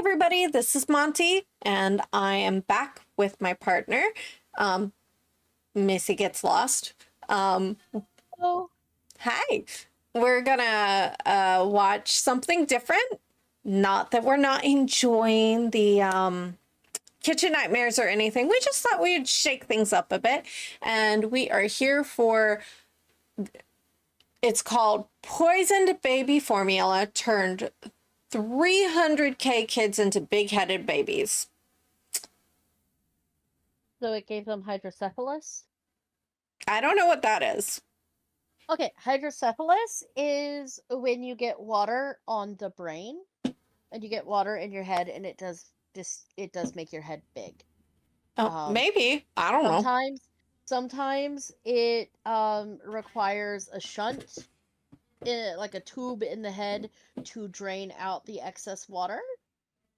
everybody, this is Monty, and I am back with my partner, Missy Gets Lost. Oh, Hi. We're gonna watch something different. Not that we're not enjoying the kitchen nightmares or anything. We just thought we'd shake things up a bit, and we are here for. It's called Poisoned Baby Formula Turned 300K Kids into Big-Headed Babies. so it gave them hydrocephalus? I don't know what that is. Okay, hydrocephalus is when you get water on the brain and you get water in your head and it does make your head big. Oh, Um maybe. I don't know. sometimes it requires a shunt like a tube in the head to drain out the excess water,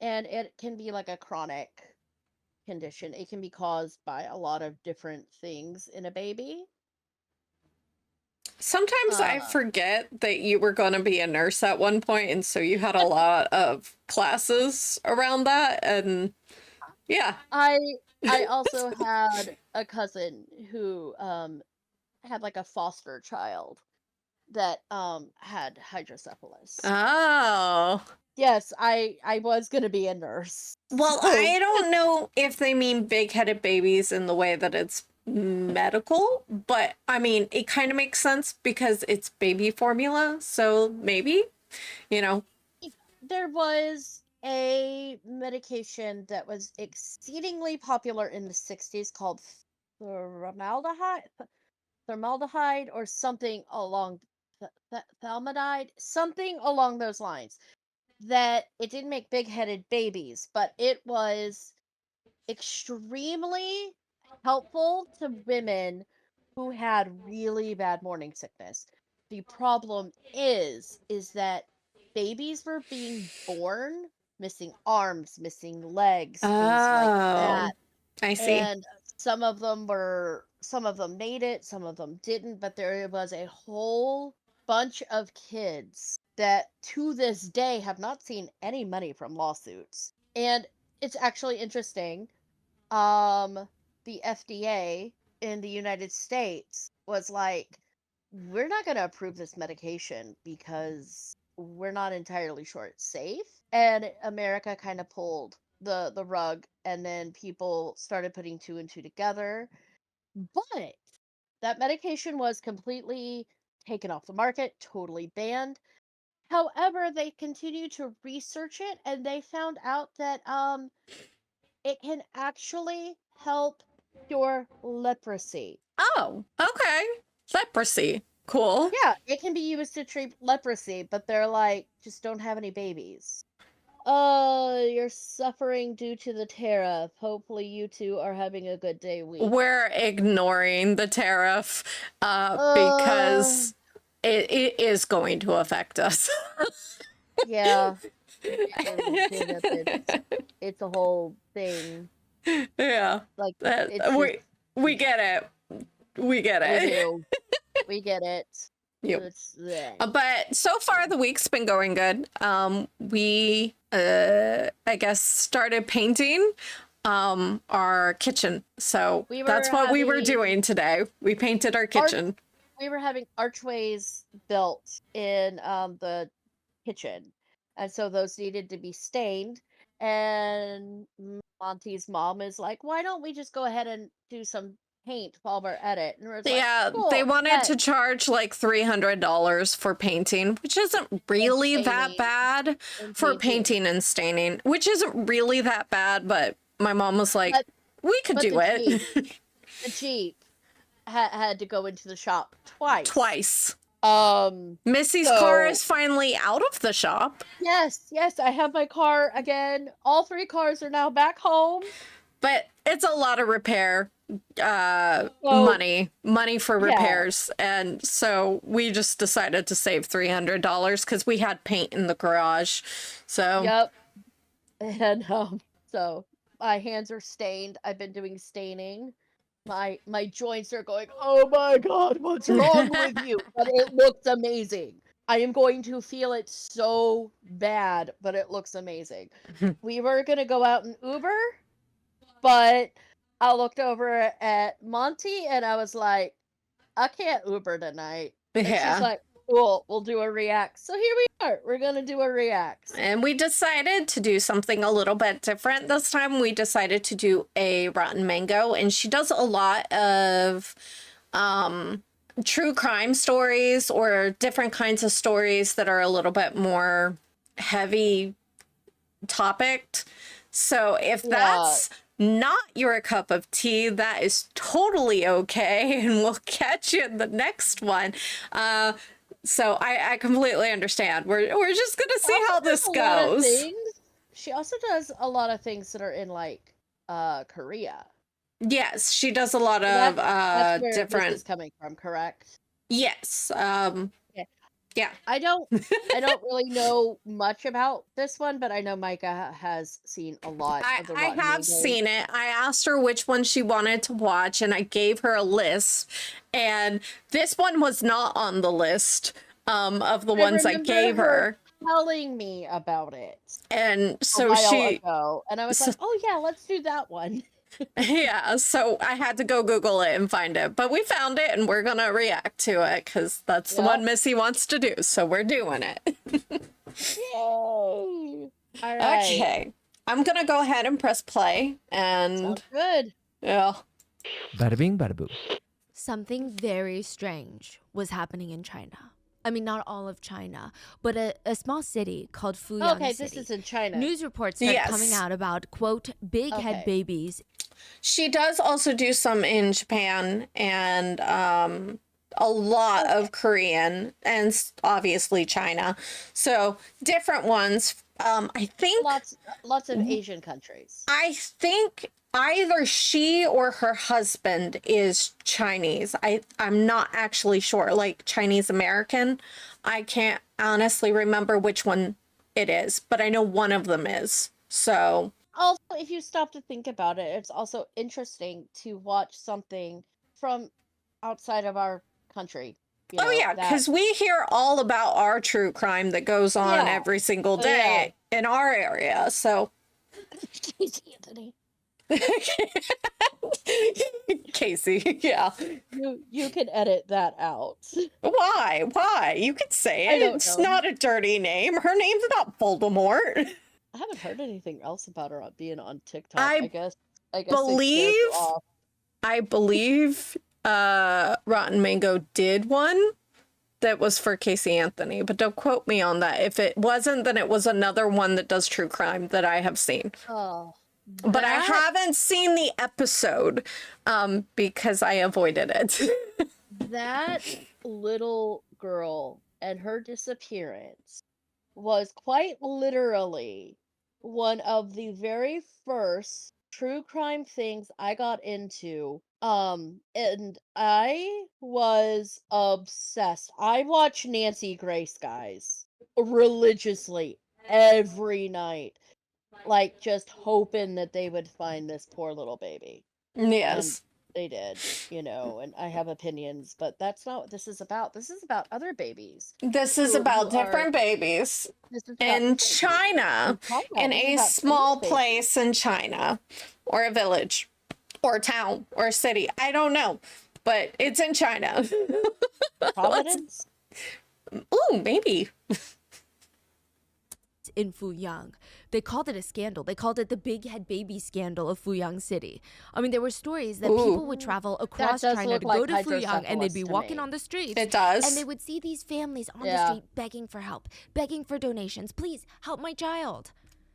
and it can be like a chronic condition. It can be caused by a lot of different things in a baby. Sometimes I Uh, forget that you were going to be a nurse at one point, and so you had a lot of classes around that, and yeah. I I also had a cousin who had like a foster child that had hydrocephalus. Oh. Yes, I was gonna be a nurse. Well, So I don't know if they mean big-headed babies in the way that it's medical, but I mean, it kind of makes sense because it's baby formula, so maybe, you know. there was a medication that was exceedingly popular in the 60s called formaldehyde, or something along thalmidide, something along those lines. That it didn't make big-headed babies, but it was extremely helpful to women who had really bad morning sickness. The problem is that babies were being born missing arms, missing legs, things like Oh, that. I see. And some of them made it, some of them didn't, but there was a whole bunch of kids that to this day have not seen any money from lawsuits. And it's actually interesting. The FDA in the United States was like, we're not going to approve this medication because we're not entirely sure it's safe. And America kind of pulled the rug, and then people started putting two and two together. But that medication was completely taken off the market, totally banned. However, they continued to research it and they found out that it can actually help cure leprosy. Oh, okay. Leprosy. Cool. Yeah, it can be used to treat leprosy, but they're like, just don't have any babies. You're suffering due to the tariff. Hopefully, you two are having a good day week. We're ignoring the tariff Uh, because it is going to affect us. yeah, it's a whole thing. Yeah. Like, That, it's just, we get it. We get we it. do. We get it. Yep. It's bleh. But so far the week's been going good. We I guess started painting our kitchen. So We were that's what we were having doing today. We painted our kitchen. we were having archways built in the kitchen, and so those needed to be stained. And Monty's mom is like, "Why don't we just go ahead and do some paint while we're at it?" And we're like, Yeah, they "Cool, wanted bet." to charge like $300 for painting, which isn't And really that staining bad and for painting, painting and staining, which isn't really that bad, but my mom was like, but we could but do it. the Jeep had to go into the shop twice. Twice. Um, Missy's so car is finally out of the shop, yes, I have my car again. All three cars are now back home. but it's a lot of repair So money for yeah, repairs, and so we just decided to save $300 because we had paint in the garage. So yep. And so my hands are stained. I've been doing staining. My joints are going, "Oh my god, what's wrong with you?" But it looks amazing. I am going to feel it so bad, but it looks amazing. We were gonna go out in Uber, but I looked over at Monty and I was like, I can't Uber tonight. And she's Yeah. like, cool, we'll do a react. So here we are. We're gonna do a react. And we decided to do something a little bit different this time. We decided to do a Rotten Mango, and she does a lot of true crime stories or different kinds of stories that are a little bit more heavy topicked. So if that's not your cup of tea, that is totally okay, and we'll catch you in the next one. So I completely understand. We're just gonna see how this goes. She also does a lot of things that are in like Korea. Yes, she does a lot of That's where different. this is coming from, correct? Yes. Yeah. I don't really know much about this one, but I know Micah has seen a lot of the I Rotten have Mango. seen it. I asked her which one she wanted to watch, and I gave her a list. And this one was not on the list of the ones I gave her. Telling me about it. And so a while ago, and I was like, oh yeah, let's do that one. Yeah, so I had to go Google it and find it, but we found it and we're gonna react to it because that's the one Missy wants to do, so we're doing it. Yay! All right. Okay, I'm gonna go ahead and press play, and sounds good. Yeah. Bada bing, bada boom. Something very strange was happening in China. I mean, not all of China, but a small city called Fuyang Okay, City. this is in China. News reports started coming out about, quote, big head babies. She does also do some in Japan and a lot of Korean and obviously China. So different ones. I think lots of Asian countries. I think either she or her husband is Chinese. I'm not actually sure, like Chinese American. I can't honestly remember which one it is, but I know one of them is. So also, if you stop to think about it, it's also interesting to watch something from outside of our country. Oh yeah, because we hear all about our true crime that goes on every single day in our area. So Casey Anthony. Casey, yeah. You can edit that out. Why? You could say it. It's not a dirty name. Her name's not Voldemort. I haven't heard anything else about her being on TikTok. I guess I believe Rotten Mango did one that was for Casey Anthony, but don't quote me on that. If it wasn't, then it was another one that does true crime that I have seen. Oh. But I haven't seen the episode because I avoided it. That little girl and her disappearance was quite literally one of the very first true crime things I got into. And I was obsessed. I watch Nancy Grace, guys, religiously every night. Like, just hoping that they would find this poor little baby. Yes. They did, and I have opinions, but that's not what this is about. This is about other babies. This is about different babies in China, in a small place in China, or a village, or a town, or a city. I don't know, but it's in China. Providence? Ooh, maybe. In Fuyang. They called it a scandal. They called it the big head baby scandal of Fuyang City. I mean, there were stories that people would travel across China to go to Fuyang, and they'd be walking on the streets. It does. And they would see these families on the street begging for help, begging for donations. Please help my child.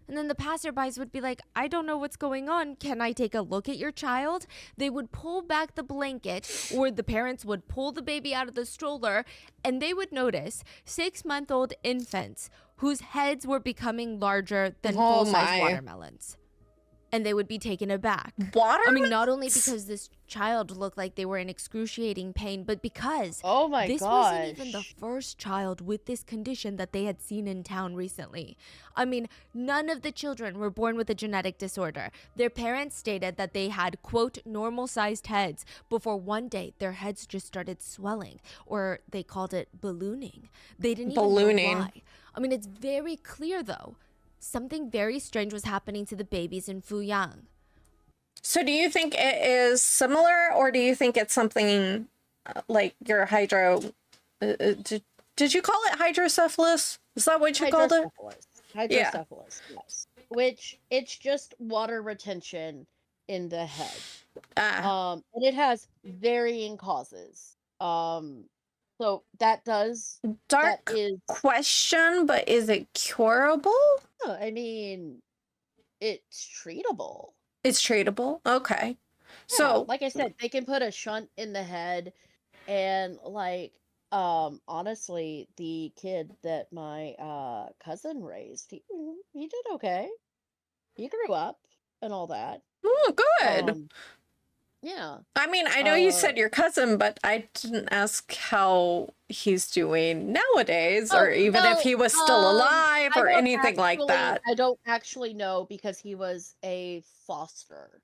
And then the passerbys would be like, I don't know what's going on. Can I take a look at your child? They would pull back the blanket, or the parents would pull the baby out of the stroller, and they would notice 6-month-old infants whose heads were becoming larger than full-size watermelons. and they would be taken aback. Water I mean, not only mats? because this child looked like they were in excruciating pain, but because Oh my this gosh. wasn't even the first child with this condition that they had seen in town recently. I mean, none of the children were born with a genetic disorder. Their parents stated that they had, quote, normal-sized heads before one day their heads just started swelling, or they called it ballooning. They didn't even Ballooning. know why. I mean, it's very clear, though. Something very strange was happening to the babies in Fuyang. So do you think it is similar, or do you think it's something like your did you call it hydrocephalus? Is that what you called it? Hydrocephalus, yes. Which it's just water retention in the head. And it has varying causes. So that Dark is question, but is it curable? I mean, it's treatable. It's treatable. Okay. Yeah, So like I said, they can put a shunt in the head, and like honestly, the kid that my cousin raised, he did okay. He grew up and all that. good. Yeah. I mean, I know you Uh, said your cousin, but I didn't ask how he's doing nowadays, or even if well, he was still alive, I or don't anything like that. I don't actually know because he was a foster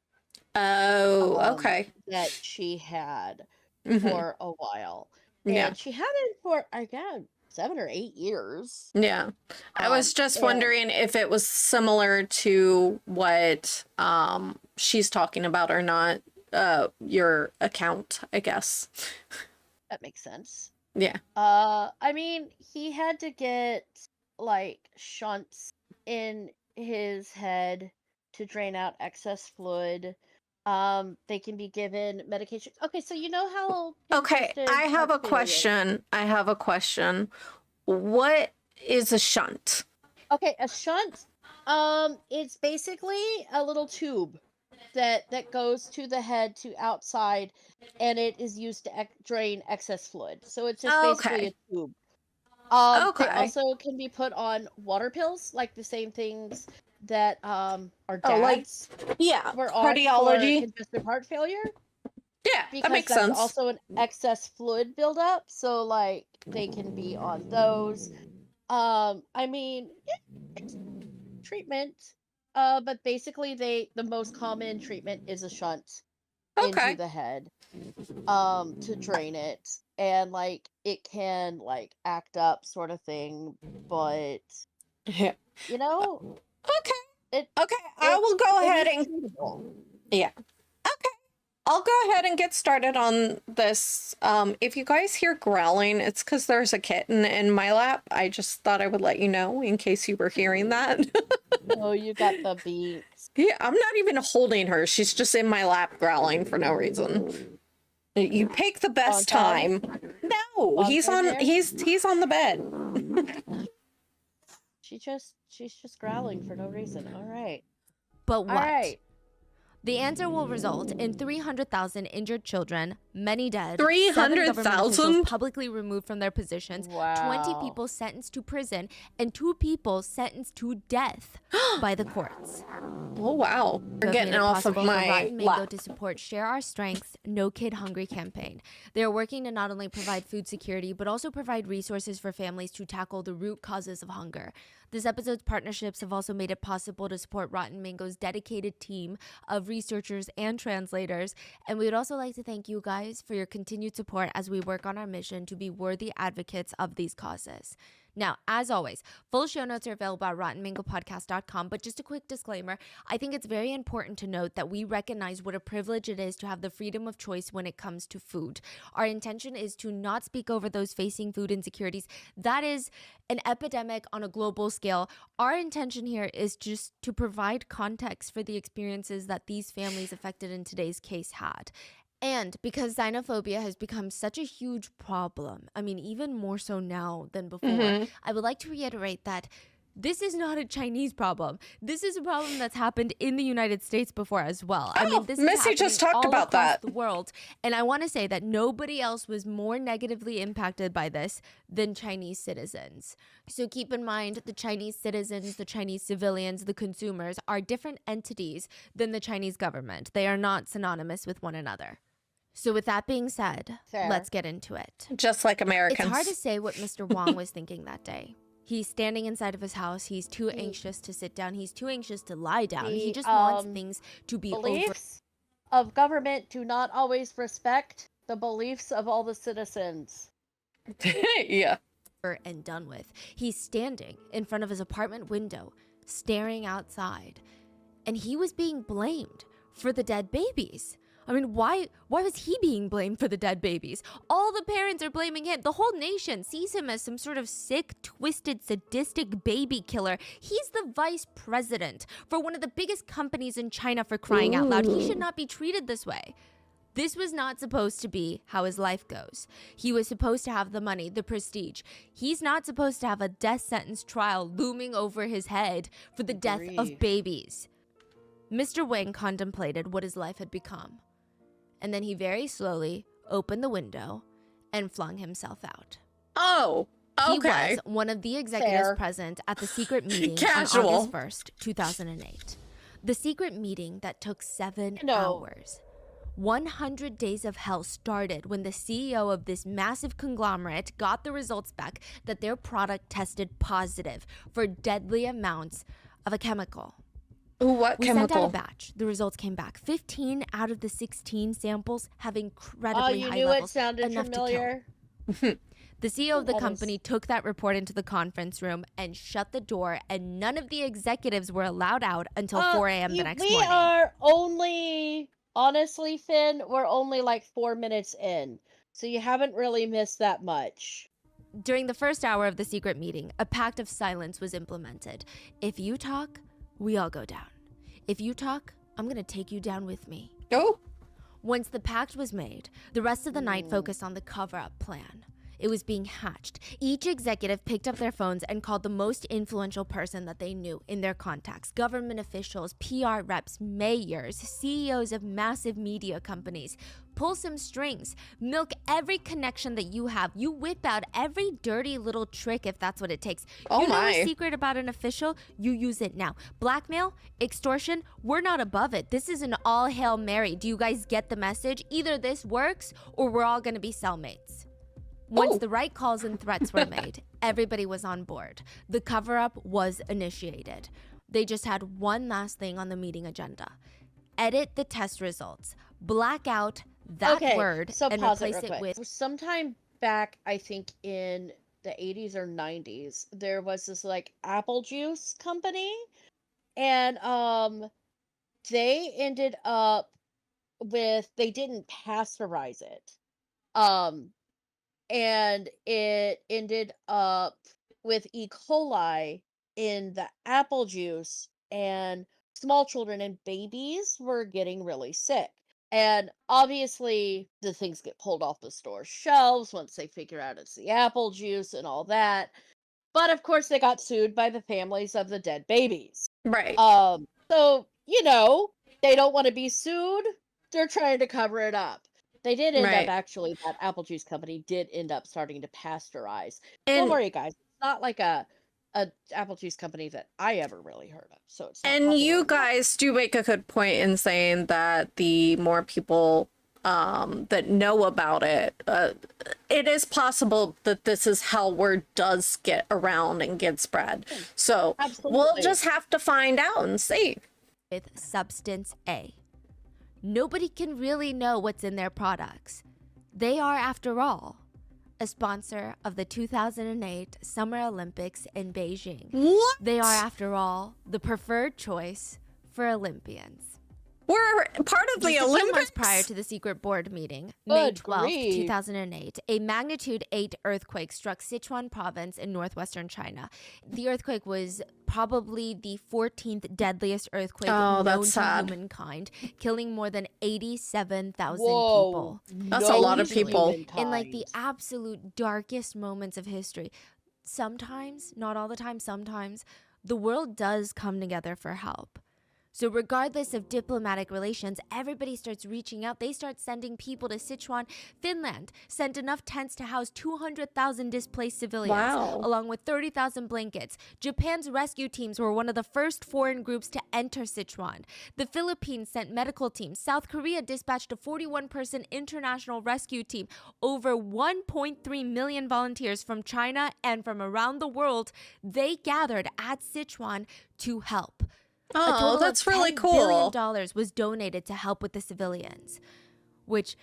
Oh, okay. that she had Mhm. for a while. And Yeah. she had it for, I guess, 7 or 8 years. Yeah. I was just and wondering if it was similar to what she's talking about or not. Your account, I guess. that makes sense. Yeah. I mean, he had to get like shunts in his head to drain out excess fluid. They can be given medication. Okay, so you know how Okay, congestive I have a heart failure- question. I have a question. What is a shunt? Okay, a shunt, it's basically a little tube that goes to the head to outside, and it is used to drain excess fluid. So it's just basically Okay. a tube. They Okay. also can be put on water pills, like the same things that our Oh, like, dads yeah, were on for cardiology. congestive heart failure, Yeah, that because makes that's sense. also an excess fluid buildup. So like they can be on those. I mean, it's treatment. But basically the most common treatment is a shunt into Okay. the head to drain it, and like it can like act up sort of thing, but Yeah. you know, Okay. it Okay, I will go it ahead is and treatable. yeah. Okay. I'll go ahead and get started on this. If you guys hear growling, it's because there's a kitten in my lap. I just thought I would let you know in case you were hearing that. Oh, you got the beats. Yeah, I'm not even holding her. She's just in my lap growling for no reason. You pick the best Bonton? time. No, Bonton he's on there? he's on the bed. She's just growling for no reason. All right. But what? All right. The answer will result in 300,000 injured children, many dead, 7 government 300,000? officials publicly removed from their positions, 20 Wow. people sentenced to prison, and 2 people sentenced to death by the courts. Oh wow. who We're have getting made it off of possible for my Rotten Mango lap. to support Share Our Strengths No Kid Hungry campaign. They are working to not only provide food security, but also provide resources for families to tackle the root causes of hunger. This episode's partnerships have also made it possible to support Rotten Mango's dedicated team of researchers and translators. And we would also like to thank you guys for your continued support as we work on our mission to be worthy advocates of these causes. Now, as always, full show notes are available at rottenmangopodcast.com, but just a quick disclaimer, I think it's very important to note that we recognize what a privilege it is to have the freedom of choice when it comes to food. Our intention is to not speak over those facing food insecurities. That is an epidemic on a global scale. Our intention here is just to provide context for the experiences that these families affected in today's case had. And because xenophobia has become such a huge problem, I mean, even more so now than before, I would like to reiterate that This is not a Chinese problem. This is a problem that's happened in the United States before as well. I mean, this is Missy just happening talked all about across that. the world. And I want to say that nobody else was more negatively impacted by this than Chinese citizens. So keep in mind, the Chinese citizens, the Chinese civilians, the consumers are different entities than the Chinese government. They are not synonymous with one another. So with that being said, Fair. let's get into it. Just like Americans. It's hard to say what Mr. Wong was thinking that day. He's standing inside of his house. He's too anxious to sit down. He's too anxious to lie down. He just wants things to be over Beliefs of government do not always respect the beliefs of all the citizens. Yeah. and done with. He's standing in front of his apartment window, staring outside, and he was being blamed for the dead babies. I mean, why was he being blamed for the dead babies? All the parents are blaming him. The whole nation sees him as some sort of sick, twisted, sadistic baby killer. He's the vice president for one of the biggest companies in China, for crying out loud. He should not be treated this way. This was not supposed to be how his life goes. He was supposed to have the money, the prestige. He's not supposed to have a death sentence trial looming over his head for the death of babies. Mr. Wang contemplated what his life had become. And then he very slowly opened the window and flung himself out. Oh, okay. He was one of the executives Fair. present at the secret meeting Casual. on August 1st, 2008. The secret meeting that took 7 hours. 100 days of hell started when the CEO of this massive conglomerate got the results back that their product tested positive for deadly amounts of a chemical. Ooh, what We sent out chemical? a batch. The results came back. 15 out of the 16 samples have incredibly you high knew levels, it sounded enough familiar. to kill. The CEO of the That is- company took that report into the conference room and shut the door, and none of the executives were allowed out until 4 a.m. the next we morning. are only, honestly, Finn, we're only like 4 minutes in. So you haven't really missed that much. During the first hour of the secret meeting, a pact of silence was implemented. If you talk, we all go down. If you talk, I'm going to take you down with me. Oh, Once the pact was made, the rest of the night focused on the cover-up plan. It was being hatched. Each executive picked up their phones and called the most influential person that they knew in their contacts. Government officials, PR reps, mayors, CEOs of massive media companies. Pull some strings. Milk every connection that you have. You whip out every dirty little trick if that's what it takes. Oh you know my. a secret about an official? You use it now. Blackmail, extortion, we're not above it. This is an all Hail Mary. Do you guys get the message? Either this works or we're all going to be cellmates. Once Oh. the right calls and threats were made, everybody was on board. The cover-up was initiated. They just had one last thing on the meeting agenda. Edit the test results. Black out that word so and pause replace real it quick. with... Sometime back, I think in the 80s or 90s, there was this like apple juice company, and they ended up with, they didn't pasteurize it. And it ended up with E. coli in the apple juice, and small children and babies were getting really sick. And obviously, the things get pulled off the store shelves once they figure out it's the apple juice and all that. But of course, they got sued by the families of the dead babies. right. So, you know, they don't want to be sued. They're trying to cover it up. They did end Right. up, actually, that apple juice company did end up starting to pasteurize. And Don't worry, guys. It's not like a apple juice company that I ever really heard of. So it's not and popular you enough. guys do make a good point in saying that the more people that know about it, it is possible that this is how word does get around and get spread. So we'll Absolutely. just have to find out and see. with substance A. Nobody can really know what's in their products. They are, after all, a sponsor of the 2008 Summer Olympics in Beijing. What? They are, after all, the preferred choice for Olympians. We're part of the Just a few Olympics. months prior to the secret board meeting, May Good 12th, grief. 2008, a magnitude 8 earthquake struck Sichuan province in northwestern China. The earthquake was probably the 14th deadliest earthquake Oh, known that's to sad. humankind, killing more than 87,000 Whoa. people. That's a lot of to people. In like the humankind. absolute darkest moments of history. sometimes, not all the time, sometimes, the world does come together for help. So regardless of diplomatic relations, everybody starts reaching out. They start sending people to Sichuan. Finland sent enough tents to house 200,000 displaced civilians, Wow. along with 30,000 blankets. Japan's rescue teams were one of the first foreign groups to enter Sichuan. The Philippines sent medical teams. South Korea dispatched a 41-person international rescue team. Over 1.3 million volunteers from China and from around the world, they gathered at Sichuan to help. Oh, that's really $10 billion cool. was donated to help with the civilians. Which,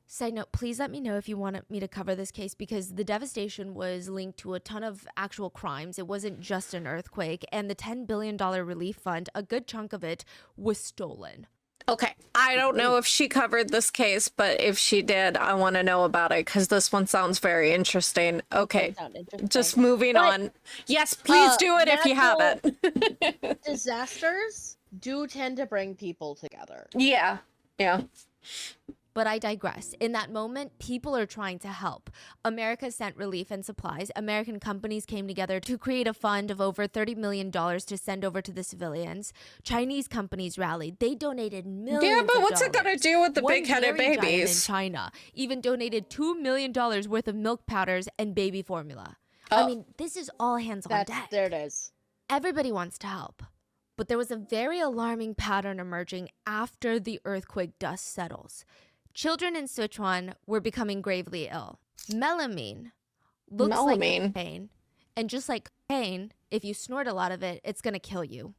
side note, please let me know if you want me to cover this case, because the devastation was linked to a ton of actual crimes. It wasn't just an earthquake, and the $10 billion relief fund, a good chunk of it was stolen. Okay, I don't know if she covered this case, but if she did, I want to know about it because this one sounds very interesting. Okay, Sound interesting. just moving But, on. Yes, please do it if you natural- haven't. Disasters do tend to bring people together. Yeah. But I digress. In that moment, people are trying to help. America sent relief and supplies. American companies came together to create a fund of over $30 million to send over to the civilians. Chinese companies rallied. They donated millions. Yeah, but of what's it got to dollars. do with the One big-headed dairy giant babies? in China even donated $2 million worth of milk powders and baby formula. I Oh. mean, this is all hands on deck. There it is. Everybody wants to help. But there was a very alarming pattern emerging after the earthquake dust settles. Children in Sichuan were becoming gravely ill. Melamine looks like Melamine? cocaine, and just like cocaine, if you snort a lot of it, it's going to kill you.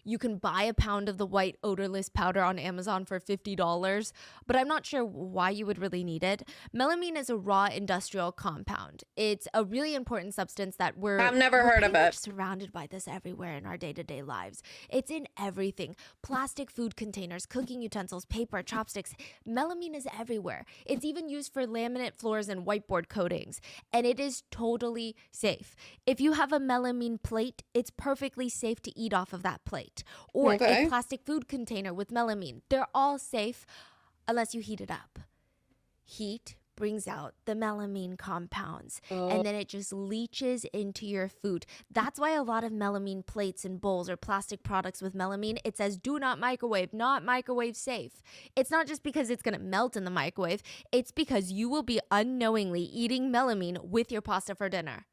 You can buy a pound of the white odorless powder on Amazon for $50, but I'm not sure why you would really need it. Melamine is a raw industrial compound. It's a really important substance that I've never heard of pretty much it. surrounded by this everywhere in our day-to-day lives. It's in everything. Plastic food containers, cooking utensils, paper, chopsticks. Melamine is everywhere. It's even used for laminate floors and whiteboard coatings. And it is totally safe. If you have a melamine plate, it's perfectly safe to eat off of that plate. Or Okay. a plastic food container with melamine. They're all safe unless you heat it up. Heat brings out the melamine compounds, and then it just leaches into your food. That's why a lot of melamine plates and bowls or plastic products with melamine, it says do not microwave, not microwave safe. It's not just because it's going to melt in the microwave, it's because you will be unknowingly eating melamine with your pasta for dinner.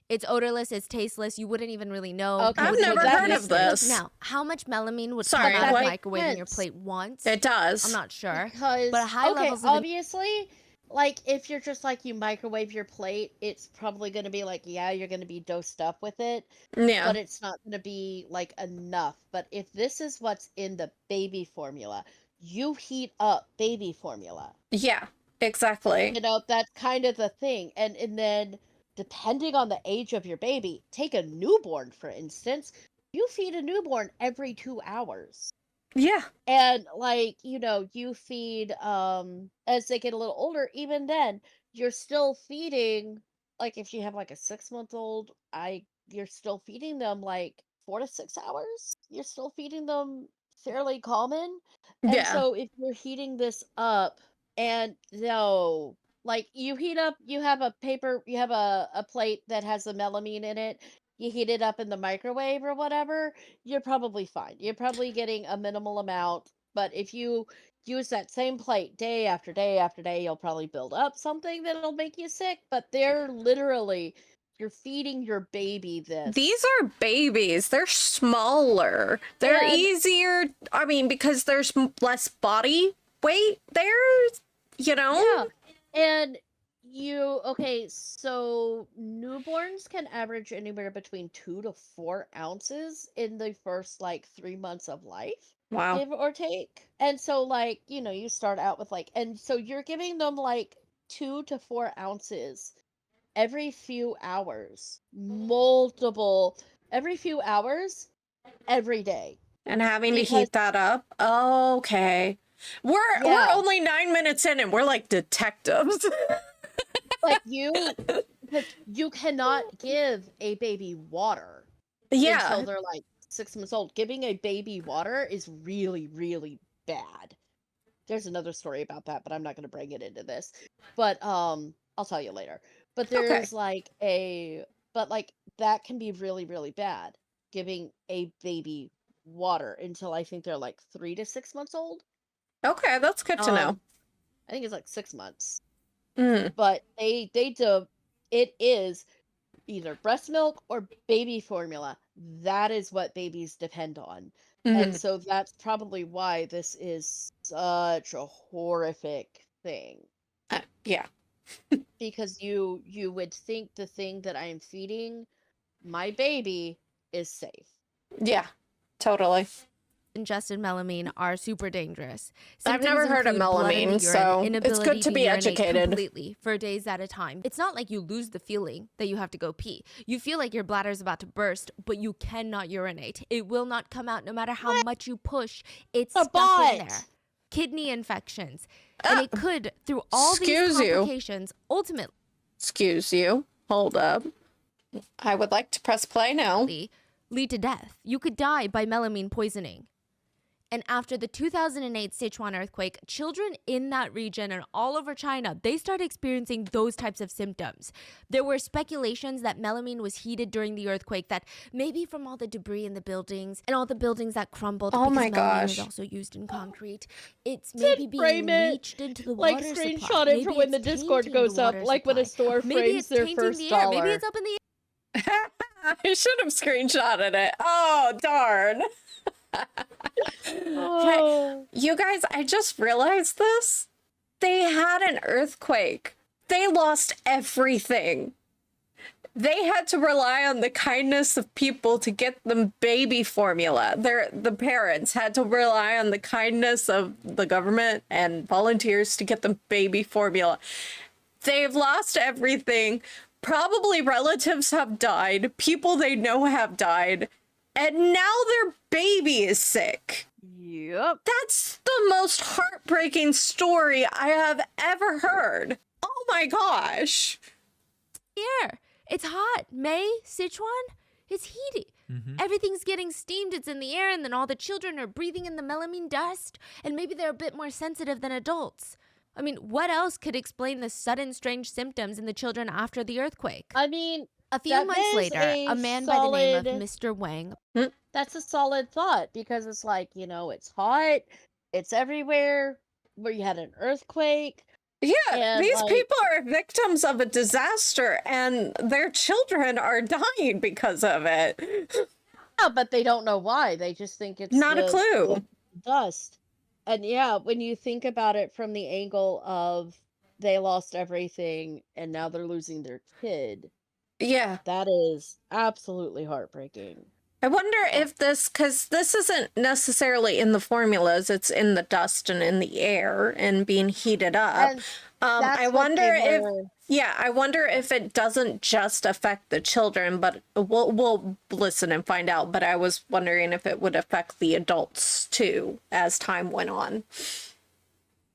It's odorless, it's tasteless, you wouldn't even really know. Okay, I've so never that heard makes of this. Now, how much melamine would Sorry, come out of what? the microwave in your Sense. plate once? It does. I'm not sure. Because But high okay, levels of obviously, like if you're just like you microwave your plate, it's probably going to be like, yeah, you're going to be dosed up with it, Yeah. but it's not going to be like enough. But if this is what's in the baby formula, you heat up baby formula. Yeah, exactly. You know, that's kind of the thing. And then depending on the age of your baby, take a newborn for instance, you feed a newborn every 2 hours. Yeah. And like, you know, you feed as they get a little older, even then, you're still feeding, like if you have like a 6-month-old, you're still feeding them like 4 to 6 hours. You're still feeding them fairly common. And Yeah. so if you're heating this up and no, like you heat up, you have a plate that has the melamine in it. You heat it up in the microwave or whatever, you're probably fine. You're probably getting a minimal amount, but if you use that same plate day after day after day, you'll probably build up something that'll make you sick, but they're literally you're feeding your baby this. These are babies. They're smaller. They're And- easier. I mean, because there's less body weight there, you know? Yeah. And so newborns can average anywhere between 2 to 4 ounces in the first like 3 months of life. Wow. Give or take. And so like, you know, you start out with like, and so you're giving them like 2 to 4 ounces every few hours, every few hours, every day. And having to Because- heat that up. Okay. We're Yeah. only 9 minutes in and we're like detectives. Like because you cannot give a baby water Yeah. until they're like 6 months old. Giving a baby water is really, really bad. There's another story about that, but I'm not going to bring it into this. But I'll tell you later. But there's like that can be really, really bad, giving a baby water until I think they're like 3 to 6 months old. Okay, that's good to know. I think it's like 6 months. Mm. But they do it is either breast milk or baby formula. That is what babies depend on. And Mhm. so that's probably why this is such a horrific thing. Yeah. Because you would think the thing that I am feeding my baby is safe. Yeah. Totally. Ingested melamine are super dangerous. I've never heard of include blood in the melamine, urine, so it's inability good to be urinate educated. completely for days at a time. It's not like you lose the feeling that you have to go pee. You feel like your bladder is about to burst, but you cannot urinate. It will not come out no matter how much you push. It's stuck in there. Kidney infections. And it could, through all these Excuse you. complications, ultimately Excuse you. Hold up. I would like to press play now. lead to death. You could die by melamine poisoning. And after the 2008 Sichuan earthquake, children in that region and all over China, they started experiencing those types of symptoms. There were speculations that melamine was heated during the earthquake, that maybe from all the debris in the buildings and all the buildings that crumbled, Oh because my melamine gosh. is also used in concrete. It's maybe being frame it, leached into the like water screenshot supply. it Maybe for when the it's Discord tainting goes the up, water like when a supply. store Maybe frames it's their tainting first the air. Maybe dollar. it's up in the I should have screenshotted it. Oh, darn. Oh. You guys, I just realized this. They had an earthquake. They lost everything. They had to rely on the kindness of people to get them baby formula. The parents had to rely on the kindness of the government and volunteers to get them baby formula. They've lost everything. Probably relatives have died. People they know have died. And now their baby is sick. Yep. That's the most heartbreaking story I have ever heard. Oh my gosh. air. It's hot. May, Sichuan, it's heaty. Everything's getting steamed. It's in the air, and then all the children are breathing in the melamine dust, and maybe they're a bit more sensitive than adults. I mean, what else could explain the sudden strange symptoms in the children after the earthquake? I mean, A few that months is later, a a man by the name of solid- Mr. Wang. that's a solid thought, because it's like, it's hot, it's everywhere, where you had an earthquake. Yeah, And, these like- people are victims of a disaster and their children are dying because of it. Yeah, but they don't know why. They just think it's Not a clue. the dust. And yeah, when you think about it from the angle of they lost everything and now they're losing their kid, Yeah. that is absolutely heartbreaking. I wonder if because this isn't necessarily in the formulas, it's in the dust and in the air and being heated up. And that's I what wonder they if, were- I wonder if it doesn't just affect the children, but we'll listen and find out. But I was wondering if it would affect the adults too as time went on.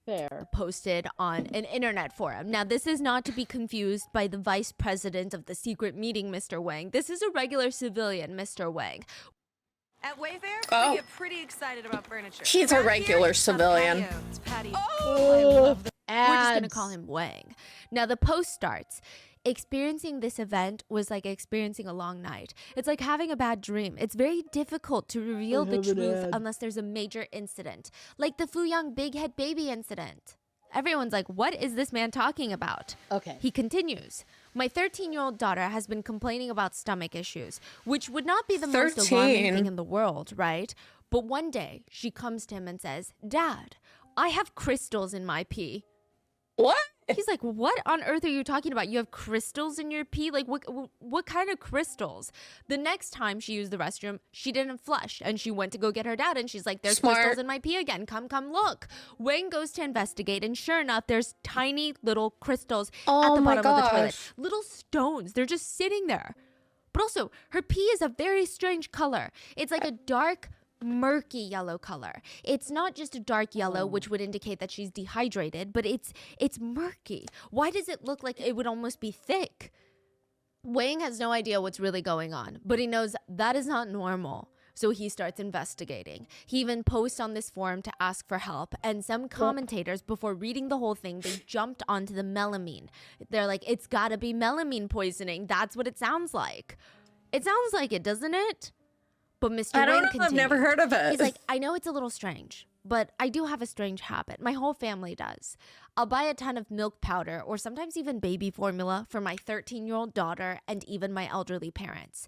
Fair. Posted on an internet forum. Now, this is not to be confused by the vice president of the secret meeting, Mr. Wang. This is a regular civilian, Mr. Wang. At Wayfair, Oh. we get pretty excited about furniture. He's a Around here, regular it's not civilian. patio, it's patio. Oh, I love the We're just going to ads. call him Wang. Now, the post starts. Experiencing this event was like experiencing a long night. It's like having a bad dream. It's very difficult to reveal the have an truth ad. unless there's a major incident, like the Fuyang big head baby incident. Everyone's like, what is this man talking about? Okay. He continues. My 13-year-old daughter has been complaining about stomach issues, which would not be the most alarming 13. thing in the world, right? But one day she comes to him and says, Dad, I have crystals in my pee. What? He's like, what on earth are you talking about? You have crystals in your pee? Like, what kind of crystals? The next time she used the restroom, she didn't flush. And she went to go get her dad. And she's like, there's Smart. crystals in my pee again. Come look. Wayne goes to investigate. And sure enough, there's tiny little crystals at Oh the my bottom of the toilet. gosh. Little stones. They're just sitting there. But also, her pee is a very strange color. It's like a dark, murky yellow color. It's not just a dark yellow, which would indicate that she's dehydrated, but it's murky. Why does it look like it would almost be thick? Wang has no idea what's really going on, but he knows that is not normal. So he starts investigating. He even posts on this forum to ask for help. And some commentators, before reading the whole thing, they jumped onto the melamine. They're like, it's gotta be melamine poisoning. That's what it sounds like. It sounds like it, doesn't it? But Mr. I don't Wynn know. continued. I've never heard of it. He's like, I know it's a little strange, but I do have a strange habit. My whole family does. I'll buy a ton of milk powder or sometimes even baby formula for my 13-year-old daughter and even my elderly parents.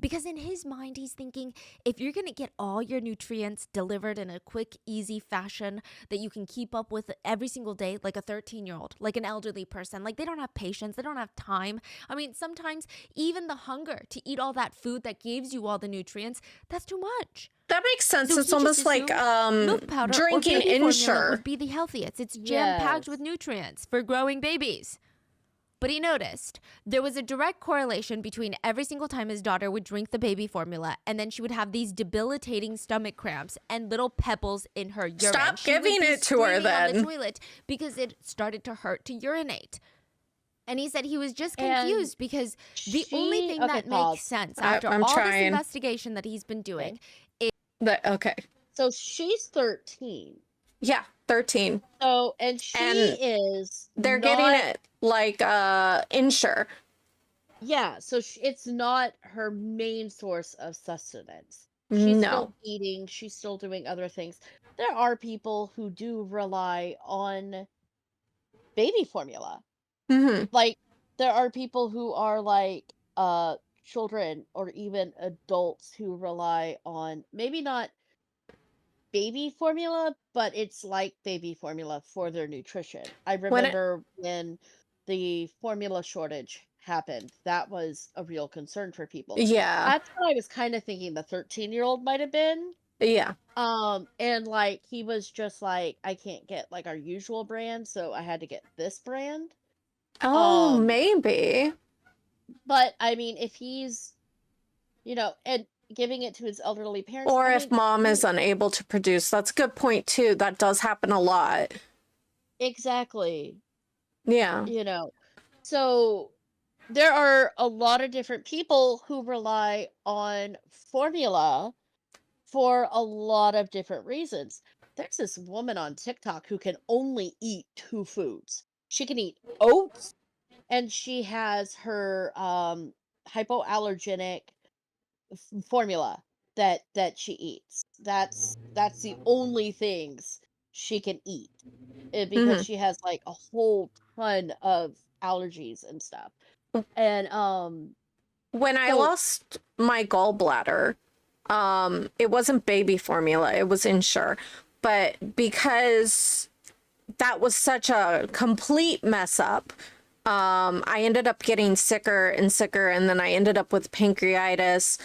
Because in his mind, he's thinking, if you're going to get all your nutrients delivered in a quick, easy fashion that you can keep up with every single day, like a 13-year-old, like an elderly person, like they don't have patience, they don't have time. I mean, sometimes even the hunger to eat all that food that gives you all the nutrients, that's too much. That makes sense. So It's he just almost like assumed milk powder drinking or baby formula Ensure. would be the healthiest. It's jam-packed Yes. with nutrients for growing babies. But he noticed there was a direct correlation between every single time his daughter would drink the baby formula and then she would have these debilitating stomach cramps and little pebbles in her urine. Stop She would giving be it to her screaming on the then. toilet because it started to hurt to urinate. And he said he was just And confused because the only thing that pause. makes sense I'm after all this trying. investigation that he's been doing Okay. So she's 13. Yeah, 13. So, and she And is They're not, getting it like Ensure. Yeah, so it's not her main source of sustenance. She's No. still eating, she's still doing other things. There are people who do rely on baby formula. Hmm. Like, there are people who are like children or even adults who rely on maybe not baby formula, but it's like baby formula for their nutrition. I When it, remember when the formula shortage happened, that was a real concern for people. yeah, That's what I was kind of thinking the 13-year-old might have been. yeah. And like he was just like, I can't get like our usual brand, so I had to get this brand. Oh, Um, maybe. but I mean, if he's, and giving it to his elderly parents, Or I if mean, mom is unable to produce. That's a good point, too. That does happen a lot. exactly, Yeah. So there are a lot of different people who rely on formula for a lot of different reasons. There's this woman on TikTok who can only eat two foods. She can eat oats and she has her hypoallergenic formula that she eats. That's the only things she can eat because Hmm. she has like a whole ton of allergies and stuff. And When I so lost my gallbladder, it wasn't baby formula, it was Ensure. But because that was such a complete mess up, I ended up getting sicker and sicker, and then I ended up with pancreatitis.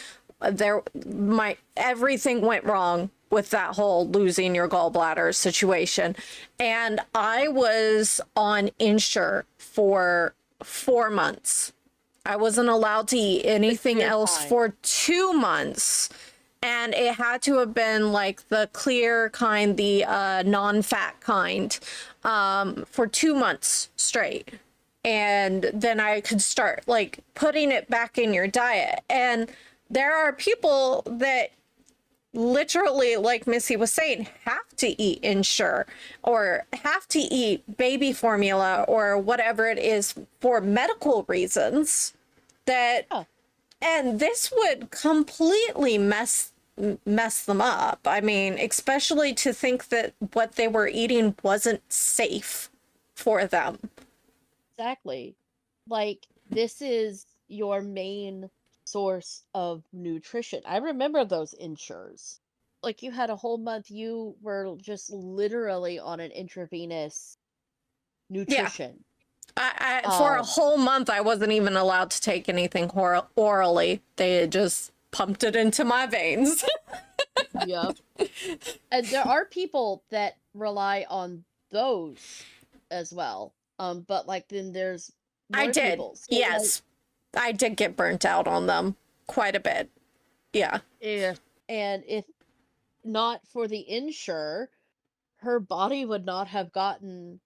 Everything went wrong with that whole losing your gallbladder situation. And I was on Ensure for 4 months. I wasn't allowed to eat anything you're else fine. for 2 months. And it had to have been like the clear kind, the non-fat kind, for 2 months straight. And then I could start like putting it back in your diet. And there are people that literally, like Missy was saying, have to eat Ensure or have to eat baby formula or whatever it is for medical reasons that, yeah, and this would completely mess them up. I mean, especially to think that what they were eating wasn't safe for them. exactly. Like this is your main source of nutrition. I remember those insures. Like you had a whole month you were just literally on an intravenous Yeah. nutrition. For a Um, whole month, I wasn't even allowed to take anything orally. They had just pumped it into my veins. yep. And there are people that rely on those as well. But like then there's I more did. people. So Yes. I did get burnt out on them quite a bit. Yeah. yeah. And if not for the insure, her body would not have gotten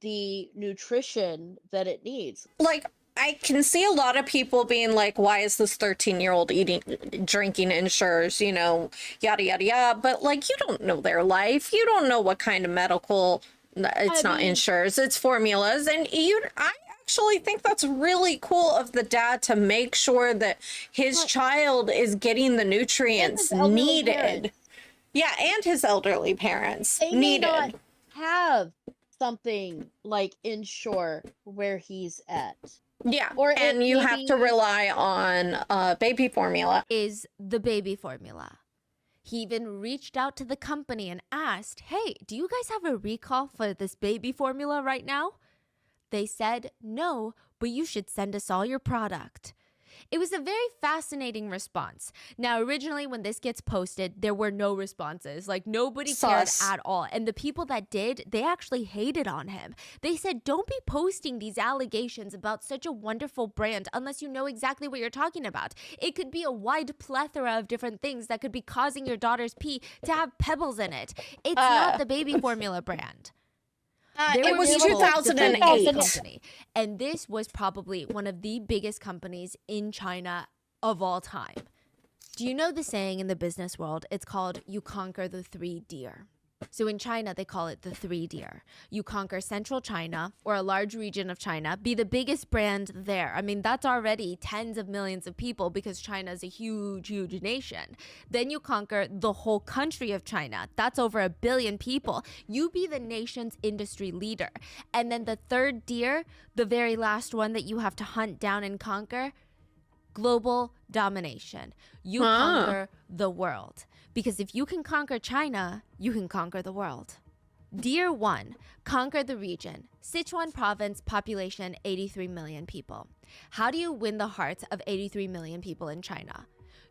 the nutrition that it needs. Like, I can see a lot of people being like, why is this 13-year-old drinking Ensures, yada, yada, yada. But like, you don't know their life. You don't know what kind of medical, it's not Ensures, it's formulas. And I actually think that's really cool of the dad to make sure that his child is getting the nutrients needed. Parents. Yeah, and his elderly parents They may needed. not have something like Ensure where he's at. Yeah, Or and it you may have to be- rely on baby formula. Is the baby formula. He even reached out to the company and asked, hey, do you guys have a recall for this baby formula right now? They said, no, but you should send us all your product. It was a very fascinating response. Now, originally when this gets posted, there were no responses. Like, nobody cared at all. And the people that did, they actually hated on him. They said, don't be posting these allegations about such a wonderful brand unless you know exactly what you're talking about. It could be a wide plethora of different things that could be causing your daughter's pee to have pebbles in it. It's not the baby formula brand. It was People defended the 2008. company. And this was probably one of the biggest companies in China of all time. Do you know the saying in the business world? It's called, you conquer the 3 deer. So in China, they call it the 3 deer. You conquer central China or a large region of China, be the biggest brand there. I mean, that's already tens of millions of people because China is a huge, huge nation. Then you conquer the whole country of China. That's over 1 billion people. You be the nation's industry leader. And then the 3rd deer, the very last one that you have to hunt down and conquer, global domination. You conquer the world. Because if you can conquer China, you can conquer the world. Deer 1, conquer the region. Sichuan province, population 83 million people. How do you win the hearts of 83 million people in China?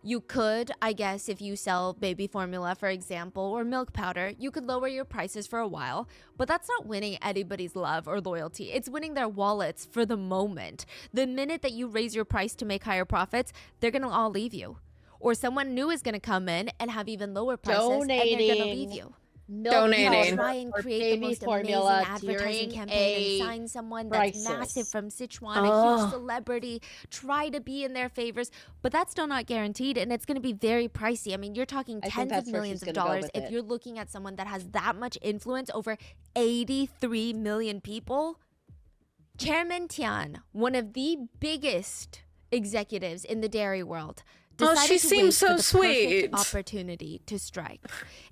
You could, I guess, if you sell baby formula, for example, or milk powder, you could lower your prices for a while, but that's not winning anybody's love or loyalty. It's winning their wallets for the moment. The minute that you raise your price to make higher profits, they're gonna all leave you. Or someone new is gonna come in and have even lower prices and they're gonna leave you. Donating. Try and or create the baby most formula amazing advertising during campaign and a sign someone that's crisis. massive from Sichuan, a huge celebrity, try to be in their favors, but that's still not guaranteed and it's going to be very pricey. I mean, you're talking I think tens that's of where millions she's of gonna go dollars with if it. you're looking at someone that has that much influence over 83 million people. Chairman Tian, one of the biggest executives in the dairy world, decided she to seems wait so for the sweet. perfect opportunity to strike.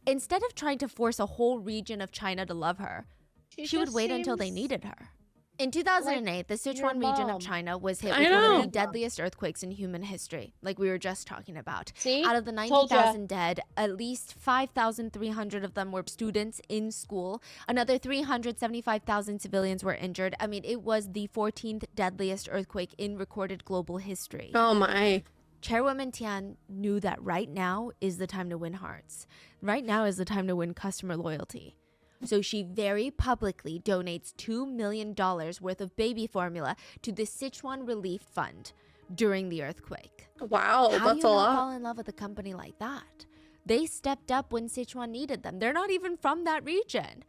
Instead of trying to force a whole region of China to love her, she would just wait until they seems needed her. In 2008, the your Sichuan region mom. of China was hit I with one know. of the deadliest earthquakes in human history, like we were just talking about. See? Out of the Told ya. 90,000 dead, at least 5,300 of them were students in school. Another 375,000 civilians were injured. I mean, it was the 14th deadliest earthquake in recorded global history. Oh my. Chairwoman Tian knew that right now is the time to win hearts. Right now is the time to win customer loyalty. So she very publicly donates $2 million worth of baby formula to the Sichuan Relief Fund during the earthquake. Wow, How do that's you a not lot. fall in love with a company like that? They stepped up when Sichuan needed them. They're not even from that region.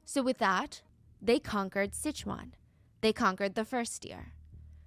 So with that, they conquered Sichuan. They conquered the first deer.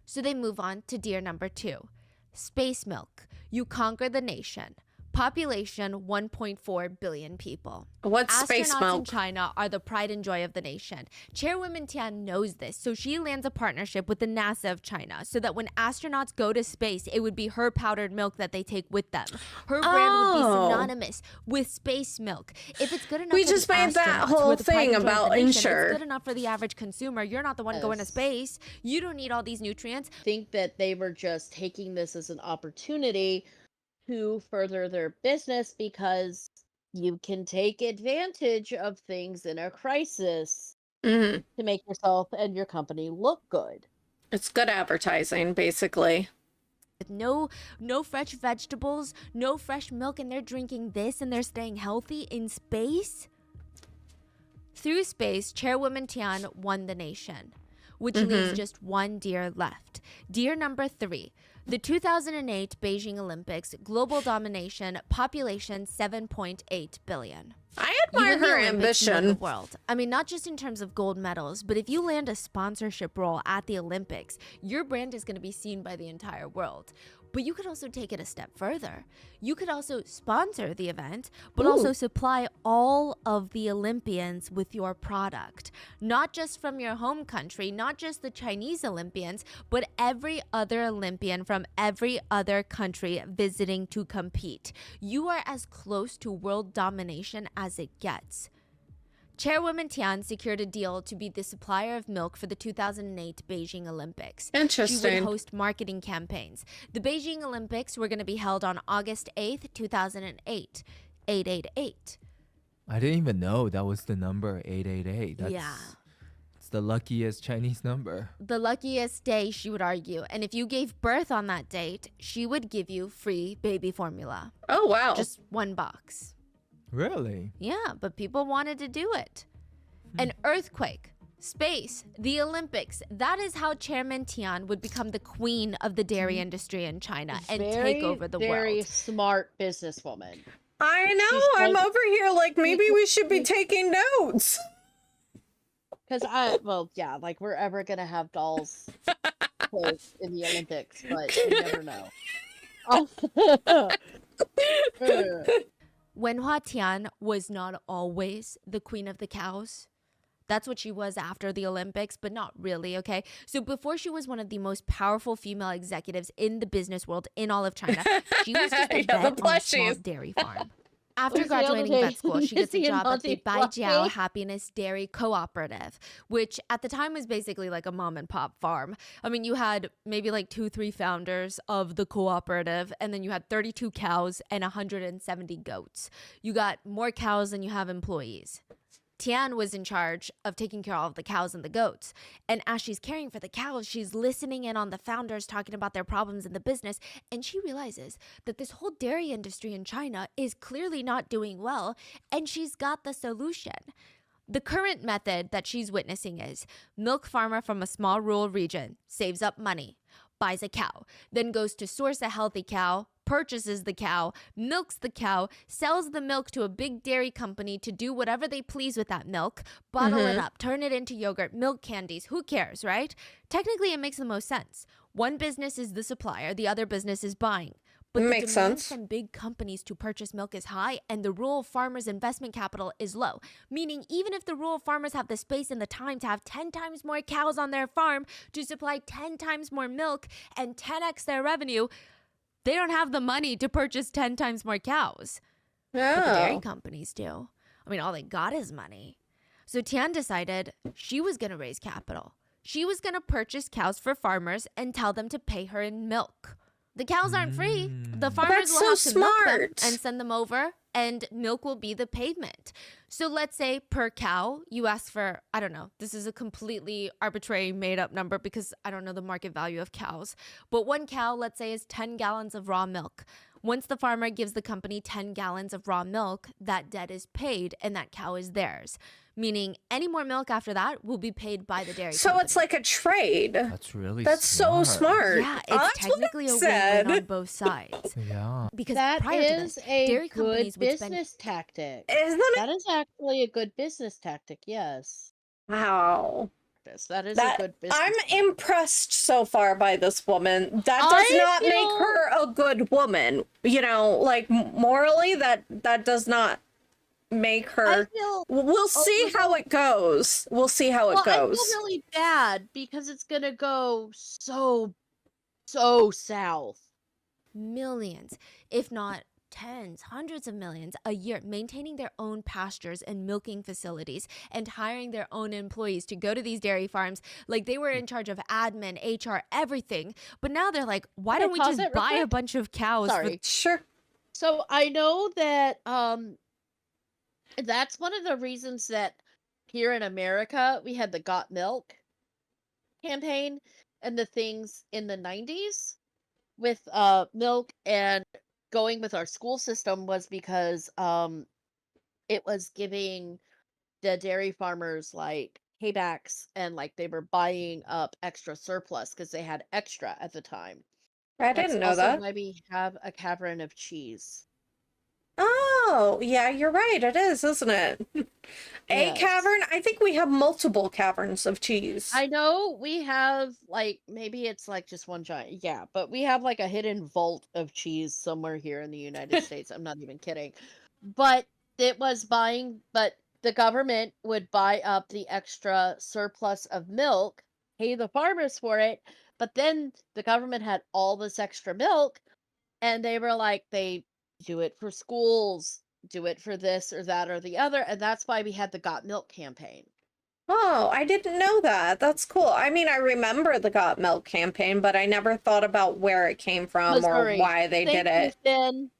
So they move on to deer number 2. Space milk. You conquer the nation. Population 1.4 billion people. What's space Astronauts in milk? China are the pride and joy of the nation. Chairwoman Tian knows this, so she lands a partnership with the NASA of China so that when astronauts go to space, it would be her powdered milk that they take with them. Her brand would be Oh. synonymous with space milk. If it's good enough We for just the made that astronauts, who whole are the pride thing and joy of the about nation, Ensure. It's good enough for the average consumer. You're not the one going to Yes. space. You don't need all these nutrients. Think that they were just taking this as an opportunity to further their business because you can take advantage of things in a crisis Mhm. to make yourself and your company look good. It's good advertising, basically. With no fresh vegetables, no fresh milk, and they're drinking this and they're staying healthy in space. Through space, Chairwoman Tian won the nation, which leaves just one deer left. Deer number 3, the 2008 Beijing Olympics, global domination, population 7.8 billion. I had You admire win the her Olympics, you win the ambition. world. I mean, not just in terms of gold medals, but if you land a sponsorship role at the Olympics, your brand is going to be seen by the entire world. But you could also take it a step further. You could also sponsor the event, but also supply all of the Olympians with your product. Not just from your home country, not just the Chinese Olympians, but every other Olympian from every other country visiting to compete. You are as close to world domination as it gets. Chairwoman Tian secured a deal to be the supplier of milk for the 2008 Beijing Olympics. She Interesting. would host marketing campaigns. The Beijing Olympics were going to be held on August 8th, 2008. 888. I didn't even know that was the number 888. It's the luckiest Chinese number. The luckiest day, she would argue. And if you gave birth on that date, she would give you free baby formula. Oh, wow. Just one box. Really? Yeah, but people wanted to do it. An earthquake, space, the Olympics. That is how Chairman Tian would become the queen of the dairy industry in China and take over the very world. smart businesswoman. I know. She's I'm like- over here like maybe we should be taking notes. Because like we're ever gonna have dolls played in the Olympics, but you never know. Wen Hua Tian was not always the queen of the cows. That's what she was after the Olympics, but not really, okay? So before she was one of the most powerful female executives in the business world in all of China, she was just a Yeah, the vet on a small plushies. dairy farm. After Where's the other graduating day? vet school, she gets a Missy and job at the Monty Baijiao Fluffy. Happiness Dairy Cooperative, which at the time was basically like a mom and pop farm. I mean, you had maybe like 2-3 founders of the cooperative, and then you had 32 cows and 170 goats. You got more cows than you have employees. Tian was in charge of taking care of all of the cows and the goats. And as she's caring for the cows, she's listening in on the founders talking about their problems in the business. And she realizes that this whole dairy industry in China is clearly not doing well. And she's got the solution. The current method that she's witnessing is milk farmer from a small rural region saves up money, buys a cow, then goes to source a healthy cow, purchases the cow, milks the cow, sells the milk to a big dairy company to do whatever they please with that milk, bottle it up, turn it into yogurt, milk candies, who cares, right? Technically, it makes the most sense. One business is the supplier, the other business is buying. But the Makes demand sense. from big companies to purchase milk is high and the rural farmers' investment capital is low. Meaning even if the rural farmers have the space and the time to have 10 times more cows on their farm to supply 10 times more milk and 10x their revenue, they don't have the money to purchase 10 times more cows. But the dairy Oh. companies do. I mean, all they got is money. So Tian decided she was going to raise capital. She was going to purchase cows for farmers and tell them to pay her in milk. The cows aren't free. The farmers That's will so have to milk them smart. and send them over, and milk will be the payment. So let's say per cow, you ask for, I don't know, this is a completely arbitrary made up number because I don't know the market value of cows. But one cow, let's say, is 10 gallons of raw milk. Once the farmer gives the company 10 gallons of raw milk, that debt is paid and that cow is theirs. Meaning any more milk after that will be paid by the dairy So company. it's like a trade. That's really That's so smart. Yeah, Oh, it's that's what technically I a said. win-win on both sides. Yeah. Because That prior to is this, a dairy good companies would spend business tactic. Isn't it? That is actually a good business tactic. Yes, Wow. yes, that is a That good business. I'm tactic. impressed so far by this woman. That does I not make feel- her a good woman. You know, like morally, that does not make I her. feel We'll see how it goes. We'll see how it I feel goes. really bad because it's gonna go so south. millions, if not tens, hundreds of millions a year maintaining their own pastures and milking facilities and hiring their own employees to go to these dairy farms. Like they were in charge of admin, HR, everything. But now they're like, why Can I don't we pause just it real buy a quick? bunch of cows? Sorry. Sure. So I know that that's one of the reasons that here in America we had the Got Milk campaign and the things in the 90s with milk and going with our school system was because it was giving the dairy farmers like paybacks and like they were buying up extra surplus because they had extra at the time. I That's didn't know also that. why we have a cavern of cheese. Oh, yeah, you're right. It is, isn't it? A Yes. cavern? I think we have multiple caverns of cheese. I know we have like maybe it's like just one giant, yeah, but we have like a hidden vault of cheese somewhere here in the United States. I'm not even kidding. But but the government would buy up the extra surplus of milk, pay the farmers for it, but then the government had all this extra milk and they were like, they do it for schools, do it for this or that or the other, and that's why we had the Got Milk campaign. Oh, I didn't know that. That's cool. I mean, I remember the Got Milk campaign, but I never thought about where it came from Missouri. or why they Thank did you, it. Finn.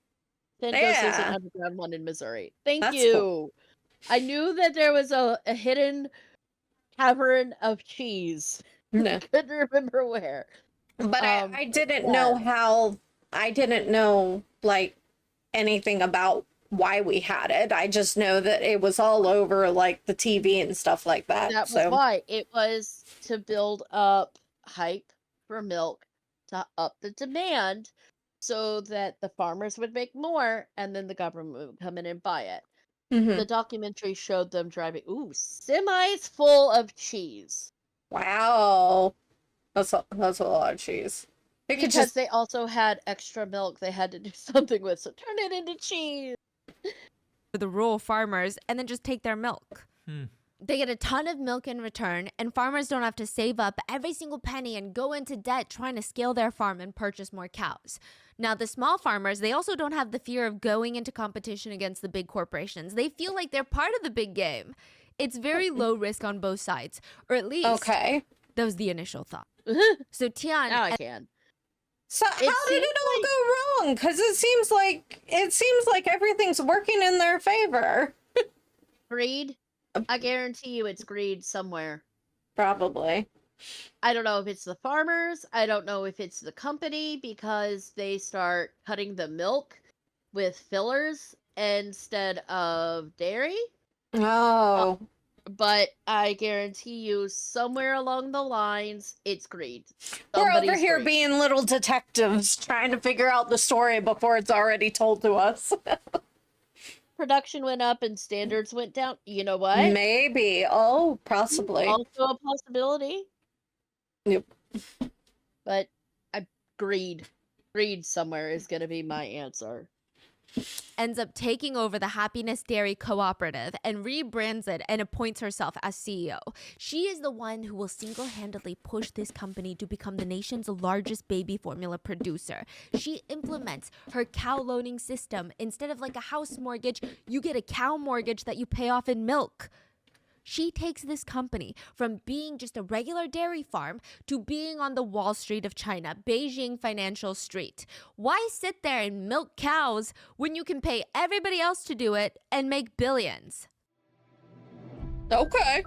Finn goes to an Yeah. underground one in Missouri. Thank That's you. cool. I knew that there was a hidden cavern of cheese. No. Couldn't remember where. But I didn't yeah. I didn't know like anything about why we had it. I just know that it was all over like the TV and stuff like that. That was So, why. It was to build up hype for milk, to up the demand, so that the farmers would make more and then the government would come in and buy it. mhm. The documentary showed them driving, semis full of cheese. Wow. That's a lot of cheese. They could Because just they also had extra milk they had to do something with, so turn it into cheese. For the rural farmers and then just take their milk. They get a ton of milk in return, and farmers don't have to save up every single penny and go into debt trying to scale their farm and purchase more cows. Now, the small farmers, they also don't have the fear of going into competition against the big corporations. They feel like they're part of the big game. It's very low risk on both sides, or at least okay. that was the initial thought. So Tian, Now I can. So how did seems it all go wrong? Because it seems like everything's working in their favor. Greed? I guarantee you it's greed somewhere. Probably. I don't know if it's the farmers. I don't know if it's the company because they start cutting the milk with fillers instead of dairy. Oh. But I guarantee you somewhere along the lines, it's greed. We're over Somebody's here greed. being little detectives trying to figure out the story before it's already told to us. Production went up and standards went down. You know what? Maybe. Oh, possibly. Also a possibility. Yep. But greed somewhere is going to be my answer. ends up taking over the Happiness Dairy Cooperative and rebrands it and appoints herself as CEO. She is the one who will single-handedly push this company to become the nation's largest baby formula producer. She implements her cow loaning system. Instead of like a house mortgage, you get a cow mortgage that you pay off in milk. She takes this company from being just a regular dairy farm to being on the Wall Street of China, Beijing Financial Street. Why sit there and milk cows when you can pay everybody else to do it and make billions? Okay.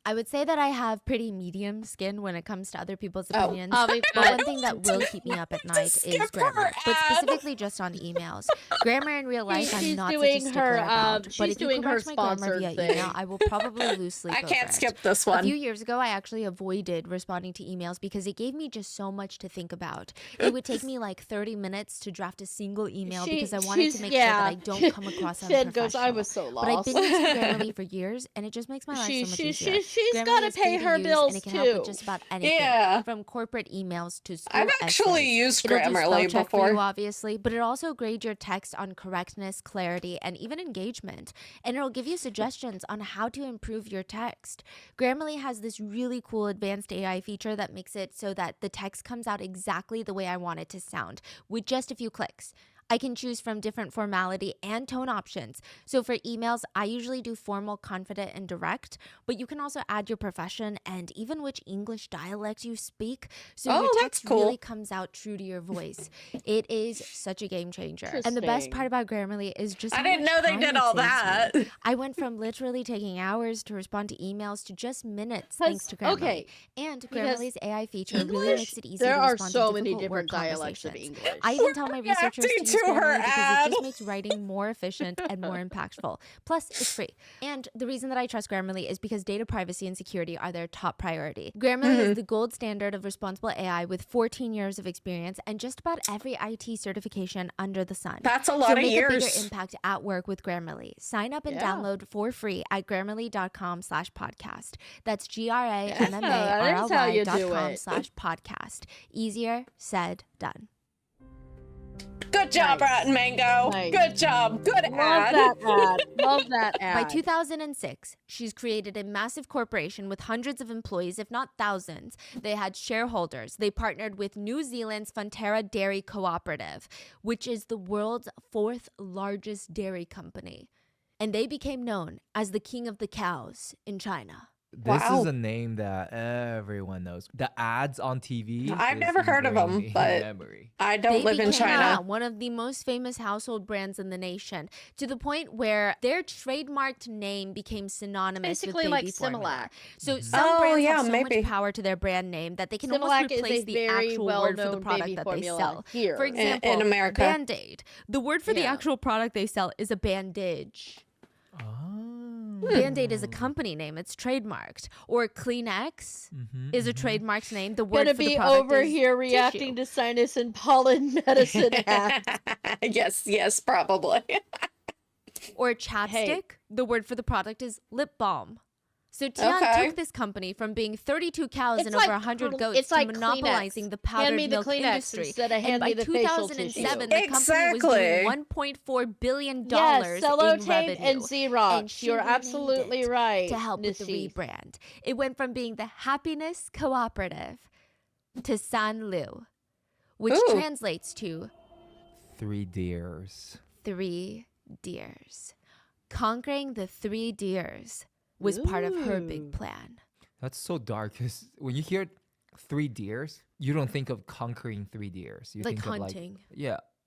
I would say that I have pretty medium skin when it comes to other people's opinions. obviously. But one thing that will keep me up at night is grammar, but specifically just on emails. Grammar in real life, I'm She's not such a doing stickler her, about. But she's if you doing her correct my grammar sponsored via thing. email, I will probably lose sleep I over can't it. skip this A one. few years ago, I actually avoided responding to emails because it gave me just so much to think about. It would take me like 30 minutes to draft a single email because I wanted to make sure that I don't come across Finn unprofessional. goes, I was so lost. But I've been using Grammarly for years, and it just makes my life so much easier. She's Grammarly got to is pay free her use, bills and it can too. help with just about anything, Yeah. from corporate emails to school I've actually essays. used It'll do Grammarly spell check for you, before. obviously, but it also grades your text on correctness, clarity, and even engagement. And it'll give you suggestions on how to improve your text. Grammarly has this really cool advanced AI feature that makes it so that the text comes out exactly the way I want it to sound with just a few clicks. I can choose from different formality and tone options. So for emails, I usually do formal, confident, and direct, but you can also add your profession and even which English dialect you speak. So Oh, your that's text cool. really comes out true to your voice. It is such a game changer. And the best Interesting. part about Grammarly is just I how didn't much know they time did it all saves that. me. I went from literally taking hours to respond to emails to just minutes thanks to Grammarly. Okay, And because Grammarly's AI feature really English, makes it easy there to are respond so to many difficult different work dialects of conversations. English. I even tell my researchers to reacting use use to her Grammarly because ad. it just makes writing more efficient and more impactful. Plus, it's free. And the reason that I trust Grammarly is because data privacy and security are their top priority. Grammarly is the gold standard of responsible AI with 14 years of experience and just about every IT certification under the sun. That's a lot so of make a bigger years. impact at work with Grammarly. Sign up and Yeah. download for free at grammarly.com/podcast. That's that is how you do it. GRAMMARLY.com/podcast. Easier said, done. Good job, Nice. Rotten Mango. Nice. Good job. Good Love ad. that ad. Love that ad. By 2006, she's created a massive corporation with hundreds of employees, if not thousands. They had shareholders. They partnered with New Zealand's Fonterra Dairy Cooperative, which is the world's 4th largest dairy company. And they became known as the king of the cows in China. This Wow. is a name that everyone knows. The ads on TV. I've is never heard of them, ingrained in but memory. I don't live in China. One of the most famous household brands in the nation, to the point where their trademarked name became synonymous Basically with like baby formula. Similac. So some Oh, brands yeah, have so maybe. much power to their brand name that they can Similac almost is replace a the very actual word for the well-known product baby that they formula sell. here. For In example, America. Band-Aid. The word for the Yeah. actual product they sell is a bandage. Oh. Band-Aid is a company name. It's trademarked. Or Kleenex is a trademarked name. The word Gonna for the be product over is here reacting tissue. to sinus and pollen medicine ads. Yes, probably. Or chapstick. The word for the product is lip balm. So Tian Okay. took this company from being 32 cows It's and like over 100 Kleenex. goats It's like to monopolizing Kleenex. the powdered Hand me the milk Kleenex industry. instead of And hand by me the facial 2007, tissue. the company was Exactly. doing $1.4 billion Yes, in sellotape revenue. and Xerox. she You're renamed absolutely it right. to help with the Missy. rebrand. It went from being the Happiness Cooperative to San Lu, which Ooh. translates to 3 deers. 3 deers. Conquering the 3 deers was part of her big Ooh. plan. That's so dark. Because when you hear 3 deers, you don't think of conquering 3 deers. You Like think of hunting.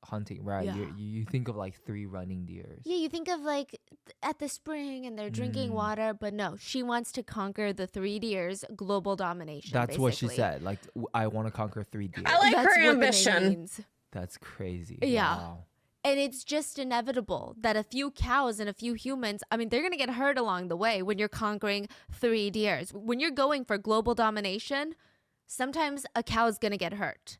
hunting. Right. Yeah. You think of like 3 running deers. Yeah, you think of like at the spring and they're drinking water, but no, she wants to conquer the 3 deers, global domination. That's what she basically. said. Like, I want to conquer 3 deers. I like That's her what the name ambition. means. That's crazy. Yeah. Wow. And it's just inevitable that a few cows and a few humans, I mean, they're going to get hurt along the way when you're conquering 3 deers. When you're going for global domination, sometimes a cow's going to get hurt.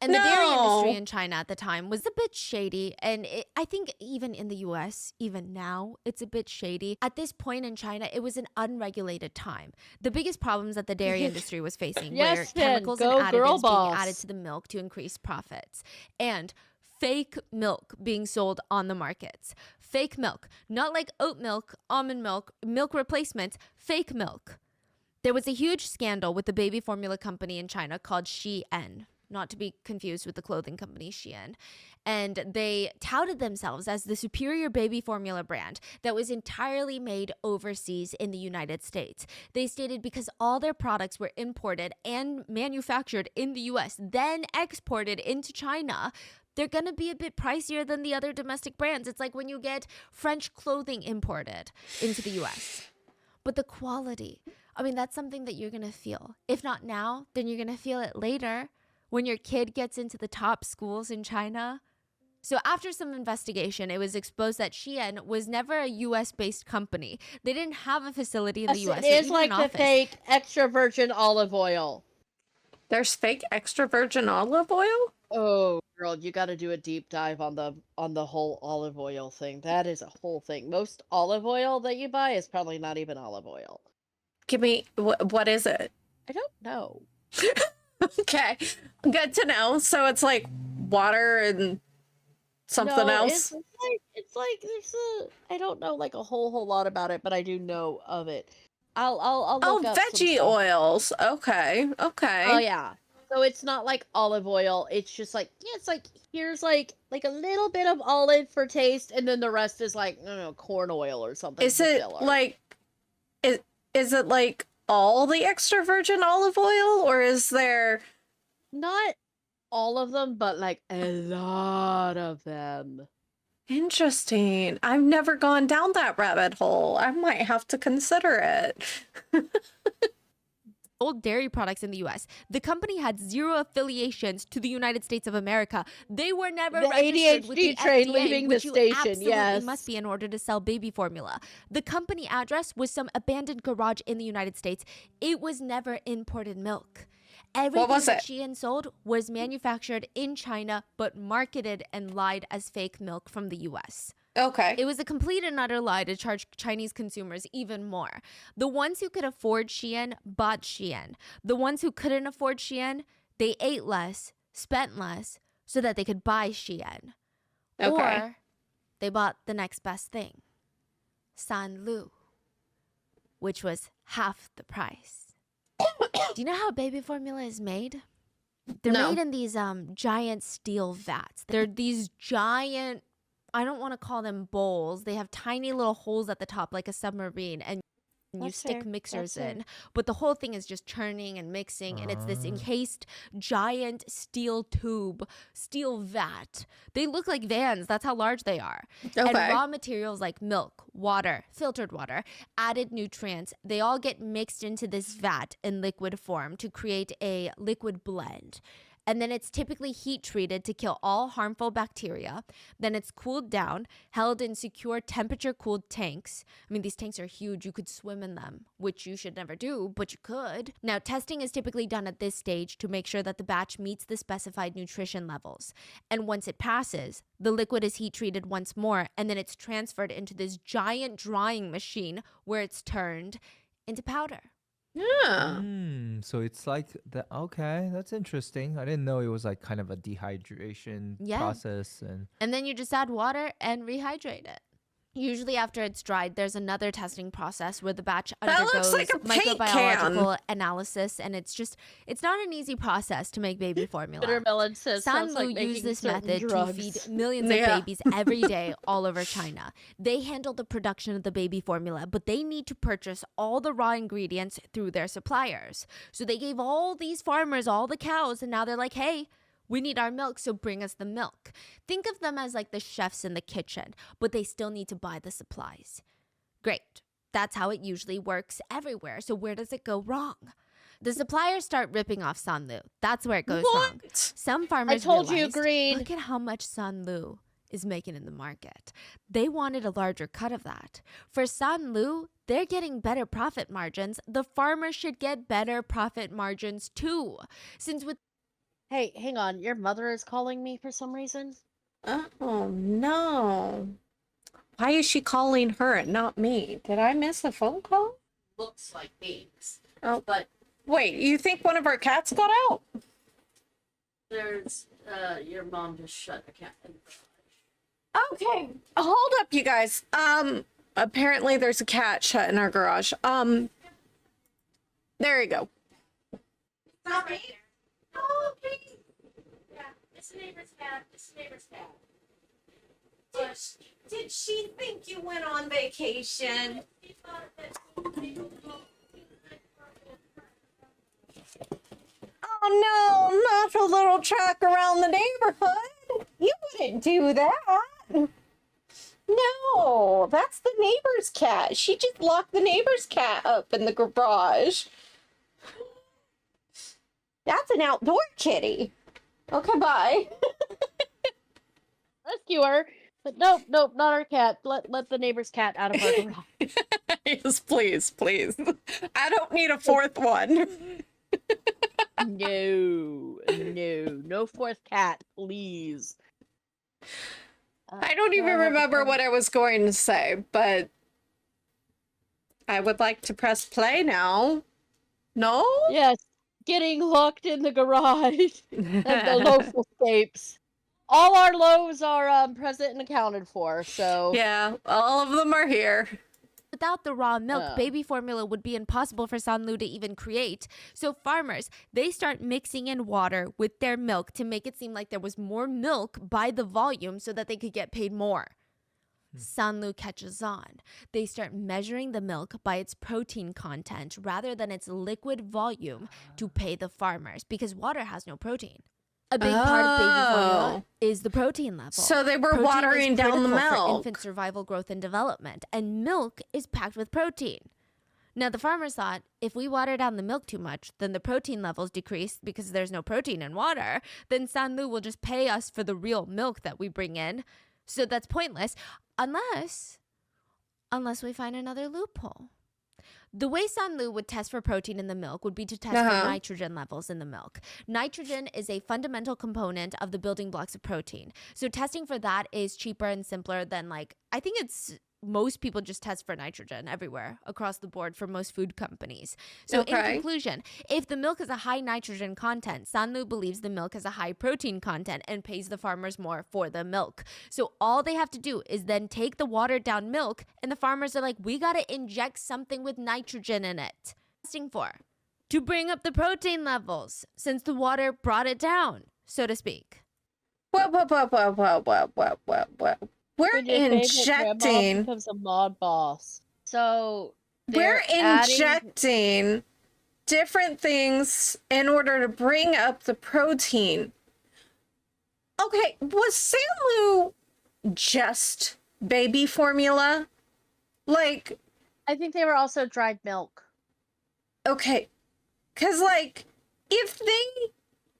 And the dairy industry No. in China at the time was a bit shady. And I think even in the US, even now, it's a bit shady. At this point in China, it was an unregulated time. The biggest problems that the dairy industry was facing Yes, were Finn, chemicals go and girl additives being boss. added to the milk to increase profits. And fake milk being sold on the markets. Fake milk. Not like oat milk, almond milk, milk replacements. Fake milk. There was a huge scandal with the baby formula company in China called Shein, not to be confused with the clothing company Shein. And they touted themselves as the superior baby formula brand that was entirely made overseas in the United States. They stated because all their products were imported and manufactured in the US, then exported into China, they're going to be a bit pricier than the other domestic brands. It's like when you get French clothing imported into the US. But the quality, I mean, that's something that you're going to feel. If not now, then you're going to feel it later when your kid gets into the top schools in China. So after some investigation, it was exposed that Shein was never a US-based company. They didn't have a facility in the US. It or is even like an the office. fake extra virgin olive oil. There's fake extra virgin olive oil? Oh, girl, you got to do a deep dive on the whole olive oil thing. That is a whole thing. Most olive oil that you buy is probably not even olive oil. Give me, what is it? I don't know. Okay, good to know. So it's like water and something No, else? It's like there's I don't know like a whole lot about it, but I do know of it. I'll Oh, look up some veggie stuff. oils. Okay. Oh yeah. So it's not like olive oil. It's just like it's like here's like a little bit of olive for taste, and then the rest is like I don't know corn oil or something. Is for it filler. like, is it like all the extra virgin olive oil, or is there? not all of them, but like a lot of them. Interesting. I've never gone down that rabbit hole. I might have to consider it. sold dairy products in the US. The company had zero affiliations to the United States of America. They were never The registered with the ADHD train FDA, leaving the which you station, absolutely yes. must be in order to sell baby formula. The company address was some abandoned garage in the United States. It was never imported milk. Everything was that it? Shein sold was manufactured in China, but marketed and lied as fake milk from the US. Okay. It was a complete and utter lie to charge Chinese consumers even more. The ones who could afford Shein bought Shein. The ones who couldn't afford Shein, they ate less, spent less, so that they could buy Shein. Okay. Or they bought the next best thing, Sanlu, which was half the price. Do you know how baby formula is made? They're No. made in these giant steel vats. They're these giant, I don't want to call them bowls. They have tiny little holes at the top like a submarine, and you That's stick fair. mixers That's fair. in. But the whole thing is just churning and mixing, and it's this encased giant steel tube, steel vat. They look like vans. That's how large they are. And Okay. raw materials like milk, water, filtered water, added nutrients, they all get mixed into this vat in liquid form to create a liquid blend. And then it's typically heat treated to kill all harmful bacteria. Then it's cooled down, held in secure temperature cooled tanks. I mean, these tanks are huge. You could swim in them, which you should never do, but you could. Now, testing is typically done at this stage to make sure that the batch meets the specified nutrition levels. And once it passes, the liquid is heat treated once more, and then it's transferred into this giant drying machine where it's turned into powder. Yeah. So it's like the okay, that's interesting. I didn't know it was like kind of a dehydration Yeah. process and And then you just add water and rehydrate it. Usually after it's dried, there's another testing process where the batch That looks undergoes like a paint microbiological analysis, and it's not an easy process to make baby formula. Bittermelon says sounds Sanlu like making used this certain method drugs. to feed millions Yeah. of babies every day all over China. They handle the production of the baby formula, but they need to purchase all the raw ingredients through their suppliers. So they gave all these farmers all the cows, and now they're like, hey, we need our milk, so bring us the milk. Think of them as like the chefs in the kitchen, but they still need to buy the supplies. Great. That's how it usually works everywhere. So where does it go wrong? The suppliers start ripping off Sanlu. That's where it goes wrong. What? Some farmers told you, realized, Green. look at how much Sanlu is making in the market. They wanted a larger cut of that. For Sanlu, they're getting better profit margins. The farmers should get better profit margins too. Since with Hey, hang on. Your mother is calling me for some reason. Oh no. Why is she calling her and not me? Did I miss a phone call? Looks like things. Oh, But wait, you think one of our cats got out? there's your mom just shut the cat in the garage. Okay. Hold up, you guys. Apparently there's a cat shut in our garage. There you go. Sorry. Oh, okay. Yeah, it's the neighbor's cat. It's the neighbor's cat. Did she think you went on vacation? Oh no, not a little track around the neighborhood. You wouldn't do that. No, that's the neighbor's cat. She just locked the neighbor's cat up in the garage. That's an outdoor kitty. Okay, bye. Rescue her. But nope, not our cat. Let the neighbor's cat out of our garage. Yes, please, please. I don't need a fourth one. No fourth cat, please. I don't even remember what I was going to say, but I would like to press play now. No? Yes, getting locked in the garage of the loaf escapes. All our loaves are present and accounted for, so Yeah, all of them are here. without the raw milk, baby formula would be impossible for Sanlu to even create. So farmers, they start mixing in water with their milk to make it seem like there was more milk by the volume so that they could get paid more. Sanlu catches on. They start measuring the milk by its protein content rather than its liquid volume to pay the farmers because water has no protein. A big part of baby formula is the protein level. So they were Protein is watering down the critical for milk. infant survival, growth, and development, and milk is packed with protein. Now, the farmers thought if we water down the milk too much, then the protein levels decrease because there's no protein in water. Then Sanlu will just pay us for the real milk that we bring in. So that's pointless unless we find another loophole. The way Sanlu would test for protein in the milk would be to test for nitrogen levels in the milk. Nitrogen is a fundamental component of the building blocks of protein. So testing for that is cheaper and simpler than I think most people just test for nitrogen everywhere across the board for most food companies. So in conclusion, if the milk has a high nitrogen content, Sanlu believes the milk has a high protein content and pays the farmers more for the milk. So all they have to do is then take the watered down milk, and the farmers are like, we got to inject something with nitrogen in it. Testing for to bring up the protein levels since the water brought it down, so to speak. Whoa. We're injecting. Becomes a mod boss. So we're injecting different things in order to bring up the protein. Okay, was Sanlu just baby formula? I think they were also dried milk. Okay, because if they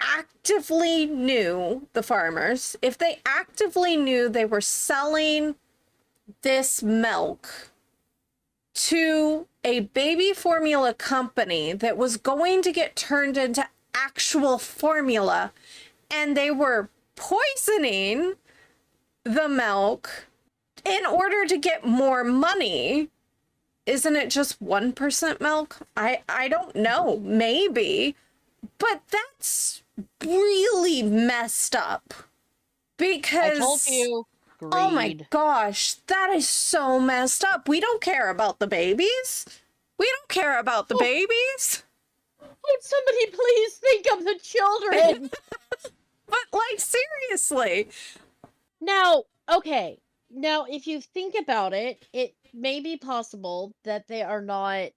actively knew, the farmers, if they actively knew they were selling this milk to a baby formula company that was going to get turned into actual formula, and they were poisoning the milk in order to get more money, isn't it just 1% milk? I don't know, maybe, but that's really messed up, because I told you. Greed. Oh my gosh, that is so messed up. We don't care about the babies. We don't care about the babies. Would somebody please think of the children? But seriously. Now, okay. Now, if you think about it, it may be possible that they are not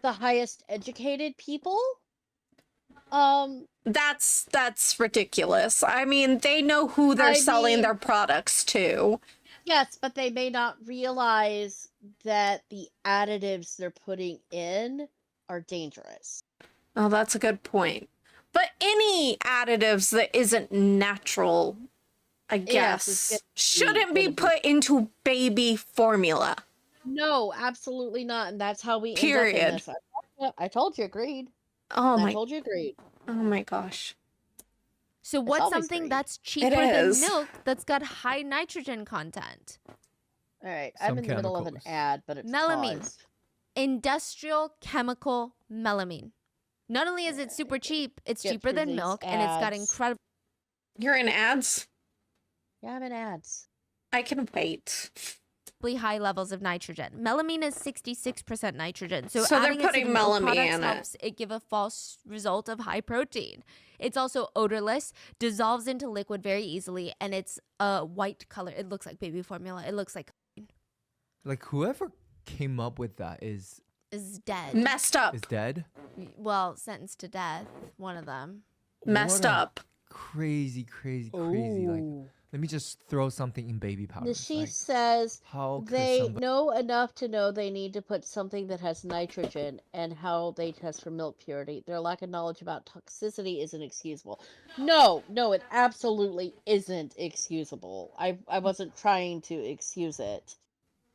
the highest educated people. That's ridiculous. I mean, they know who they're selling their products to. Yes, but they may not realize that the additives they're putting in are dangerous. Oh, that's a good point. But any additives that isn't natural, I guess, shouldn't be put into baby formula. No, absolutely not. And that's how we Period. end up in this. I told you, agreed. I told you, agreed. Oh my gosh. So what's something that's cheaper than milk that's got high nitrogen content? All right, I'm in the middle of an ad, but it's melamine. paused. Industrial chemical melamine. Not only is it super cheap, it's cheaper than milk, and it's got incredible. You're in ads? Yeah, I'm in ads. I can wait. High levels of nitrogen. Melamine is 66% nitrogen. So they're adding putting it to milk melamine products in helps it give a false result of high protein. It's also odorless, dissolves into liquid very easily, and it's a white color. It looks like baby formula. It looks like whoever came up with that is dead. Messed up. Is dead? Well, sentenced to death. One of them. Messed up. Crazy. Let me just throw something in baby powder. She says how they know enough to know they need to put something that has nitrogen, and how they test for milk purity. Their lack of knowledge about toxicity isn't excusable. No, it absolutely isn't excusable. I wasn't trying to excuse it.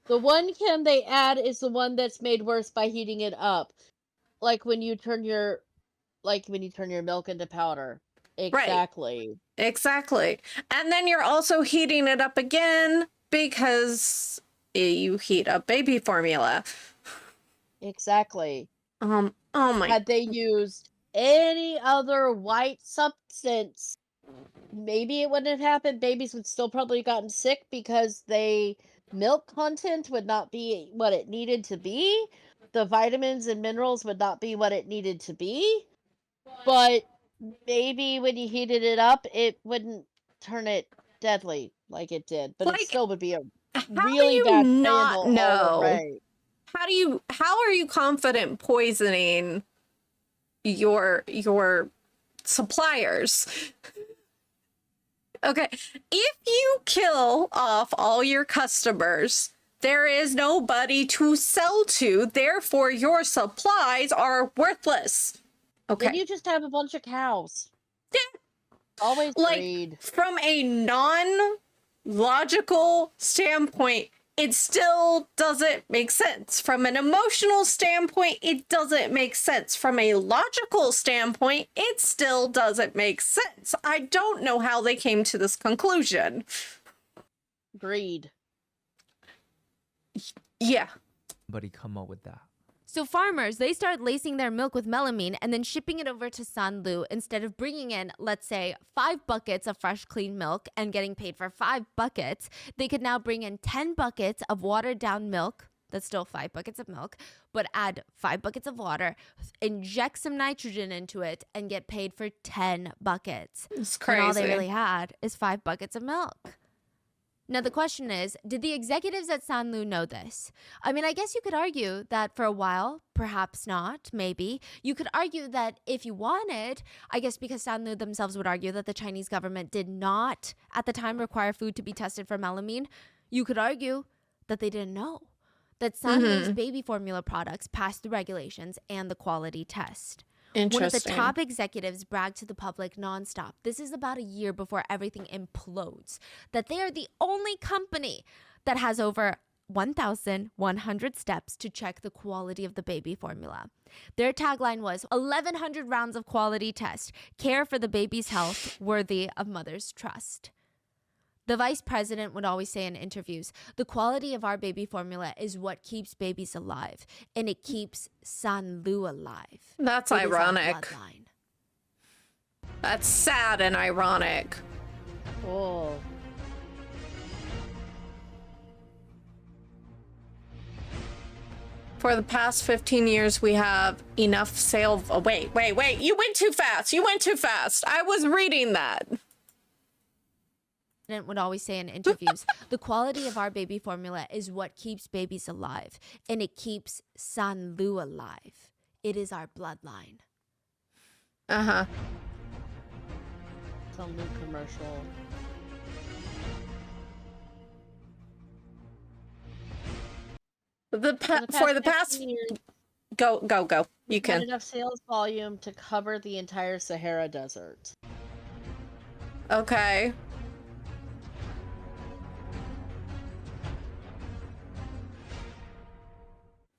The one chem they add is the one that's made worse by heating it up. Like when you turn your milk into powder. Exactly. Right. Exactly. And then you're also heating it up again because you heat up baby formula. Exactly. Oh my. Had they used any other white substance, maybe it wouldn't have happened. Babies would still probably gotten sick because milk content would not be what it needed to be. The vitamins and minerals would not be what it needed to be. But maybe when you heated it up, it wouldn't turn it deadly like it did. But it still would be a really bad not know? Right. How are you confident poisoning your suppliers? Okay, if you kill off all your customers there is nobody to sell to. Therefore, your supplies are worthless. Okay. Then you just have a bunch of cows. Yeah. Always Like, greed. from a non-logical standpoint, it still doesn't make sense. From an emotional standpoint, it doesn't make sense. From a logical standpoint, it still doesn't make sense. I don't know how they came to this conclusion. Greed. Yeah. Somebody come up with that. So farmers, they start lacing their milk with melamine and then shipping it over to Sanlu instead of bringing in, let's say, 5 buckets of fresh, clean milk and getting paid for 5 buckets. They could now bring in 10 buckets of watered down milk. That's still 5 buckets of milk, but add 5 buckets of water, inject some nitrogen into it, and get paid for 10 buckets. It's When all they crazy. really had is 5 buckets of milk. Now, the question is, did the executives at Sanlu know this? I mean, I guess you could argue that for a while, perhaps not, maybe. You could argue that if you wanted, I guess because Sanlu themselves would argue that the Chinese government did not, at the time, require food to be tested for melamine. You could argue that they didn't know that Sanlu's baby formula products passed the regulations and the quality test. One of the top executives bragged to the public nonstop. This is about a year before everything implodes. That they are the only company that has over 1,100 steps to check the quality of the baby formula. Their tagline was 1,100 rounds of quality test. Care for the baby's health, worthy of mother's trust. The vice president would always say in interviews, the quality of our baby formula is what keeps babies alive, and it keeps Sanlu alive. That's It is our ironic. bloodline. That's sad and ironic. Oh. For the past 15 years, we have enough sale. Oh, wait. You went too fast. I was reading that. President would always say in interviews, the quality of our baby formula is what keeps babies alive, and it keeps Sanlu alive. It is our bloodline. Uh-huh. Some new commercial. For the past 15 years, go. You we had can. enough sales volume to cover the entire Sahara Desert. Okay.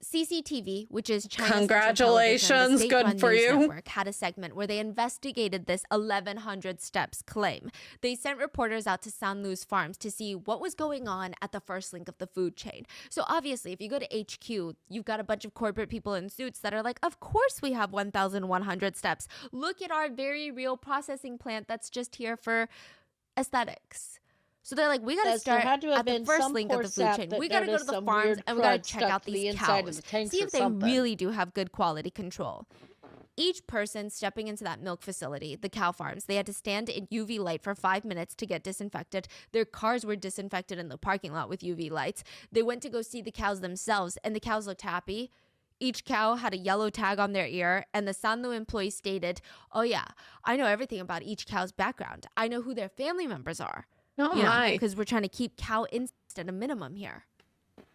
CCTV, which is China's Congratulations, Central Television, the good for state-run you. news network, had a segment where they investigated this 1,100 steps claim. They sent reporters out to Sanlu's farms to see what was going on at the first link of the food chain. So obviously, if you go to HQ, you've got a bunch of corporate people in suits that are like, of course we have 1,100 steps. Look at our very real processing plant that's just here for aesthetics. So they're like, we got to There start had to have at the been first some link of poor the food sap chain. that We got to go to noticed the some farms weird and we got crud to check stuck out to the these inside of cows. the tanks See or if they something. really do have good quality control. Each person stepping into that milk facility, the cow farms, they had to stand in UV light for 5 minutes to get disinfected. Their cars were disinfected in the parking lot with UV lights. They went to go see the cows themselves, and the cows looked happy. Each cow had a yellow tag on their ear, and the Sanlu employee stated, oh yeah, I know everything about each cow's background. I know who their family members are. Oh my. Because we're trying to keep cow instinct at a minimum here.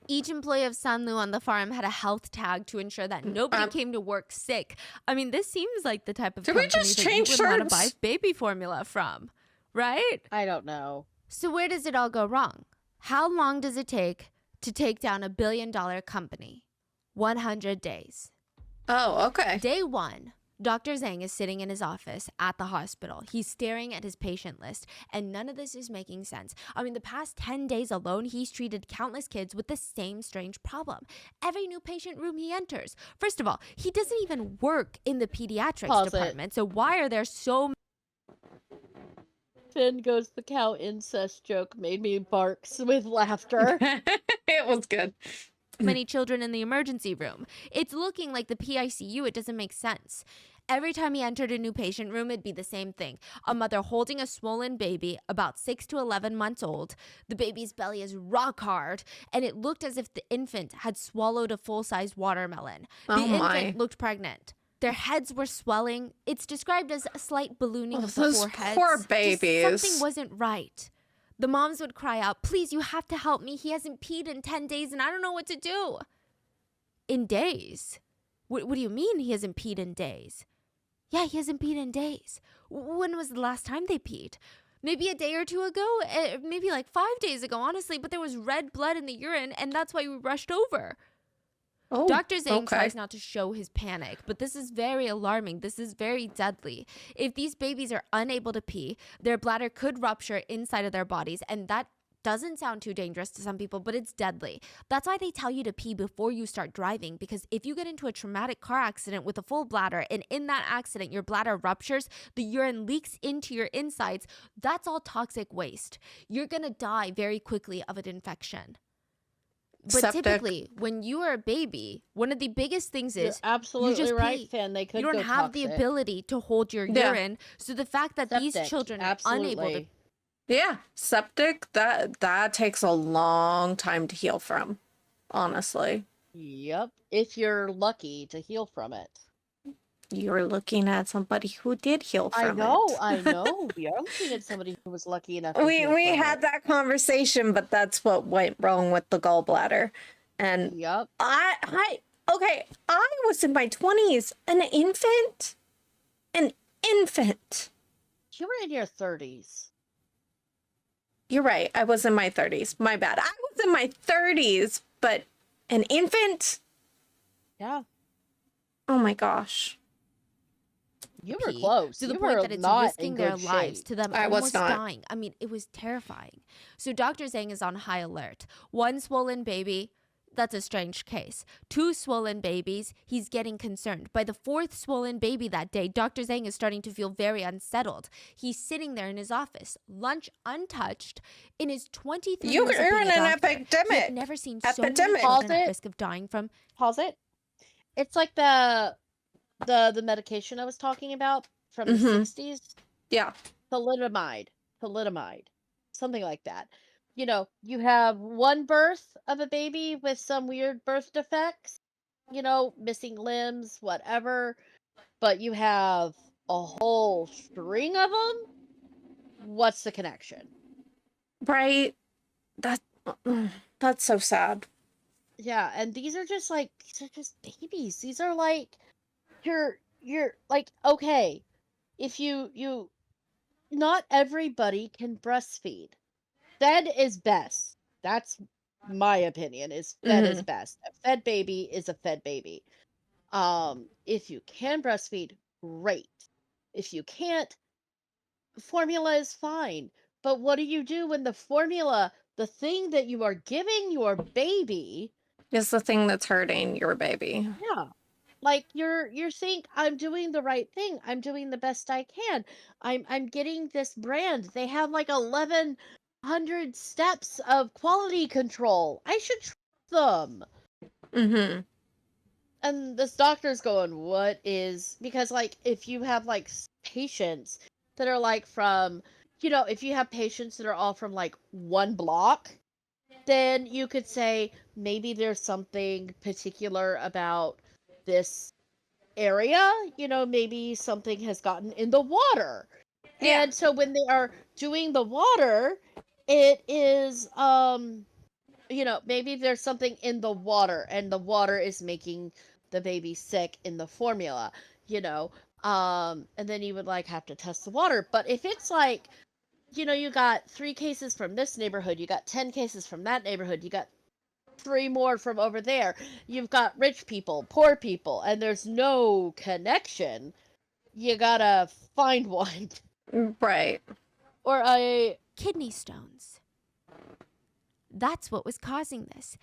Each employee of Sanlu on the farm had a health tag to ensure that nobody came to work sick. I mean, this seems like the type of Did we company just that change you would want to shirts? buy baby formula from, right? I don't know. So where does it all go wrong? How long does it take to take down $1 billion company? 100 days. Oh, okay. Day 1, Dr. Zhang is sitting in his office at the hospital. He's staring at his patient list, and none of this is making sense. I mean, the past 10 days alone, he's treated countless kids with the same strange problem. Every new patient room he enters. First of all, he doesn't even work in the pediatrics Pause it. department, so why are there so Then goes the cow incest joke made me bark with laughter. It was good. many children in the emergency room? It's looking like the PICU. It doesn't make sense. Every time he entered a new patient room, it'd be the same thing. A mother holding a swollen baby, about 6 to 11 months old. The baby's belly is rock hard, and it looked as if the infant had swallowed a full-size watermelon. The Oh my. infant looked pregnant. Their heads were swelling. It's described as a slight ballooning of the those foreheads. poor Just babies. something wasn't right. The moms would cry out, please, you have to help me. He hasn't peed in 10 days and I don't know what to do. In days? What do you mean he hasn't peed in days? Yeah, he hasn't peed in days. When was the last time they peed? Maybe a day or two ago, maybe like 5 days ago, honestly, but there was red blood in the urine and that's why we rushed over. Oh, Dr. Zhang okay. tries not to show his panic, but this is very alarming. This is very deadly. If these babies are unable to pee, their bladder could rupture inside of their bodies, and that doesn't sound too dangerous to some people, but it's deadly. That's why they tell you to pee before you start driving, because if you get into a traumatic car accident with a full bladder, and in that accident your bladder ruptures, the urine leaks into your insides, that's all toxic waste. You're gonna die very quickly of an infection. But Septic. typically, when you are a baby, one of the biggest things You're is absolutely you just right, pee. Finn. They could you don't go have the toxic. ability to hold your Yeah. urine. So the fact that these Septic, children are unable to absolutely. Yeah, septic, that takes a long time to heal from, honestly. Yep. If you're lucky to heal from it. You're looking at somebody who did heal from I know, it. I know. We are looking at somebody who was lucky enough to we heal we from had it. that conversation, but that's what went wrong with the gallbladder. And Yep. I was in my 20s, an infant. You were in your 30s. You're right. I was in my 30s. My bad. I was in my 30s, but an infant? Yeah. Oh my gosh. You were pee close. to the You point were that it's not risking in their good lives shape. to them I was almost not. dying. I mean, it was terrifying. So Dr. Zhang is on high alert. One swollen baby, that's a strange case. 2 swollen babies, he's getting concerned. By the 4th swollen baby that day, Dr. Zhang is starting to feel very unsettled. He's sitting there in his office, lunch untouched, in his 23 years of You're being in a an doctor. He epidemic. had never seen so many Epidemic. children Pause at it. risk of dying from. Pause it. It's like the medication I was talking about from the Mhm. 60s. Yeah. Thalidomide, something like that. You know, you have one birth of a baby with some weird birth defects, you know, missing limbs, whatever, but you have a whole string of them. What's the connection? Right. That's so sad. Yeah, and these are just babies. These are like you're like, okay, if you not everybody can breastfeed. Fed is best. That's my opinion. Is fed is best. A fed baby is a fed baby. If you can breastfeed, great. If you can't, formula is fine. But what do you do when the formula, the thing that you are giving your baby, Is the thing that's hurting your baby. yeah, like you're saying, I'm doing the right thing. I'm doing the best I can. I'm getting this brand. They have like 1100 steps of quality control. I should trust them. Mm-hmm. And this doctor's going, what is, because like if you have like patients that are like from, you know, if you have patients that are all from like one block, then you could say maybe there's something particular about this area, you know, maybe something has gotten in the water. Yeah. And so when they are doing the water, it is you know, maybe there's something in the water and the water is making the baby sick in the formula, you know. And then you would like have to test the water. But if it's like, you know, you got 3 cases from this neighborhood, you got 10 cases from that neighborhood, you got 3 more from over there, you've got rich people, poor people, and there's no connection, you gotta find one. Right. Or a Kidney stones. That's what was causing this.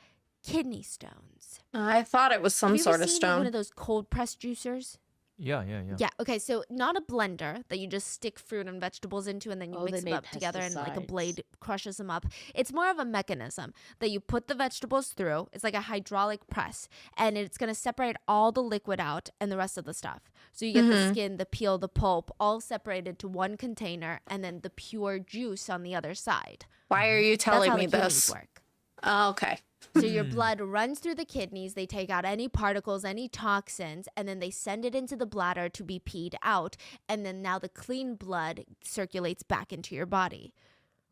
Kidney stones. I thought it was some Have you sort ever of seen one stone. of those cold pressed juicers? Yeah. Yeah, okay, so not a blender that you just stick fruit and vegetables into and then you Oh, mix they them made up together and like a pesticides. blade crushes them up. It's more of a mechanism that you put the vegetables through. It's like a hydraulic press and it's going to separate all the liquid out and the rest of the stuff. So you get the skin, the peel, the pulp all separated to one container and then the pure juice on the other side. Why are you That's telling how me the kidneys this? work. Oh, okay. So your blood runs through the kidneys, they take out any particles, any toxins, and then they send it into the bladder to be peed out. And then now the clean blood circulates back into your body.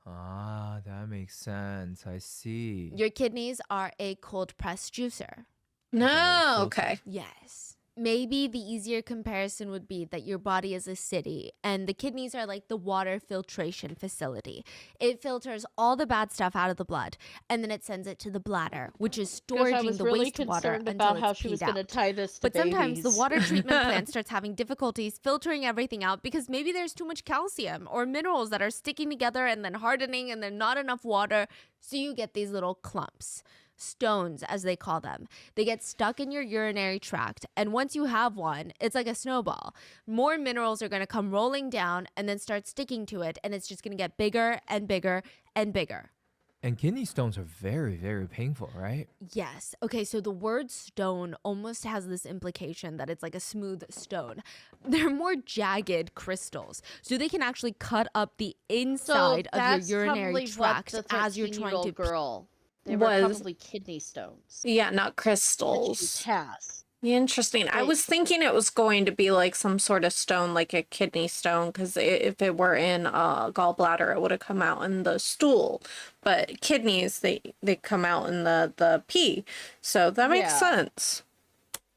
Ah, that makes sense. I see. Your kidneys are a cold press juicer. No, filter. okay. Yes. Maybe the easier comparison would be that your body is a city and the kidneys are like the water filtration facility. It filters all the bad stuff out of the blood and then it sends it to the bladder, which is Because I storaging was the really wastewater concerned until about how it's she was peed going to out. tie this to But sometimes the babies. water treatment plant starts having difficulties filtering everything out because maybe there's too much calcium or minerals that are sticking together and then hardening and then not enough water. So you get these little clumps. Stones, as they call them. They get stuck in your urinary tract, and once you have one, it's like a snowball. More minerals are going to come rolling down and then start sticking to it, and it's just going to get bigger and bigger and bigger. And kidney stones are very, very painful, right? Yes. Okay, so the word stone almost has this implication that it's like a smooth stone. They're more jagged crystals, so they can actually cut up the inside of your urinary tract as you're trying to girl. They were Was- probably kidney stones. Yeah, not that she crystals. has. Interesting. I Wait. was thinking it was going to be like some sort of stone, like a kidney stone, because if it were in a gallbladder, it would have come out in the stool. But kidneys, they come out in the pee. So that makes Yeah. sense.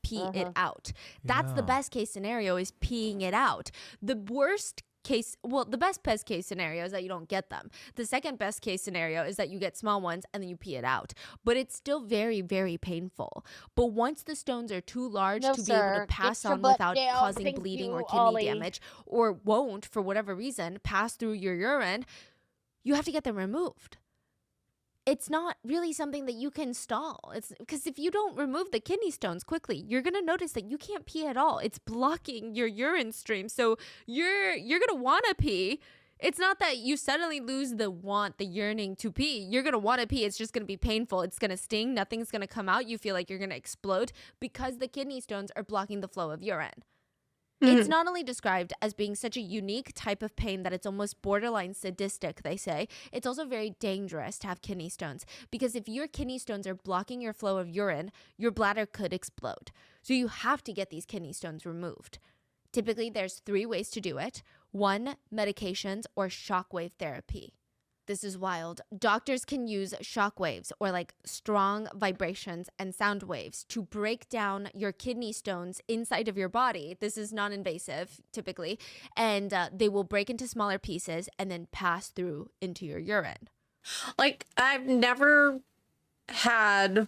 pee it out. That's the Yeah. best case scenario, is peeing it out. The worst case, well, the best case scenario is that you don't get them. The second best case scenario is that you get small ones and then you pee it out. But it's still very, very painful. But once the stones are too large No, to be able sir. to pass Get your on butt without down. causing Thank bleeding or you, kidney Ollie. damage, or won't, for whatever reason, pass through your urine, you have to get them removed. It's not really something that you can stall. It's because if you don't remove the kidney stones quickly, you're gonna notice that you can't pee at all. It's blocking your urine stream, so you're gonna want to pee. It's not that you suddenly lose the yearning to pee. You're gonna want to pee. It's just gonna be painful. It's gonna sting. Nothing's gonna come out. You feel like you're gonna explode because the kidney stones are blocking the flow of urine. It's not only described as being such a unique type of pain that it's almost borderline sadistic, they say, it's also very dangerous to have kidney stones because if your kidney stones are blocking your flow of urine, your bladder could explode. So you have to get these kidney stones removed. Typically, there's 3 ways to do it. 1, medications or shockwave therapy. This is wild. Doctors can use shockwaves or like strong vibrations and sound waves to break down your kidney stones inside of your body. This is non-invasive typically, and they will break into smaller pieces and then pass through into your urine. Like, I've never had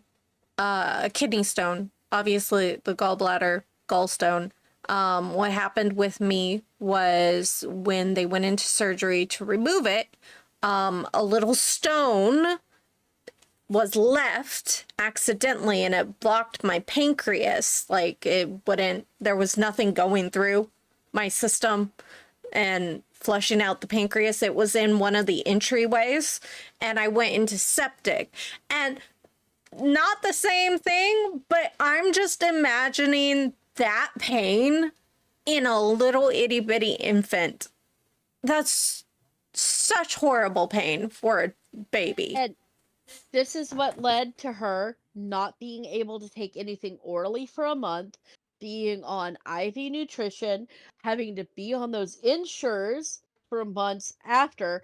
a kidney stone. Obviously, the gallstone. What happened with me was when they went into surgery to remove it, a little stone was left accidentally and it blocked my pancreas. Like, there was nothing going through my system and flushing out the pancreas. It was in one of the entryways and I went into septic. And not the same thing, but I'm just imagining that pain in a little itty bitty infant. That's such horrible pain for a baby. And this is what led to her not being able to take anything orally for a month, being on IV nutrition, having to be on those insures for months after.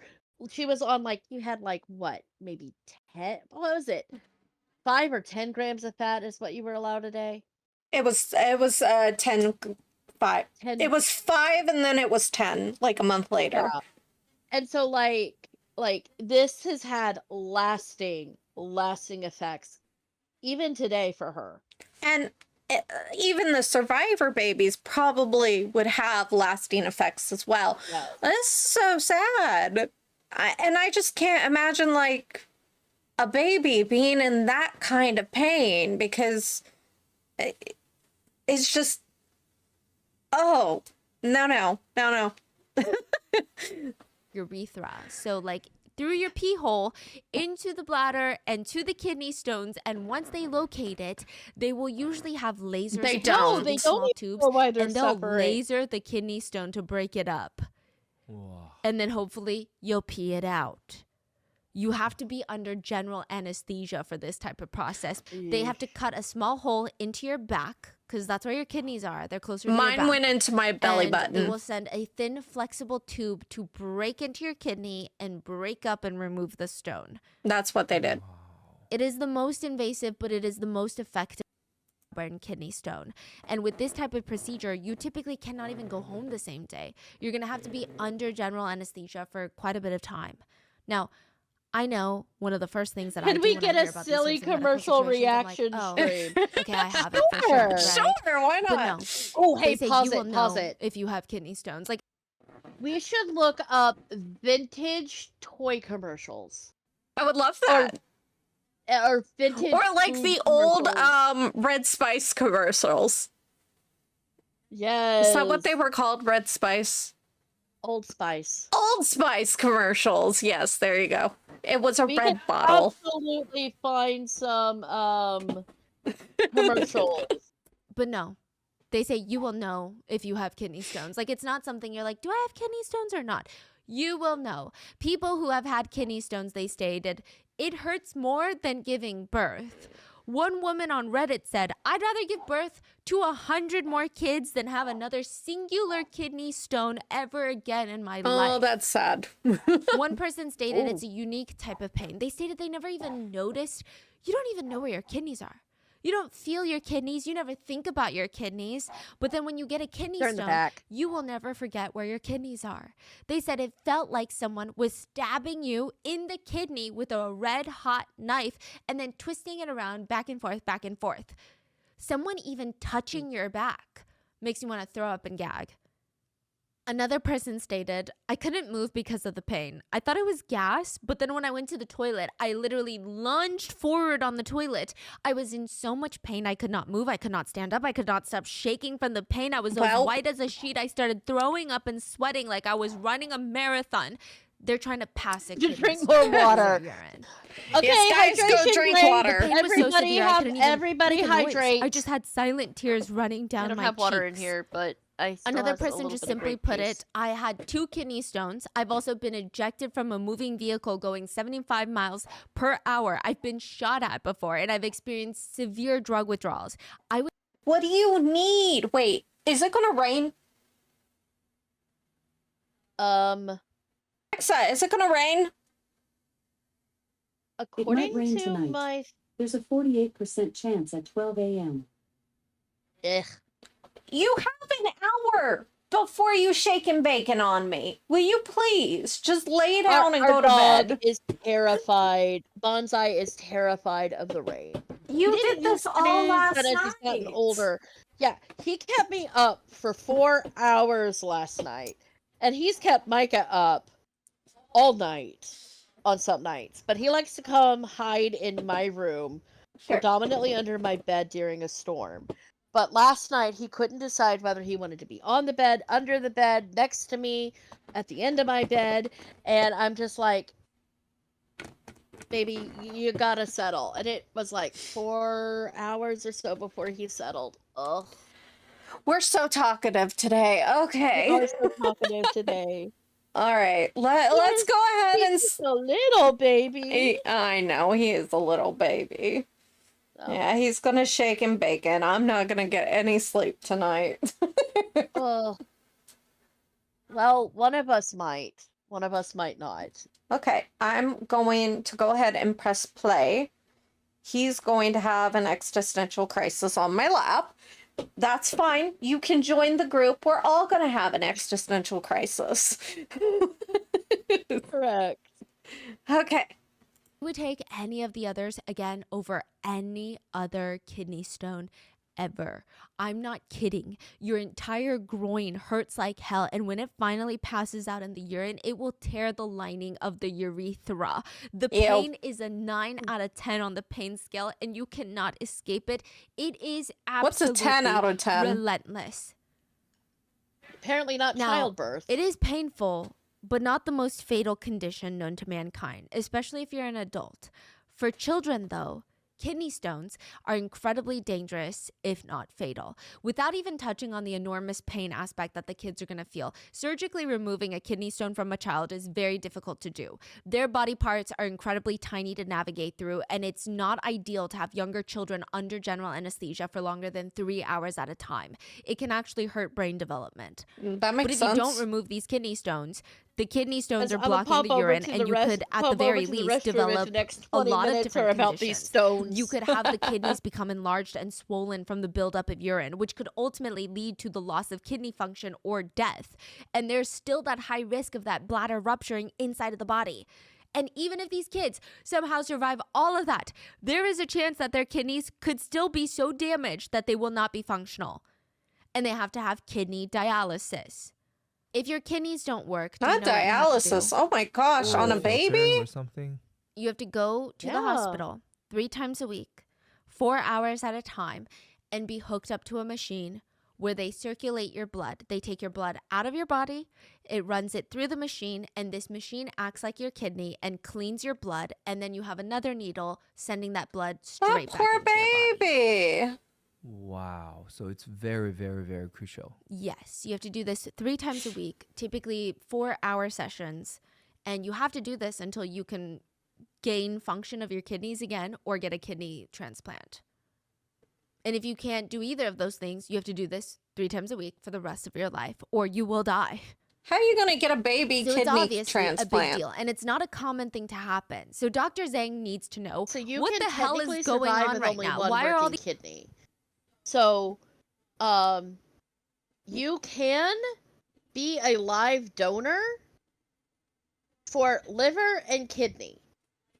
She was on, like, you had like what, maybe 10, what was it? 5 or 10 grams of fat is what you were allowed a day? It was 10, 5. 10. It was 5 and then it was 10 like a month later. Yeah. And so like this has had lasting effects even today for her. And even the survivor babies probably would have lasting effects as well. Yeah. This is so sad. I just can't imagine like a baby being in that kind of pain because it's just, oh, no. Urethra. So like through your pee hole into the bladder and to the kidney stones, and once they locate it, they will usually have lasers. They attached don't. to They these don't small even tubes, know why they're and they'll suffering. laser the kidney stone to break it up, Whoa. and then hopefully you'll pee it out. You have to be under general anesthesia for this type of process. They have to cut a small hole into your back because that's where your kidneys are. They're closer to your back. Mine went into my belly And button. they will send a thin, flexible tube to break into your kidney and break up and remove the stone. That's what they did. It is the most invasive, but it is the most effective stubborn kidney stone. And with this type of procedure, you typically cannot even go home the same day. You're going to have to be under general anesthesia for quite a bit of time. Now, I know one of the first things that I do Can we when I get hear a about these silly types of medical commercial situations, I'm reaction like, oh, stream? okay, I have it for sure. Right? Sure, why But not? no, Oh, they hey, say pause you will it, pause know it. if you have kidney stones. Like, We should look up vintage toy commercials. I would love that. Or vintage Or like food the old commercials. Red Spice commercials. Yes. Is that what they were called? Red Spice? Old Spice. Old Spice commercials. Yes, there you go. It was a We red can bottle. absolutely find some commercials. but no, they say you will know if you have kidney stones. Like, it's not something you're like, do I have kidney stones or not? You will know. People who have had kidney stones, they stated, it hurts more than giving birth. One woman on Reddit said, I'd rather give birth to 100 more kids than have another singular kidney stone ever again in my life. Oh, that's sad. One person stated it's a unique type of pain. They stated they never even noticed. You don't even know where your kidneys are. You don't feel your kidneys. You never think about your kidneys. But then when you get a kidney They're in the stone, back. you will never forget where your kidneys are. They said it felt like someone was stabbing you in the kidney with a red hot knife and then twisting it around back and forth, back and forth. Someone even touching your back makes you want to throw up and gag. Another person stated, I couldn't move because of the pain. I thought it was gas, but then when I went to the toilet, I literally lunged forward on the toilet. I was in so much pain, I could not move. I could not stand up. I could not stop shaking from the pain. I was as white as a sheet. I started throwing up and sweating like I was running a marathon. They're trying to pass it. Just drink more water. Okay, Yes, guys, go hydration drink break. water. The pain was so Everybody severe, I have couldn't even everybody make a noise. hydrate. I just had silent tears running down I don't my have water in cheeks. here, but I still Another has a person little just bit of simply grape put juice. it, I had 2 kidney stones. I've also been ejected from a moving vehicle going 75 miles per hour. I've been shot at before, and I've experienced severe drug withdrawals. What do you need? Wait, is it gonna rain? Alexa, is it gonna rain? According rain to tonight. my There's a 48% chance at 12 a.m. ugh, You have an hour before you shake and bacon on me. Will you please just lay down and go to dog bed? is terrified. Bonsai is terrified of the rain. You He did didn't this used to all be, last but as night. he's gotten older. Yeah, he kept me up for 4 hours last night. And he's kept Micah up all night on some nights. But he likes to come hide in my room, Sure. predominantly under my bed during a storm. But last night he couldn't decide whether he wanted to be on the bed, under the bed, next to me, at the end of my bed. And I'm just like, baby, you gotta settle. And it was like 4 hours or so before he settled. Ugh. We're so talkative today. We Okay. are so talkative today. All right. Let's go ahead and. He's a little baby. I know he is a little baby. So, Yeah, he's gonna shake and bacon. I'm not gonna get any sleep tonight. ugh. Well, one of us might. One of us might not. Okay, I'm going to go ahead and press play. He's going to have an existential crisis on my lap. That's fine. You can join the group. We're all going to have an existential crisis. Correct. Okay. would take any of the others again over any other kidney stone ever. I'm not kidding. Your entire groin hurts like hell, and when it finally passes out in the urine, it will tear the lining of the urethra. The Ew. pain is a 9 out of 10 on the pain scale, and you cannot escape it. It is What's a absolutely 10 out of 10? relentless. Apparently not Now, childbirth. It is painful, but not the most fatal condition known to mankind, especially if you're an adult. For children, though, Kidney stones are incredibly dangerous, if not fatal. Without even touching on the enormous pain aspect that the kids are going to feel, surgically removing a kidney stone from a child is very difficult to do. Their body parts are incredibly tiny to navigate through, and it's not ideal to have younger children under general anesthesia for longer than 3 hours at a time. It can actually hurt brain development. That makes But if sense. you don't remove these kidney stones, the kidney stones are I'ma blocking pop the over urine, to and the you could, at the pop very over to the least, restroom if develop the next a 20 lot of minutes are different about these conditions. stones. You could have the kidneys become enlarged and swollen from the buildup of urine, which could ultimately lead to the loss of kidney function or death. And there's still that high risk of that bladder rupturing inside of the body. And even if these kids somehow survive all of that, there is a chance that their kidneys could still be so damaged that they will not be functional. And they have to have kidney dialysis. If your kidneys don't work, do you Not know what you have to do? dialysis. Oh my gosh, Or on a filter baby? or something. You have to go to the Yeah. hospital 3 times a week, 4 hours at a time, and be hooked up to a machine where they circulate your blood. They take your blood out of your body, it runs it through the machine, and this machine acts like your kidney and cleans your blood, and then you have another needle sending that blood That straight back poor into your body. baby. Wow. So it's very, very, very crucial. Yes, you have to do this 3 times a week, typically 4-hour sessions, and you have to do this until you can gain function of your kidneys again or get a kidney transplant. And if you can't do either of those things, you have to do this 3 times a week for the rest of your life, or you will die. How are you going to get a baby So it's kidney obviously a big transplant? deal, and it's not a common thing to happen. So Dr. Zhang needs to know So you what can the hell technically is going survive on with right only now. one Why are all working these kidney? So, you can be a live donor for liver and kidney.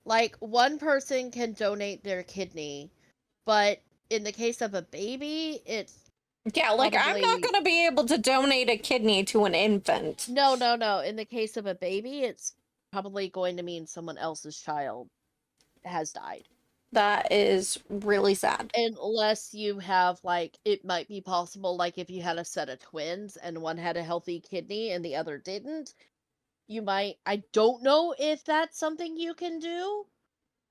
Like, one person can donate their kidney, but in the case of a baby, it's Yeah, like I'm not probably- going to be able to donate a kidney to an infant. no. In the case of a baby, it's probably going to mean someone else's child has died. That is really sad. Unless you have, like, it might be possible, like, if you had a set of twins and one had a healthy kidney and the other didn't, you might, I don't know if that's something you can do,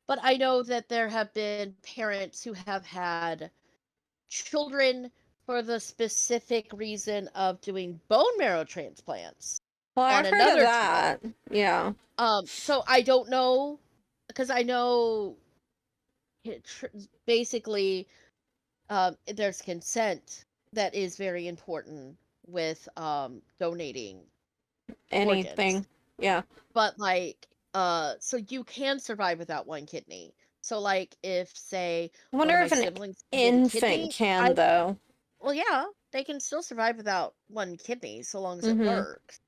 but I know that there have been parents who have had children for the specific reason of doing bone marrow transplants. Well, on I've heard of another that. Yeah. So I don't know, because I know basically there's consent that is very important with donating Anything. organs. Yeah. But like so you can survive without one kidney. So like if say I one wonder of if my an siblings needed a infant kidney, can, though. well yeah, they can still survive without one kidney so long as Mhm. it works.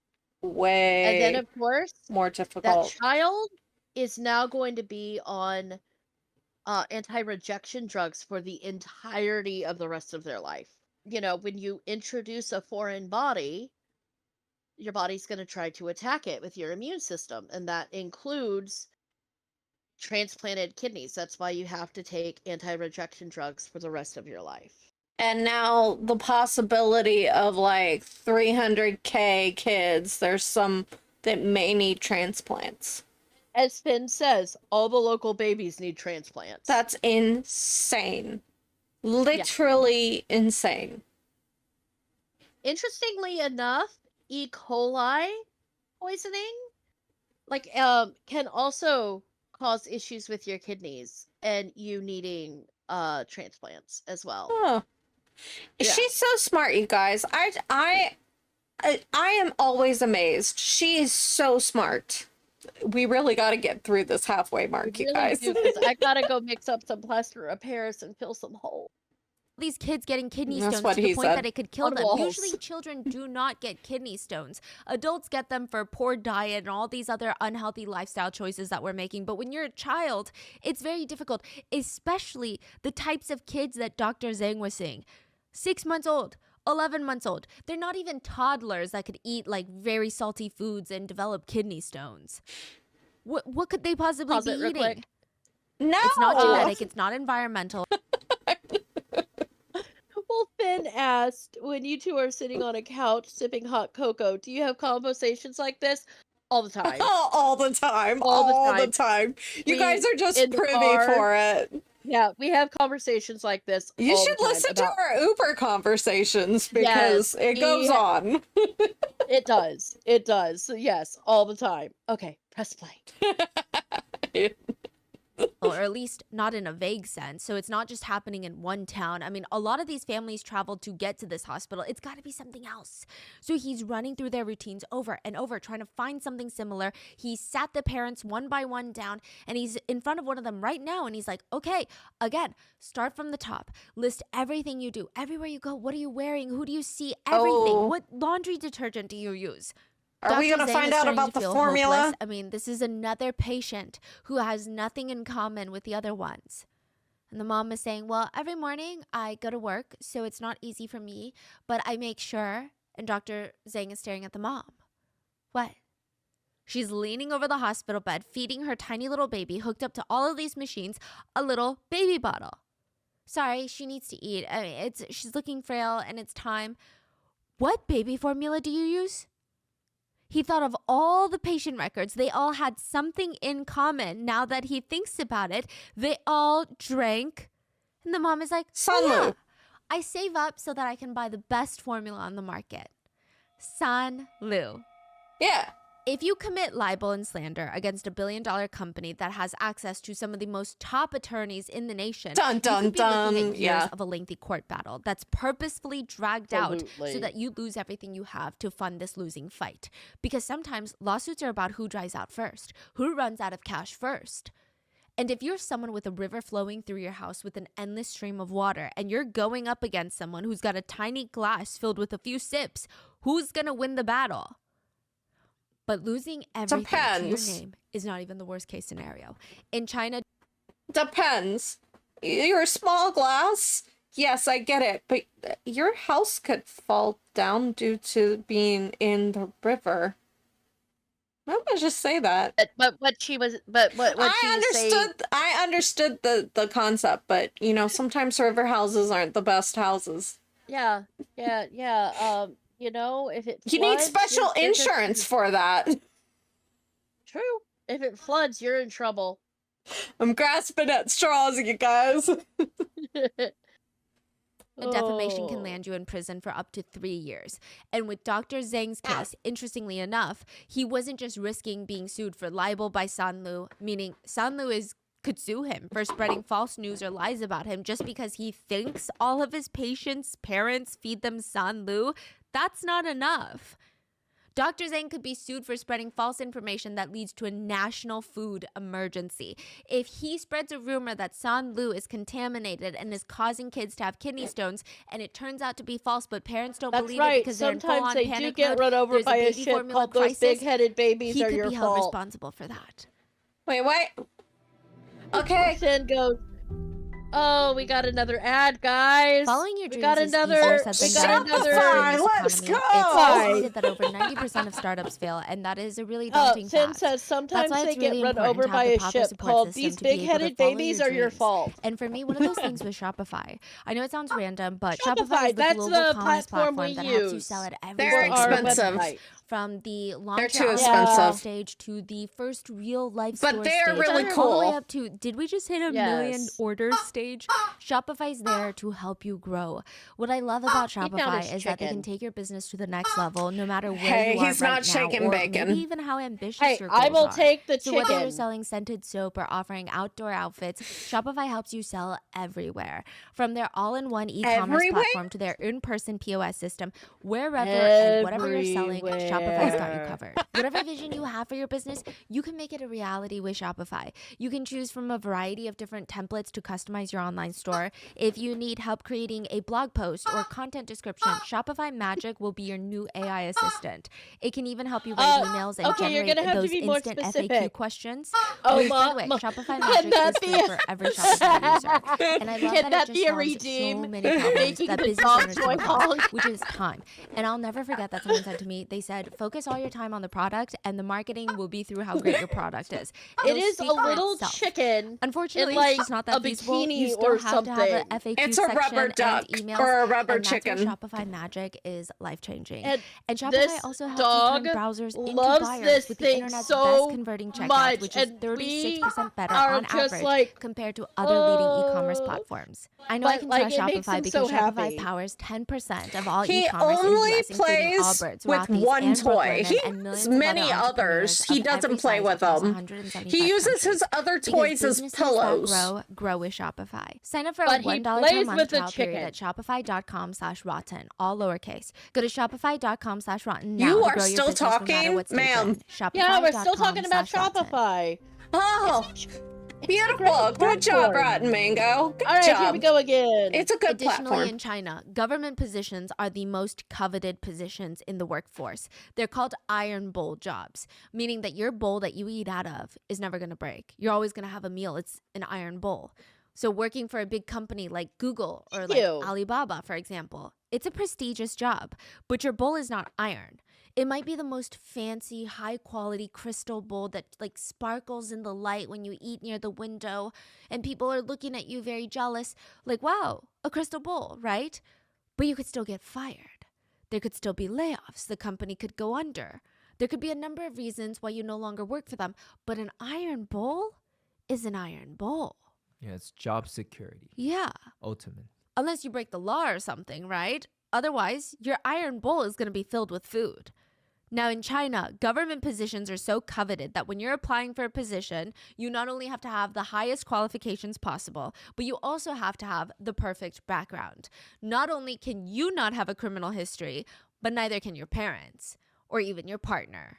Way And then of course more that difficult. child is now going to be on anti-rejection drugs for the entirety of the rest of their life. You know, when you introduce a foreign body, your body's going to try to attack it with your immune system, and that includes transplanted kidneys. That's why you have to take anti-rejection drugs for the rest of your life. And now the possibility of like 300K kids, there's some that may need transplants. As Finn says, all the local babies need transplants. That's insane. Literally insane. Interestingly enough, E. coli poisoning like can also cause issues with your kidneys and you needing transplants as well. Oh. Yeah. She's so smart, you guys. I am always amazed. She is so smart. We really got to get through this halfway mark, you Really guys. do, 'cause I gotta go mix up some plaster of Paris and fill some holes. these kids getting kidney That's stones what to the he point said. that it could kill On them. walls. Usually children do not get kidney stones. Adults get them for poor diet and all these other unhealthy lifestyle choices that we're making. But when you're a child, it's very difficult, especially the types of kids that Dr. Zhang was saying. 6 months old, 11 months old. They're not even toddlers that could eat like very salty foods and develop kidney stones. What could they possibly Pause be it real eating? quick. No. It's not genetic, it's not environmental. Well, Finn asked, when you two are sitting on a couch sipping hot cocoa, do you have conversations like this? All the time. All the time. All the All time. the time. You We- guys are just in the privy car. for it. Yeah, we have conversations like this You all should the time listen about to our Uber conversations because it goes on. it does. It does. So yes, all the time. Okay, press play. Or at least not in a vague sense. So it's not just happening in one town. I mean, a lot of these families traveled to get to this hospital. It's got to be something else. So he's running through their routines over and over, trying to find something similar. He sat the parents one by one down, and he's in front of one of them right now. And he's like, okay, again, start from the top. List everything you do. Everywhere you go, what are you wearing? Who do you see? Everything. Oh. What laundry detergent do you use? Are we Dr. going to Zhang find is out starting about to the feel formula? hopeless. I mean, this is another patient who has nothing in common with the other ones. And the mom is saying, well, every morning I go to work, so it's not easy for me, but I make sure. And Dr. Zhang is staring at the mom. What? She's leaning over the hospital bed, feeding her tiny little baby, hooked up to all of these machines, a little baby bottle. Sorry, she needs to eat. I mean, she's looking frail, and it's time. What baby formula do you use? He thought of all the patient records. They all had something in common. Now that he thinks about it, they all drank. And the mom is like, Sanlu. yeah, I save up so that I can buy the best formula on the market. Sanlu. Yeah. If you commit libel and slander against a billion-dollar company that has access to some of the most top attorneys in the nation, Dun, dun, you could be looking dun. at years Yeah. of a lengthy court battle that's purposefully dragged out so Absolutely. that you lose everything you have to fund this losing fight. Because sometimes lawsuits are about who dries out first, who runs out of cash first. And if you're someone with a river flowing through your house with an endless stream of water, and you're going up against someone who's got a tiny glass filled with a few sips, who's gonna win the battle? But losing everything to Depends. your name is not even the worst case scenario. In China, Depends. You're a small glass. Yes, I get it. But your house could fall down due to being in the river. I'm gonna just say that. But what she was what she was saying, I understood the concept, but you know, sometimes river houses aren't the best houses. yeah. You know, if it You need floods, special you're just- insurance for that. True. If it floods, you're in trouble. I'm grasping at straws, you guys. a defamation can Oh. land you in prison for up to 3 years. And with Dr. Zhang's case, interestingly enough, he wasn't just risking being sued for libel by Sanlu, meaning Sanlu could sue him for spreading false news or lies about him just because he thinks all of his patients' parents feed them Sanlu. That's not enough. Dr. Zhang could be sued for spreading false information that leads to a national food emergency. If he spreads a rumor that Sanlu is contaminated and is causing kids to have kidney stones, and it turns out to be false, but parents don't That's believe it right. because they're in Sometimes full-on they do panic get mode, run over there's by a baby ship formula called those crisis, big-headed babies he are could your be held fault. responsible for that. Wait, what? Okay. Then goes, oh, we got another ad, guys. Following your we dreams got is another. easier said We than got done, another. Shopify, especially in this let's economy. go! It's Why? estimated that over 90% of startups fail, and that is a really Oh, daunting Finn fact. says sometimes why they it's really get run important over to have by the a proper ship support called system "These to be able to big-headed follow babies your are your dreams. fault." And for me, one of those things was Shopify. I know it sounds random, but Shopify Shopify, is the that's global the commerce platform platform we that helps you use sell at every They're stage For our of the expensive. website. from the They're launch too out expensive. stage to the first real life But store they're stage, really all the way cool. up to, did we just hit a million Yes. orders stage? Shopify's there to help you grow. What I love about Keep down Shopify his is that they chicken. can take your business to the next level no matter where Hey, you are he's right not shaking now, or bacon. maybe even how ambitious Hey, your goals I will are. take the So whether you're chicken. selling scented soap or offering outdoor outfits, Shopify helps you sell everywhere. From their all-in-one e-commerce Everywhere? platform to their in-person POS system, wherever and whatever you're selling, Shopify's got you Everywhere. covered. Whatever vision you have for your business, you can make it a reality with Shopify. You can choose from a variety of different templates to customize your online store. If you need help creating a blog post or content description, Shopify Magic will be your new AI assistant. It can even help you write emails and okay, you're generate gonna have to those be more instant FAQ specific. questions. Oh, Which, by the way, Shopify Magic that is be free a- for every Shopify user. And I love Can that that it be just a solves redeem? so many problems Making that the business dogs owners going come across, honk. which is time. And I'll never forget that someone said to me, they said, focus all your time on the product and the marketing will be through how great your product is. It It'll is a speak for little itself. chicken Unfortunately, in like it's just not a that feasible. bikini bunny still or have something. to have a FAQ It's a section rubber duck and emails, or a rubber and that's where chicken. Shopify Magic is life-changing. And Shopify this also helps dog you turn browsers into loves buyers this with the thing internet's so best converting checkout, much, which is and 36% better are on just average like, compared to other leading e-commerce platforms. I know I but, can like, trust it makes Shopify him because so Shopify happy. powers 10% of all He e-commerce in the only US, including plays Allbirds, with Rothy's, one and toy. Brooklinen, He and has millions of many other others. entrepreneurs He of doesn't every play size with across them. 175 He uses countries. his other Because toys as businesses pillows. that grow with Shopify. Sign up for But a he $1 per plays month with the trial period chicken. at shopify.com/rotten, all lowercase. Go to shopify.com/rotten now You to are grow your still business no matter talking, what stage you're ma'am. in. Yeah, we're still talking about Shopify.com/rotten. Shopify. Oh, beautiful. Good job, Rotten Mango. Good All right, job. here we go again. It's a good Additionally, platform. in China, government positions are the most coveted positions in the workforce. They're called iron bowl jobs, meaning that your bowl that you eat out of is never going to break. You're always going to have a meal. It's an iron bowl. So working for a big company like Google or like Ew. Alibaba, for example, it's a prestigious job, but your bowl is not iron. It might be the most fancy, high quality crystal bowl that like sparkles in the light when you eat near the window, and people are looking at you very jealous, like, wow, a crystal bowl, right? But you could still get fired. There could still be layoffs. The company could go under. There could be a number of reasons why you no longer work for them. But an iron bowl is an iron bowl. Yeah, it's job security. Yeah. Ultimate. Unless you break the law or something, right? Otherwise, your iron bowl is going to be filled with food. Now, in China, government positions are so coveted that when you're applying for a position, you not only have to have the highest qualifications possible, but you also have to have the perfect background. Not only can you not have a criminal history, but neither can your parents or even your partner.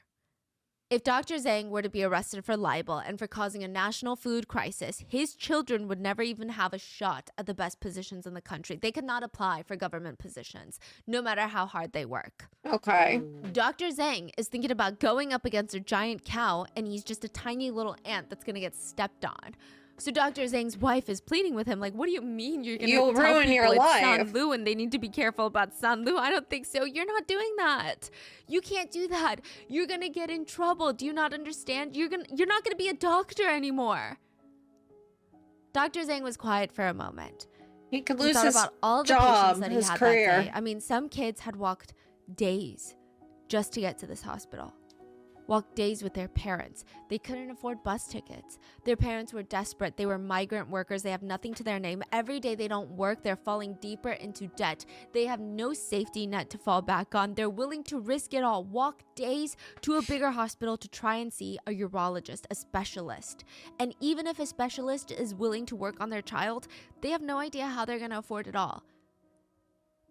If Dr. Zhang were to be arrested for libel and for causing a national food crisis, his children would never even have a shot at the best positions in the country. They could not apply for government positions, no matter how hard they work. Okay. Dr. Zhang is thinking about going up against a giant cow, and he's just a tiny little ant that's going to get stepped on. So Dr. Zhang's wife is pleading with him, like, what do you mean you're going to You'll tell ruin people your it's life. Sanlu and they need to be careful about Sanlu? I don't think so. You're not doing that. You can't do that. You're going to get in trouble. Do you not understand? You're not going to be a doctor anymore. Dr. Zhang was quiet for a moment. He could He lose thought his about all the job, patients that he his had career. that day. I mean, some kids had walked days just to get to this hospital. Walked days with their parents. They couldn't afford bus tickets. Their parents were desperate. They were migrant workers. They have nothing to their name. Every day they don't work, they're falling deeper into debt. They have no safety net to fall back on. They're willing to risk it all. Walk days to a bigger hospital to try and see a urologist, a specialist. And even if a specialist is willing to work on their child, they have no idea how they're going to afford it all.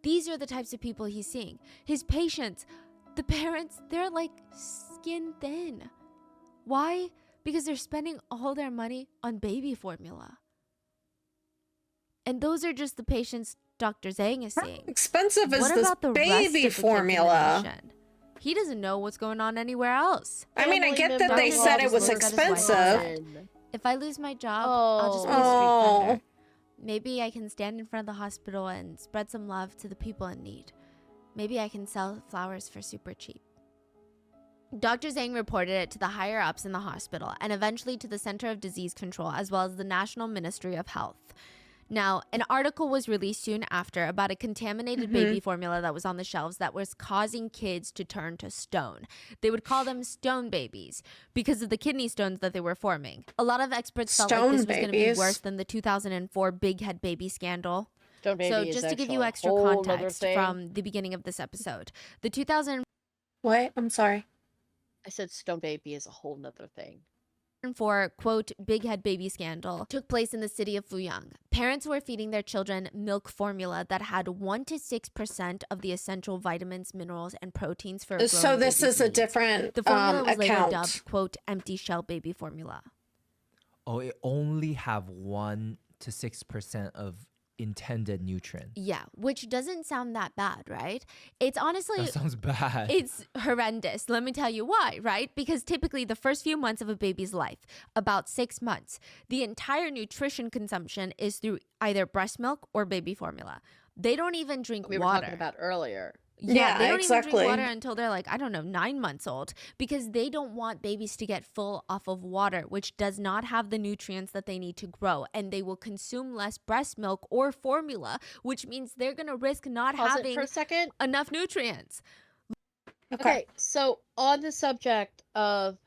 These are the types of people he's seeing. His patients, the parents, they're like skin thin. Why? Because they're spending all their money on baby formula. And those are just the patients Dr. Zhang is How seeing. expensive is What this about the rest baby of the kids in the formula? nation? He doesn't know what's going on anywhere else. I mean, I Family get that they members said it just was look at his wife expensive. and- If I lose my job, I'll just be a street Oh. vendor. Maybe I can stand in front of the hospital and spread some love to the people in need. Maybe I can sell flowers for super cheap. Dr. Zhang reported it to the higher ups in the hospital and eventually to the Center of Disease Control as well as the National Ministry of Health. Now, an article was released soon after about a contaminated baby formula that was on the shelves that was causing kids to turn to stone. They would call them stone babies because of the kidney stones that they were forming. A lot of experts felt like Stone this was going to be babies? worse than the 2004 big head baby scandal. Stone baby So is just to give actually you a extra whole nother context thing. from the beginning of this episode, the 2004 What? I'm sorry. I said stone baby is a whole nother thing. quote, big head baby scandal took place in the city of Fuyang. Parents were feeding their children milk formula that had 1 to 6% of the essential vitamins, minerals, and proteins for a So growing this baby's is a needs. different The formula was later account. dubbed, quote, empty shell baby formula. Oh, it only have 1 to 6% of intended nutrient. Yeah, which doesn't sound that bad, right? It's honestly... That sounds bad. It's horrendous. Let me tell you why, right? Because typically the first few months of a baby's life, about 6 months, the entire nutrition consumption is through either breast milk or baby formula. They don't even drink We were water. talking about earlier. Yeah, they don't even exactly. drink water until they're like, I don't know, 9 months old, because they don't want babies to get full off of water, which does not have the nutrients that they need to grow. And they will consume less breast milk or formula, which means they're going to risk not Pause it having for a second. enough nutrients. Okay, so on the subject of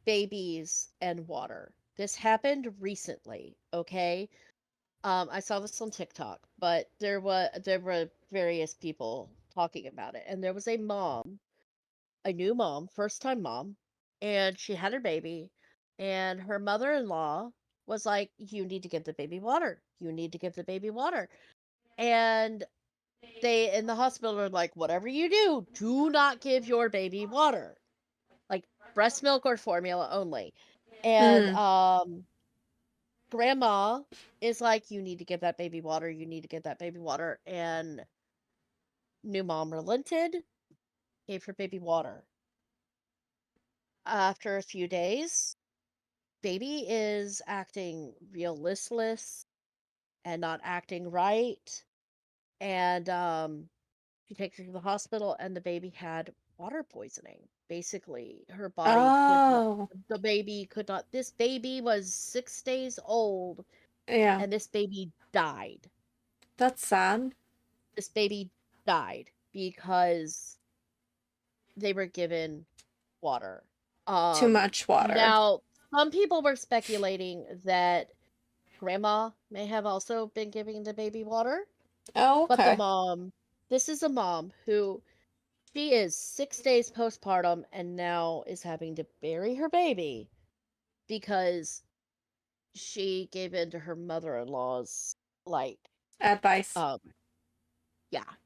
babies and water, this happened recently, okay? I saw this on TikTok, but there were various people talking about it, and there was a new mom, first time mom, and she had her baby, and her mother-in-law was like, "You need to give the baby water. You need to give the baby water." And they in the hospital are like, "Whatever you do not give your baby water. Like breast milk or formula only." And grandma is like, "You need to give that baby water. You need to give that baby water." And new mom relented, gave her baby water. After a few days, baby is acting real listless and not acting right. And she takes her to the hospital, and the baby had water poisoning. Basically, her body could not. Oh, The baby could not. This baby was 6 days old, yeah. and this baby died. That's sad. This baby died because they were given water. Too much water. Now, some people were speculating that grandma may have also been giving the baby water, Oh, but okay. this is a mom who she is 6 days postpartum and now is having to bury her baby because she gave in to her mother-in-law's like Advice. um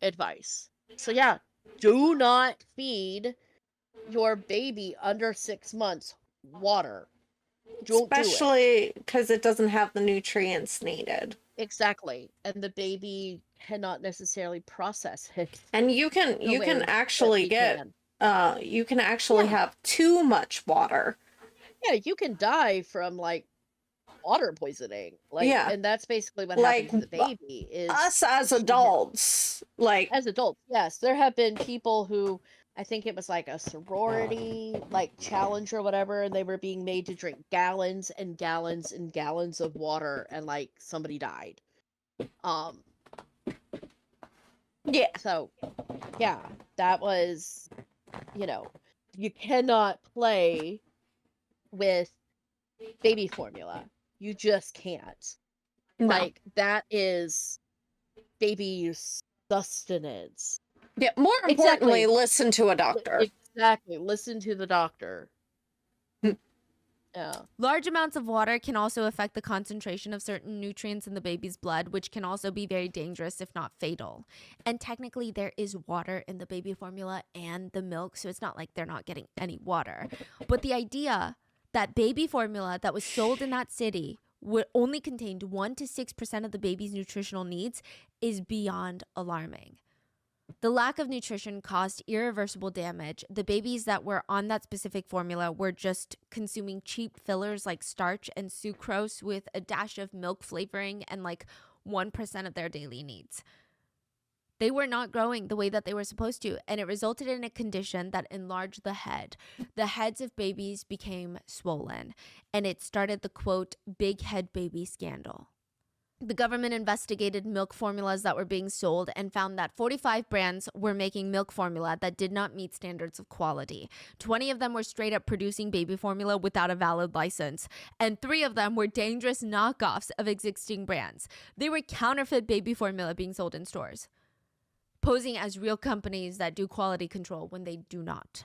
advice. So yeah, do not feed your baby under 6 months water. Don't do it. Especially because it doesn't have the nutrients needed. Exactly. And the baby cannot necessarily process it And you can the way that actually we get can. you can actually Yeah. have too much water. Yeah, you can die from like water poisoning. Like, Yeah. and that's basically what Like, happened to the baby. Is Us as she had- adults, like, as adults, yes, there have been people who I think it was like a sorority like challenge or whatever, and they were being made to drink gallons and gallons and gallons of water, and like somebody died. yeah. So yeah, that was, you cannot play with baby formula. You just can't. No. Like, that is baby sustenance. Yeah, more importantly, listen to a doctor. Exactly. Listen to the doctor. Yeah. Large amounts of water can also affect the concentration of certain nutrients in the baby's blood, which can also be very dangerous, if not fatal. And technically, there is water in the baby formula and the milk, so it's not like they're not getting any water. But the idea that baby formula that was sold in that city would only contained 1 to 6% of the baby's nutritional needs is beyond alarming. The lack of nutrition caused irreversible damage. The babies that were on that specific formula were just consuming cheap fillers like starch and sucrose with a dash of milk flavoring and like 1% of their daily needs. They were not growing the way that they were supposed to, and it resulted in a condition that enlarged the head. The heads of babies became swollen, and it started the, quote, big head baby scandal. The government investigated milk formulas that were being sold and found that 45 brands were making milk formula that did not meet standards of quality. 20 of them were straight up producing baby formula without a valid license, and 3 of them were dangerous knockoffs of existing brands. They were counterfeit baby formula being sold in stores, posing as real companies that do quality control when they do not.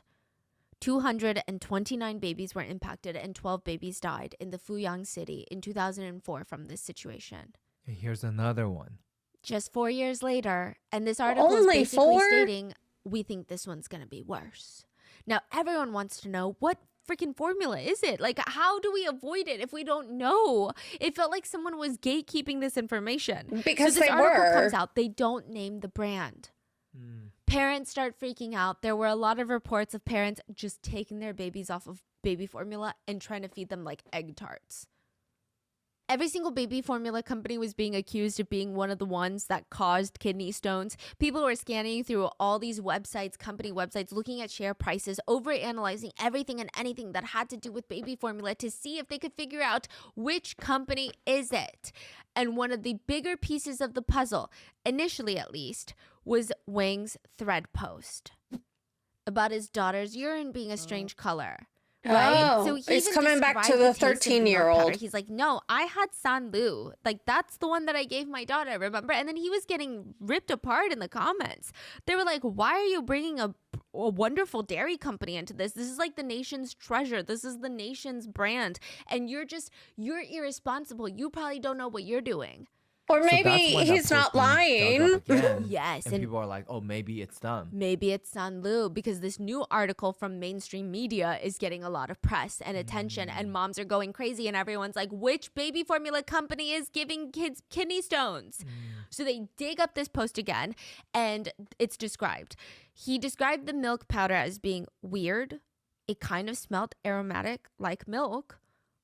229 babies were impacted and 12 babies died in the Fuyang city in 2004 from this situation. Here's another one. Just 4 years later, and this article is Only basically 4? stating, we think this one's going to be worse. Now, everyone wants to know, what freaking formula is it? Like, how do we avoid it if we don't know? It felt like someone was gatekeeping this information. Because so this they article were. comes out, they don't name the brand. Parents start freaking out. There were a lot of reports of parents just taking their babies off of baby formula and trying to feed them like egg tarts. Every single baby formula company was being accused of being one of the ones that caused kidney stones. People were scanning through all these websites, company websites, looking at share prices, overanalyzing everything and anything that had to do with baby formula to see if they could figure out which company is it. And one of the bigger pieces of the puzzle, initially at least, was Wang's thread post about his daughter's urine being a strange color. Right? Oh, So he he's even coming back to described the taste of milk 13-year-old. powder. He's like, no, I had Sanlu. Like, that's the one that I gave my daughter, remember? And then he was getting ripped apart in the comments. They were like, why are you bringing a wonderful dairy company into this? This is like the nation's treasure. This is the nation's brand. And you're irresponsible. You probably don't know what you're doing. Or So maybe that's when that he's not post being dug lying. up again. Yes, And and people are like, oh, maybe it's them. maybe it's Sanlu, because this new article from mainstream media is getting a lot of press and attention, and moms are going crazy, and everyone's like, which baby formula company is giving kids kidney stones? So they dig up this post again, and it's described. He described the milk powder as being weird. It kind of smelled aromatic like milk,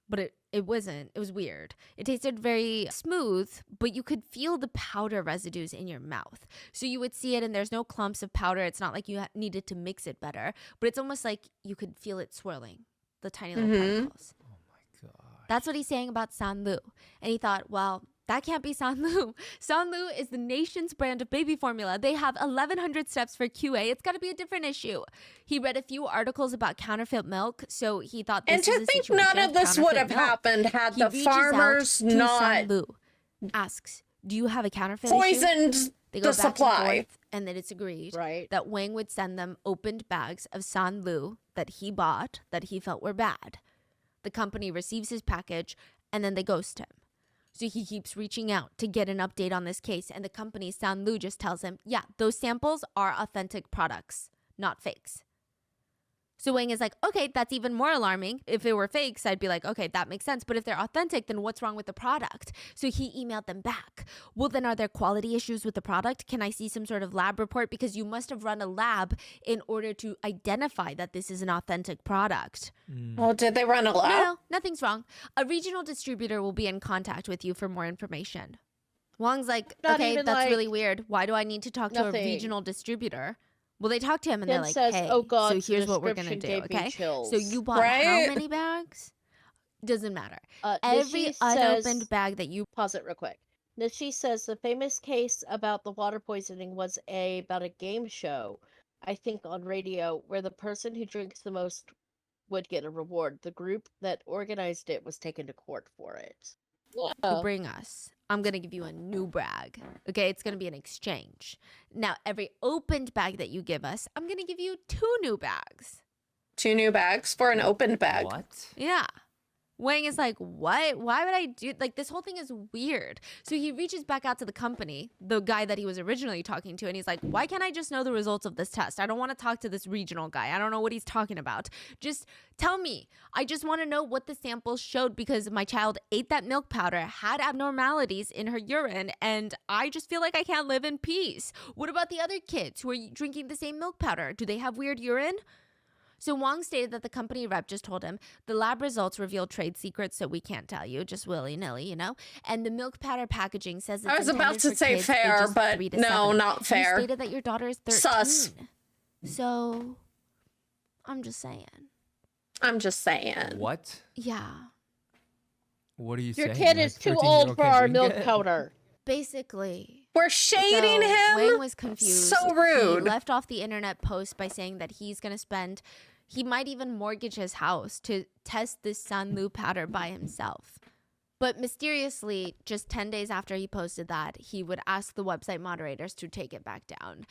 but it wasn't. It was weird. It tasted very smooth, but you could feel the powder residues in your mouth. So you would see it, and there's no clumps of powder. It's not like you needed to mix it better, but it's almost like you could feel it swirling, the tiny little particles. Oh my god. That's what he's saying about Sanlu. And he thought, well, that can't be Sanlu. Sanlu is the nation's brand of baby formula. They have 1,100 steps for QA. It's got to be a different issue. He read a few articles about counterfeit milk, so he thought this And to is a think situation none of this would have counterfeit milk. happened had He the reaches out farmers to not Sanlu, asks, do you have a counterfeit issue? poisoned They go the back and supply. forth, and then it's agreed Right. that Wang would send them opened bags of Sanlu that he bought that he felt were bad. The company receives his package, and then they ghost him. So he keeps reaching out to get an update on this case, and the company Sanlu just tells him, yeah, those samples are authentic products, not fakes. So Wang is like, okay, that's even more alarming. If it were fakes, I'd be like, okay, that makes sense. But if they're authentic, then what's wrong with the product? So he emailed them back. Well, then are there quality issues with the product? Can I see some sort of lab report? Because you must have run a lab in order to identify that this is an authentic product. Well, did they run a lab? No, nothing's wrong. A regional distributor will be in contact with you for more information. Wang's like, Not okay, even that's like really weird. Why do I need to talk to a nothing. regional distributor? Well, they talk to him and they're Ken like, says, hey, "Oh God, so here's what we're going to description do, gave me okay? chills." So you bought how Right? many bags? Doesn't matter. Nishi Every unopened says, bag that you... pause it real quick. Nishi says the famous case about the water poisoning was about a game show, I think on radio, where the person who drinks the most would get a reward. The group that organized it was taken to court for it. bring us, I'm going to give you a new bag. Okay, it's going to be an exchange. Now, every opened bag that you give us, I'm going to give you 2 new bags. 2 new bags for an opened bag. What? Yeah. Wang is like, what? Why would I do like this whole thing is weird. So he reaches back out to the company, the guy that he was originally talking to, and he's like, why can't I just know the results of this test? I don't want to talk to this regional guy. I don't know what he's talking about. Just tell me. I just want to know what the samples showed, because my child ate that milk powder, had abnormalities in her urine, and I just feel like I can't live in peace. What about the other kids who are drinking the same milk powder? Do they have weird urine? So Wang stated that the company rep just told him the lab results reveal trade secrets, so we can't tell you, just willy-nilly, you know? And the milk powder packaging says it's I was about intended to for say kids fair, ages but 3 to no, 7. not fair. You stated that your daughter is 13. Sus. So, I'm just saying. I'm just saying. What? Yeah. What are you Your saying? kid Like, is too 13-year-old old for can't our drink milk it? powder. Basically. We're shading So him. Wang was confused. So rude. He left off the internet post by saying that he's going to spend, he might even mortgage his house to test this Sanlu powder by himself. But mysteriously, just 10 days after he posted that, he would ask the website moderators to take it back down.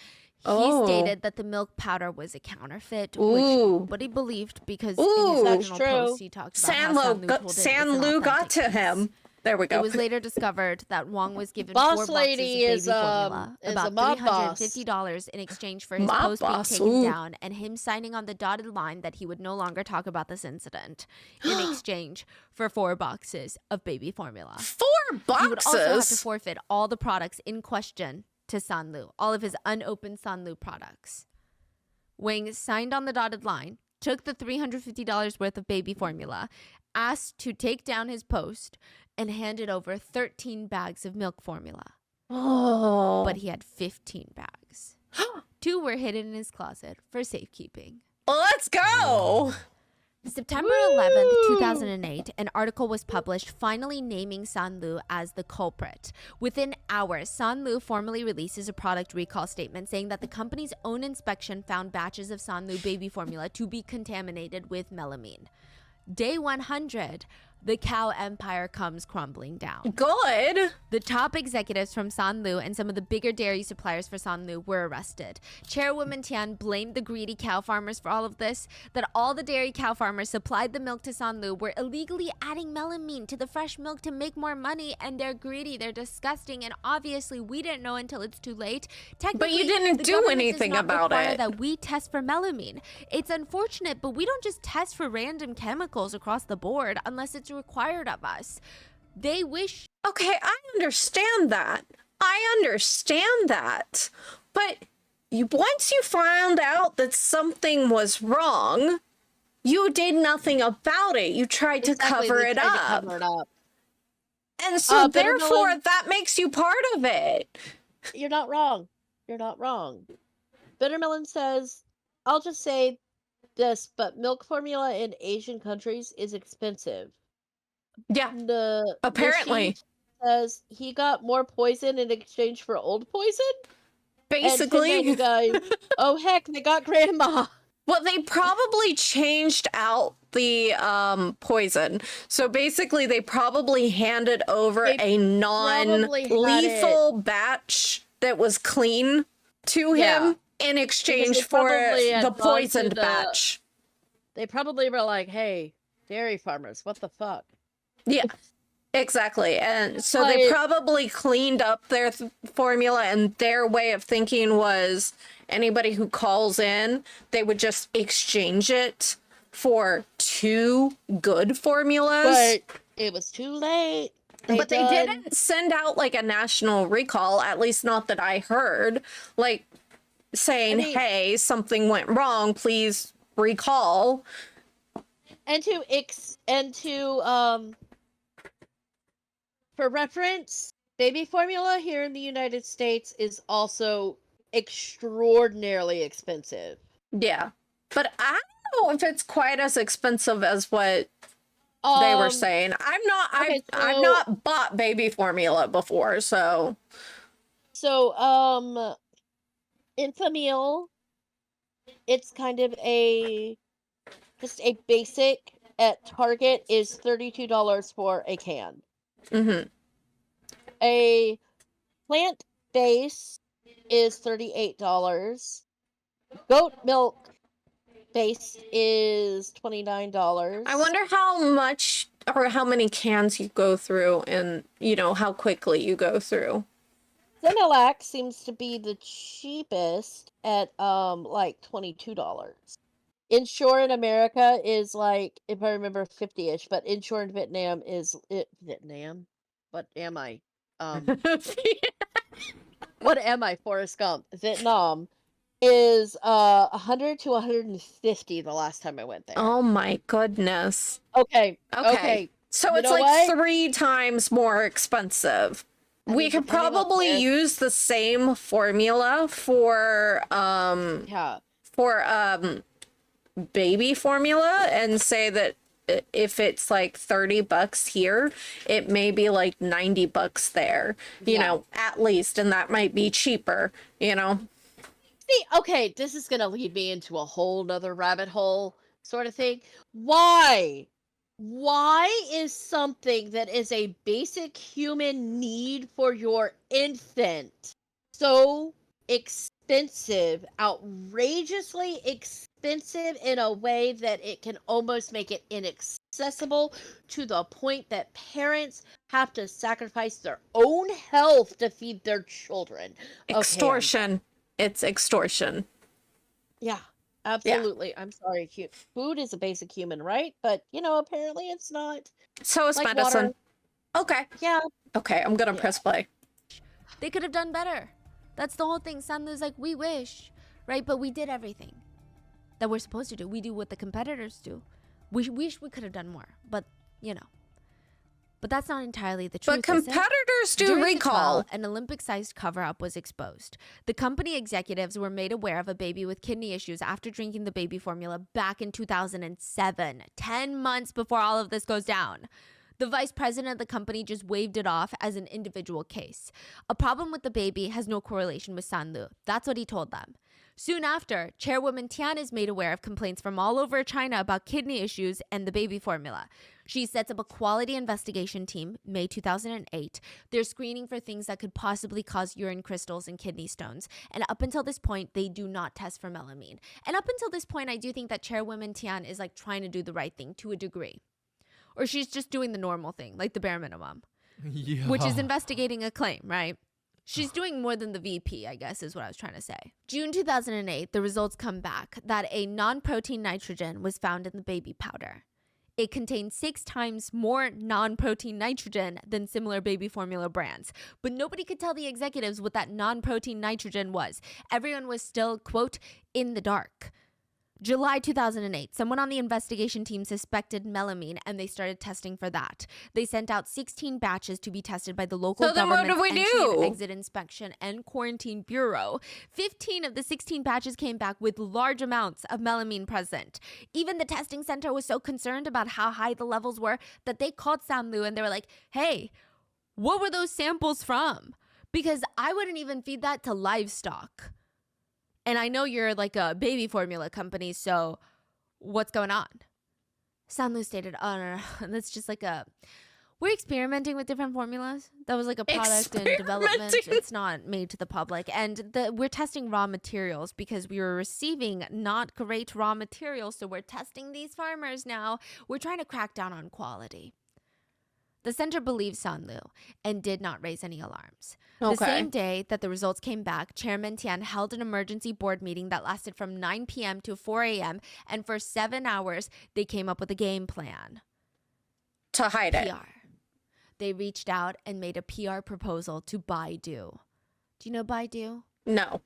Oh. He stated that the milk powder was a counterfeit, Ooh. which nobody believed, because in Ooh. his That's original true. post, he talked about how Sanlu told him it's an Sanlu got authentic to case. him. There we go. It was later discovered that Wang was given Boss 4 boxes lady of is, baby formula, is a about mob boss. $350 in exchange for his Mob post boss, being taken ooh. down, and him signing on the dotted line that he would no longer talk about this incident in exchange for 4 boxes of baby formula. 4 He would also have to boxes. forfeit all the products in question to Sanlu, all of his unopened Sanlu products. Wang signed on the dotted line, took the $350 worth of baby formula, asked to take down his post and handed over 13 bags of milk formula. Oh. But he had 15 bags. 2 were hidden in his closet for safekeeping. Let's go. September 11th, 2008, an article was published finally naming Sanlu as the culprit. Within hours, Sanlu formally releases a product recall statement saying that the company's own inspection found batches of Sanlu baby formula to be contaminated with melamine. Day 100, the cow empire comes crumbling down. Good. The top executives from Sanlu and some of the bigger dairy suppliers for Sanlu were arrested. Chairwoman Tian blamed the greedy cow farmers for all of this, that all the dairy cow farmers supplied the milk to Sanlu were illegally adding melamine to the fresh milk to make more money, and they're greedy, they're disgusting, and obviously we didn't know until it's too late. But you Technically, didn't the do government anything does not about require it. that we test for melamine. It's unfortunate, but we don't just test for random chemicals across the board unless it's required of us. They wish. Okay, I understand that. But once you found out that something was wrong, you did nothing about it. You tried to cover it up. And so therefore, that makes you part of it. You're not wrong. Bittermelon says, I'll just say this, but milk formula in Asian countries is expensive. Yeah, The apparently. sheet says he got more poison in exchange for old poison. Basically. And you guys, oh heck, they got grandma. Well, they probably changed out the poison. So basically, they probably handed over a non-lethal batch that was clean to him in exchange for the poisoned batch. They probably were like, hey, dairy farmers, what the fuck? Yeah, exactly. And so they probably cleaned up their formula, and their way of thinking was anybody who calls in, they would just exchange it for 2 good formulas. But it was too late. They didn't send out like a national recall, at least not that I heard, like saying, hey, something went wrong, please recall. And for reference, baby formula here in the United States is also extraordinarily expensive. Yeah, but I don't know if it's quite as expensive as what they were saying. I've not bought baby formula before, so Infamil, it's kind of just a basic at Target is $32 for a can. Mm-hmm. A plant base is $38. Goat milk base is $29. I wonder how much or how many cans you go through, and how quickly you go through. Similac seems to be the cheapest at like $22. Inshore in America is like, if I remember, 50-ish, but Inshore in Vietnam is Vietnam? What am I? What am I, Forrest Gump? Vietnam is 100 to 150 the last time I went there. Oh my goodness. Okay. So it's like 3 times more expensive. We could probably use the same formula for baby formula and say that if it's like $30 here, it may be like $90 there, you know, at least, and that might be cheaper, See, okay, this is gonna lead me into a whole nother rabbit hole sort of thing. Why is something that is a basic human need for your infant so expensive, outrageously expensive in a way that it can almost make it inaccessible to the point that parents have to sacrifice their own health to feed their children? Extortion. It's extortion. Yeah, absolutely. Yeah. I'm sorry. Food is a basic human right, but apparently it's not. So is like medicine. Water. Okay. Yeah. Okay, I'm gonna press play. They could have done better. That's the whole thing. Sanlu's like, we wish, right? But we did everything that we're supposed to do. We do what the competitors do. We wish we could have done more, but you know. But that's not entirely the truth. But competitors do During the recall. trial, an Olympic-sized cover-up was exposed. The company executives were made aware of a baby with kidney issues after drinking the baby formula back in 2007, 10 months before all of this goes down. The vice president of the company just waved it off as an individual case. A problem with the baby has no correlation with Sanlu. That's what he told them. Soon after, Chairwoman Tian is made aware of complaints from all over China about kidney issues and the baby formula. She sets up a quality investigation team, May 2008. They're screening for things that could possibly cause urine crystals and kidney stones. And up until this point, they do not test for melamine. And up until this point, I do think that Chairwoman Tian is like trying to do the right thing to a degree. Or she's just doing the normal thing, like the bare minimum, Yeah. which is investigating a claim, right? She's doing more than the VP, I guess, is what I was trying to say. June 2008, the results come back that a non-protein nitrogen was found in the baby powder. It contained 6 times more non-protein nitrogen than similar baby formula brands. But nobody could tell the executives what that non-protein nitrogen was. Everyone was still, quote, in the dark. July 2008, someone on the investigation team suspected melamine and they started testing for that. They sent out 16 batches to be tested by the local So then what government's do we Entry and do? Exit Inspection and Quarantine Bureau. 15 of the 16 batches came back with large amounts of melamine present. Even the testing center was so concerned about how high the levels were that they called Sanlu and they were like, hey, what were those samples from? Because I wouldn't even feed that to livestock. And I know you're like a baby formula company, so what's going on? Sanlu stated, oh, no, that's just like we're experimenting with different formulas. That was like a product in development. It's not made to the public. And we're testing raw materials because we were receiving not great raw materials. So we're testing these farmers now. We're trying to crack down on quality. The center believed Sanlu and did not raise any alarms. Okay. The same day that the results came back, Chairman Tian held an emergency board meeting that lasted from 9 p.m. to 4 a.m. And for 7 hours, they came up with a game plan. To hide it. PR. They reached out and made a PR proposal to Baidu. Do you know Baidu? No.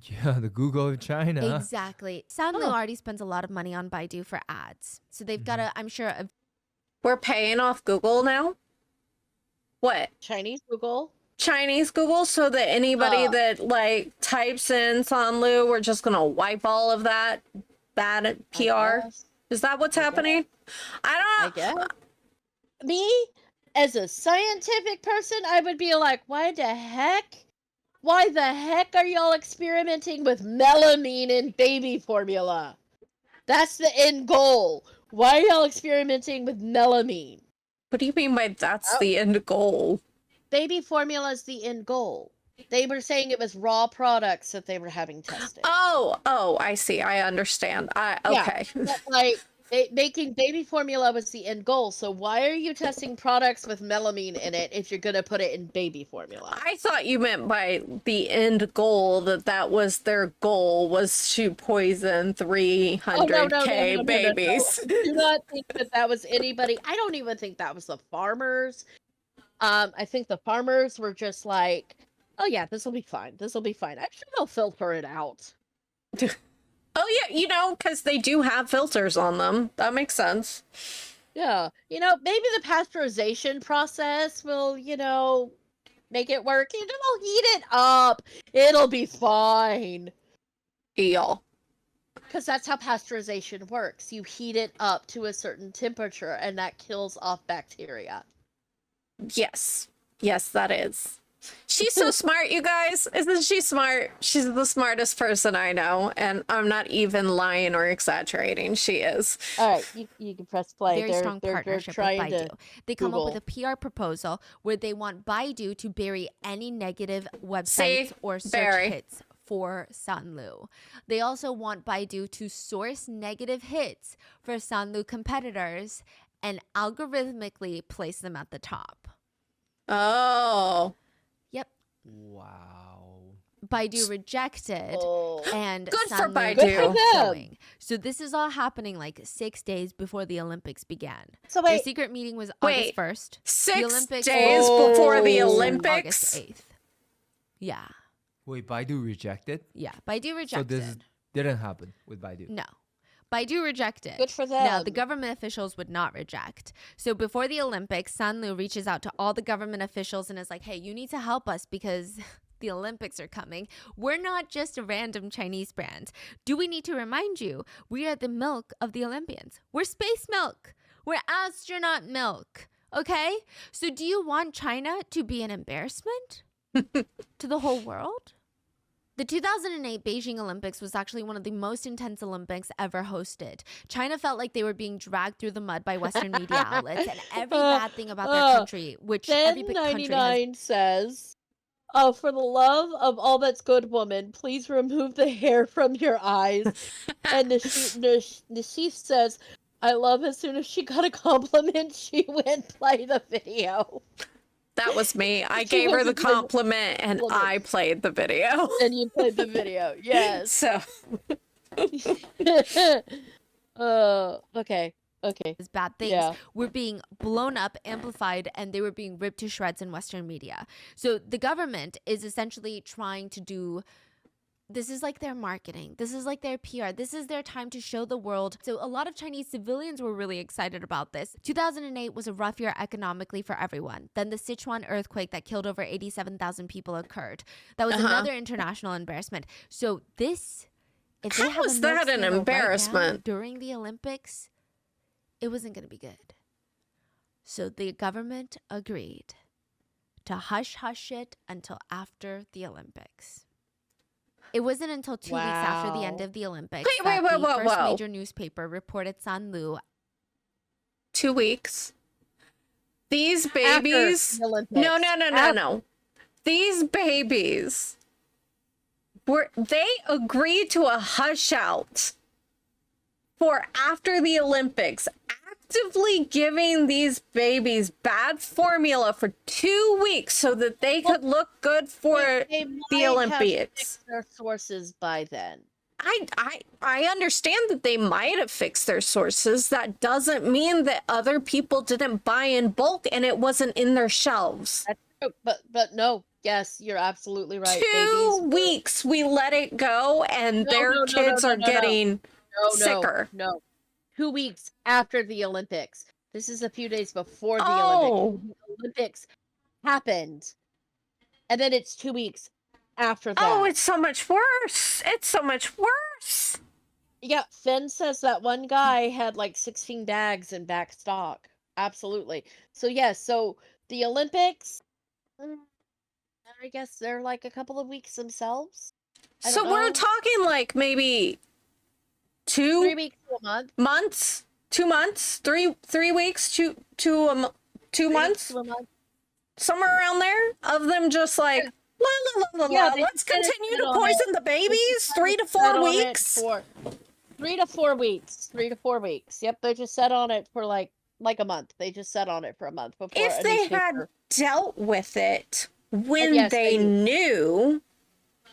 Yeah, the Google of China. Exactly. Sanlu already spends a lot of money on Baidu for ads. So they've got I'm sure, We're paying off Google now? What? Chinese Google. Chinese Google, so that anybody that like types in Sanlu, we're just gonna wipe all of that bad PR. guess. Is that what's happening? I I don't guess. Me, as a scientific person, I would be like, why the heck? Why the heck are y'all experimenting with melamine in baby formula? That's the end goal. Why are y'all experimenting with melamine? What do you mean by that's the end goal? Baby formula is the end goal. They were saying it was raw products that they were having tested. Oh, I see. I understand. Okay. But, like, making baby formula was the end goal. So why are you testing products with melamine in it if you're going to put it in baby formula? I thought you meant by the end goal that was their goal was to poison 300K babies. No. I do not think that was anybody. I don't even think that was the farmers. I think the farmers were just like, oh yeah, this will be fine. This will be fine. I'm sure they'll filter it out. Oh yeah, because they do have filters on them. That makes sense. Yeah. Maybe the pasteurization process will, make it work. It'll heat it up. It'll be fine. Deal. Because that's how pasteurization works. You heat it up to a certain temperature, and that kills off bacteria. Yes, that is. She's so smart, you guys. Isn't she smart? She's the smartest person I know, and I'm not even lying or exaggerating. She is. All right, you can press play. very strong partnership with trying Baidu. to They come up with Google. a PR proposal where they want Baidu to bury any negative websites or search bury. hits for Sanlu. They also want Baidu to source negative hits for Sanlu competitors and algorithmically place them at the top. Oh. Yep. Wow. Baidu rejected Oh. and Good for Sanlu Baidu. Good for kept them. going. So this is all happening like 6 days before the Olympics began. So Their wait, secret meeting was Wait, August 1st. 6 The Olympics days Oh. before the was Olympics. August 8th. Yeah. Wait, Baidu rejected? Yeah. Baidu So rejected. this didn't happen with Baidu. No. Baidu rejected. Good for them. Now, the government officials would not reject. So before the Olympics, Sanlu reaches out to all the government officials and is like, hey, you need to help us because the Olympics are coming. We're not just a random Chinese brand. Do we need to remind you? We are the milk of the Olympians. We're space milk. We're astronaut milk. Okay? So do you want China to be an embarrassment to the whole world? The 2008 Beijing Olympics was actually one of the most intense Olympics ever hosted. China felt like they were being dragged through the mud by Western media outlets and every bad thing about their country, which every big country has. 1099 says, oh, for the love of all that's good, woman, please remove the hair from your eyes. And Nashif says, I love as soon as she got a compliment, she went play the video. That was me. I gave her the compliment and I played the video. And you played the video, yes. So, okay. Bad things were being blown up, amplified, and they were being ripped to shreds in Western media. So the government is essentially trying to do, this is like their marketing. This is like their PR. This is their time to show the world. So a lot of Chinese civilians were really excited about this. 2008 was a rough year economically for everyone. Then the Sichuan earthquake that killed over 87,000 people occurred. That was another international embarrassment. So this, if they how have was a that milk an scandal right now embarrassment? during the Olympics, it wasn't going to be good. So the government agreed to hush it until after the Olympics. It wasn't until 2 weeks after the end of the Olympics that the first major newspaper reported Sanlu. 2 weeks. These babies. No. These babies they agreed to a hush out for after the Olympics, actively giving these babies bad formula for 2 weeks so that they could look good for the Olympics. Their sources by then. I understand that they might have fixed their sources. That doesn't mean that other people didn't buy in bulk and it wasn't in their shelves. That's true. But no, yes, you're absolutely right. 2 weeks we let it go and their kids are getting sicker. No. 2 weeks after the Olympics. This is a few days before the Olympics. The Olympics happened. And then it's 2 weeks after that. Oh, it's so much worse. It's so much worse. Yeah, Finn says that one guy had like 16 bags in back stock. Absolutely. So yes, so the Olympics, I guess they're like a couple of weeks themselves. So we're talking like maybe 3 weeks to a month. Months, 2 months, 3 weeks, 2 months, to a month. somewhere around there of them just like let's continue to poison the babies. 3 to 4 weeks. 3 to 4 weeks. 3 to 4 weeks. Yep, they just sat on it for like a month. They just sat on it for a month before. If they had dealt with it when they knew.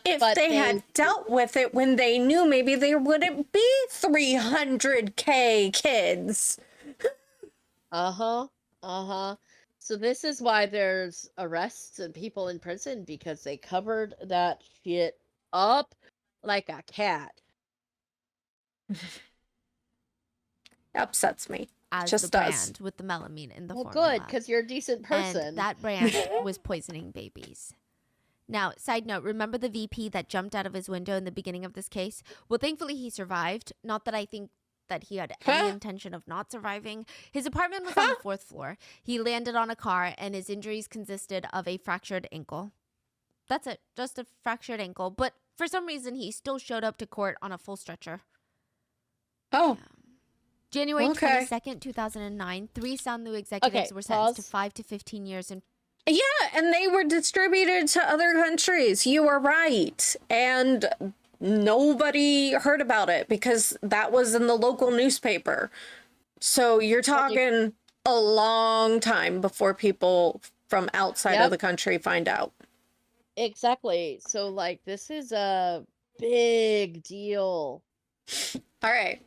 If they had dealt with it when they knew, maybe there wouldn't be 300K kids. So this is why there's arrests and people in prison, because they covered that shit up like a cat. Upsets me. As just the brand does. with the melamine in the Well, formula. good, because you're a decent person. And that brand was poisoning babies. Now, side note, remember the VP that jumped out of his window in the beginning of this case? Well, thankfully he survived. Not that I think that he had any intention of not surviving. His apartment was on the 4th floor. He landed on a car and his injuries consisted of a fractured ankle. That's it, just a fractured ankle. But for some reason, he still showed up to court on a full stretcher. Oh. January 22nd, 2009, 3 Sanlu executives were sentenced to 5 to 15 years in. Yeah, and they were distributed to other countries. You were right. And nobody heard about it because that was in the local newspaper. So you're talking a long time before people from outside of the country find out. Exactly. So, like, this is a big deal. All right.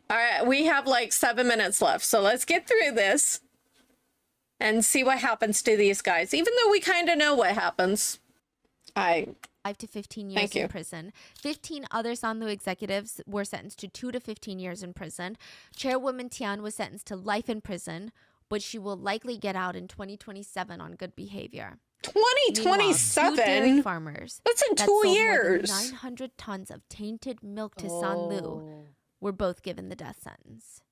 We have like 7 minutes left. So let's get through this and see what happens to these guys. Even though we kind of know what happens. I 5 to 15 years Thank you. in prison. 15 other Sanlu executives were sentenced to 2 to 15 years in prison. Chairwoman Tian was sentenced to life in prison, but she will likely get out in 2027 on good behavior. Meanwhile, 2 dairy 2027? farmers That's in that 2 sold more than years. 900 tons of tainted milk to Sanlu were both given the death sentence.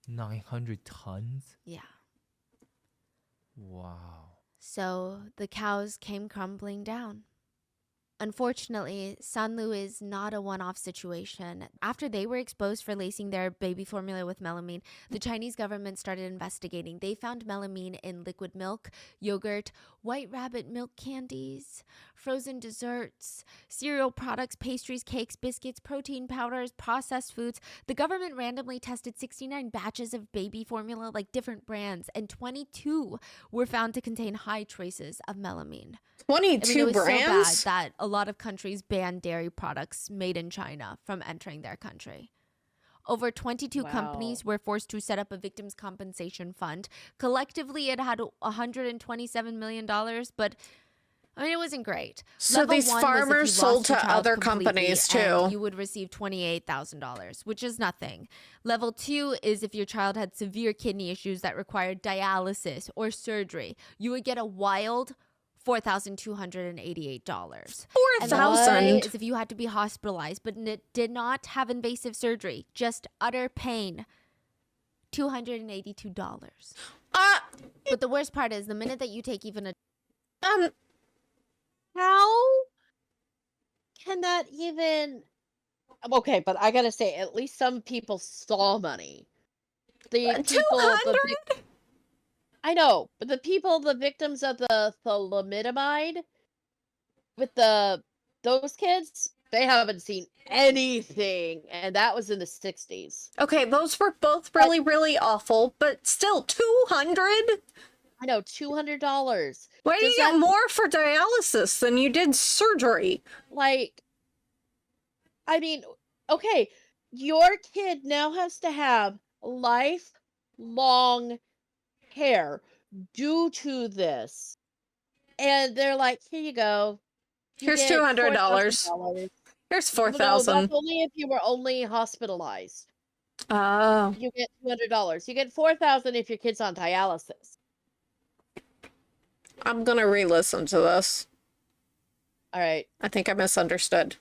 900 tons? Yeah. Wow. So the cows came crumbling down. Unfortunately, Sanlu is not a one-off situation. After they were exposed for lacing their baby formula with melamine, the Chinese government started investigating. They found melamine in liquid milk, yogurt, white rabbit milk candies, frozen desserts, cereal products, pastries, cakes, biscuits, protein powders, processed foods. The government randomly tested 69 batches of baby formula, like different brands, and 22 were found to contain high traces of melamine. 22 it was brands? so bad that a lot of countries banned dairy products made in China from entering their country. Over 22 companies were forced to set up a victims' compensation fund. Collectively, it had $127 million, but it wasn't great. So Level these 1 was if farmers you sold lost your to child other completely companies and too. you would receive $28,000, which is nothing. Level 2 is if your child had severe kidney issues that required dialysis or surgery. You would get a wild $4,288. And level 3 $4,000? is if you had to be hospitalized but did not have invasive surgery, just utter pain. $282. But the worst part is the minute that you take even a How can that even? Okay, but I gotta say, at least some people saw money. The people, 200? I know, but the victims of the thalidomide with those kids, they haven't seen anything, and that was in the 60s. Okay, those were both really, really awful, but still 200? I know, $200. Why do you Does get that- more for dialysis than you did surgery? Like, I mean, okay, your kid now has to have lifelong care due to this. And they're like, here you go. You Here's get $200. $4,000. Here's No, that's 4,000. only if you were only hospitalized. Oh. You get $200. You get $4,000 if your kid's on dialysis. I'm gonna re-listen to this. All right. I think I misunderstood.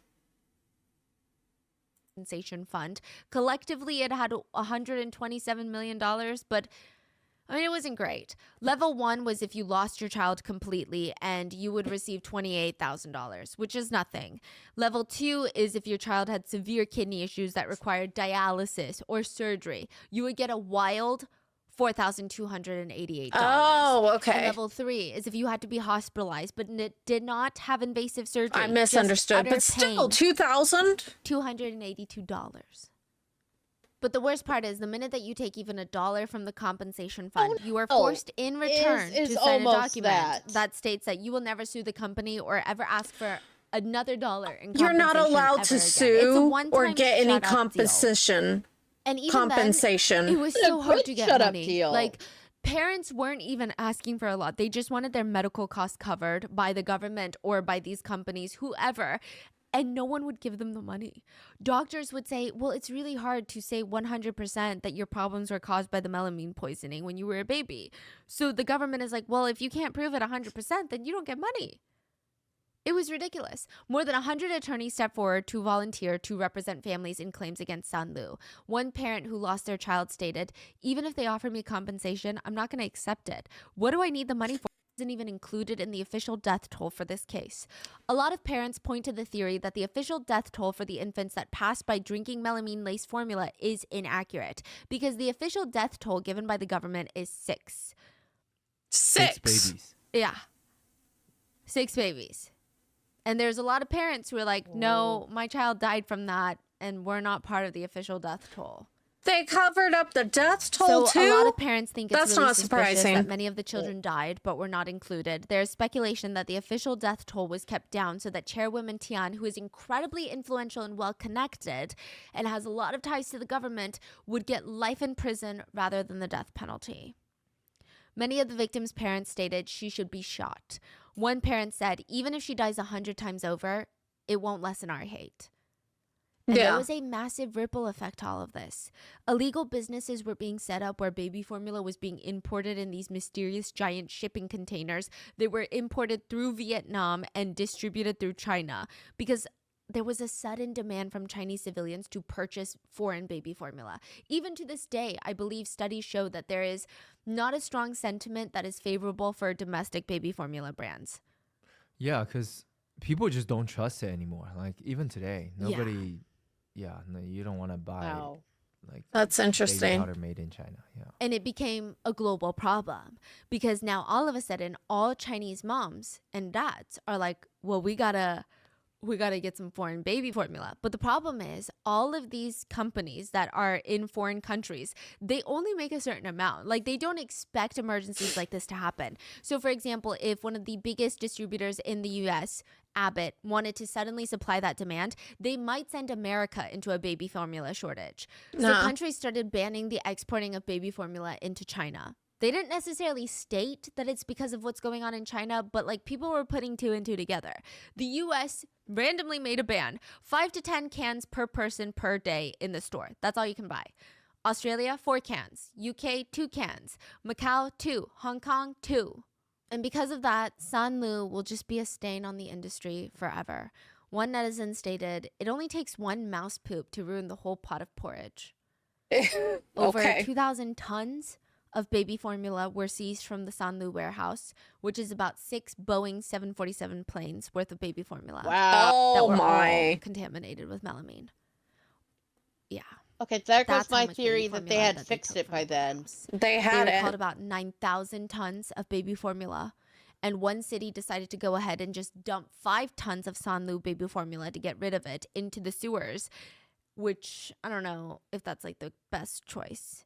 compensation fund. Collectively, it had $127 million, but it wasn't great. Level 1 was if you lost your child completely and you would receive $28,000, which is nothing. Level 2 is if your child had severe kidney issues that required dialysis or surgery. You would get a wild $4,288. Oh, And okay. level 3 is if you had to be hospitalized but did not have invasive surgery. I just misunderstood, utter but still, pain. 2,000? $282. But the worst part is the minute that you take even $1 from the compensation fund, you are forced in return is to sign a almost document that. that states that you will never sue the company or ever ask for another dollar in compensation. You're not allowed ever to again. It's a sue or one-time get any shut-up deal. compensation. And even Compensation. then, it was It's a so hard good to get shut-up money. deal. Like, parents weren't even asking for a lot. They just wanted their medical costs covered by the government or by these companies, whoever. And no one would give them the money. Doctors would say, well, it's really hard to say 100% that your problems were caused by the melamine poisoning when you were a baby. So the government is like, well, if you can't prove it 100%, then you don't get money. It was ridiculous. More than 100 attorneys stepped forward to volunteer to represent families in claims against Sanlu. One parent who lost their child stated, even if they offer me compensation, I'm not going to accept it. What do I need the money for? Isn't even included in the official death toll for this case. A lot of parents point to the theory that the official death toll for the infants that passed by drinking melamine-laced formula is inaccurate because the official death toll given by the government is 6. 6 babies. Yeah. 6 babies. And there's a lot of parents who are like, no, my child died from that and we're not part of the official death toll. They covered up the death toll So too? a lot of parents think it's That's really not suspicious surprising. that many of the children died but were not included. There's speculation that the official death toll was kept down so that Chairwoman Tian, who is incredibly influential and well-connected and has a lot of ties to the government, would get life in prison rather than the death penalty. Many of the victims' parents stated she should be shot. One parent said, even if she dies 100 times over, it won't lessen our hate. And there was a massive ripple effect to all of this. Illegal businesses were being set up where baby formula was being imported in these mysterious giant shipping containers. They were imported through Vietnam and distributed through China because there was a sudden demand from Chinese civilians to purchase foreign baby formula. Even to this day, I believe studies show that there is not a strong sentiment that is favorable for domestic baby formula brands. Yeah, because people just don't trust it anymore. Like even today, nobody. Yeah, no, you don't want to buy like That's baby interesting. powder made in China. Yeah. And it became a global problem because now all of a sudden all Chinese moms and dads are like, well, we gotta get some foreign baby formula. But the problem is all of these companies that are in foreign countries, they only make a certain amount. Like they don't expect emergencies like this to happen. So for example, if one of the biggest distributors in the US, Abbott, wanted to suddenly supply that demand, they might send America into a baby formula shortage. So countries started banning the exporting of baby formula into China. They didn't necessarily state that it's because of what's going on in China, but like people were putting 2 and 2 together. The US randomly made a ban, 5 to 10 cans per person per day in the store. That's all you can buy. Australia, 4 cans. UK, 2 cans. Macau, 2. Hong Kong, 2. And because of that, Sanlu will just be a stain on the industry forever. One netizen stated, it only takes one mouse poop to ruin the whole pot of porridge. Over 2,000 tons of baby formula were seized from the Sanlu warehouse, which is about 6 Boeing 747 planes worth of baby formula. Wow. That were all contaminated with melamine. Yeah. Okay, there goes That's how my much theory baby that they formula had that fixed took it from by the then. warehouse. They They had recalled it. about 9,000 tons of baby formula, and one city decided to go ahead and just dump 5 tons of Sanlu baby formula to get rid of it into the sewers, which I don't know if that's like the best choice,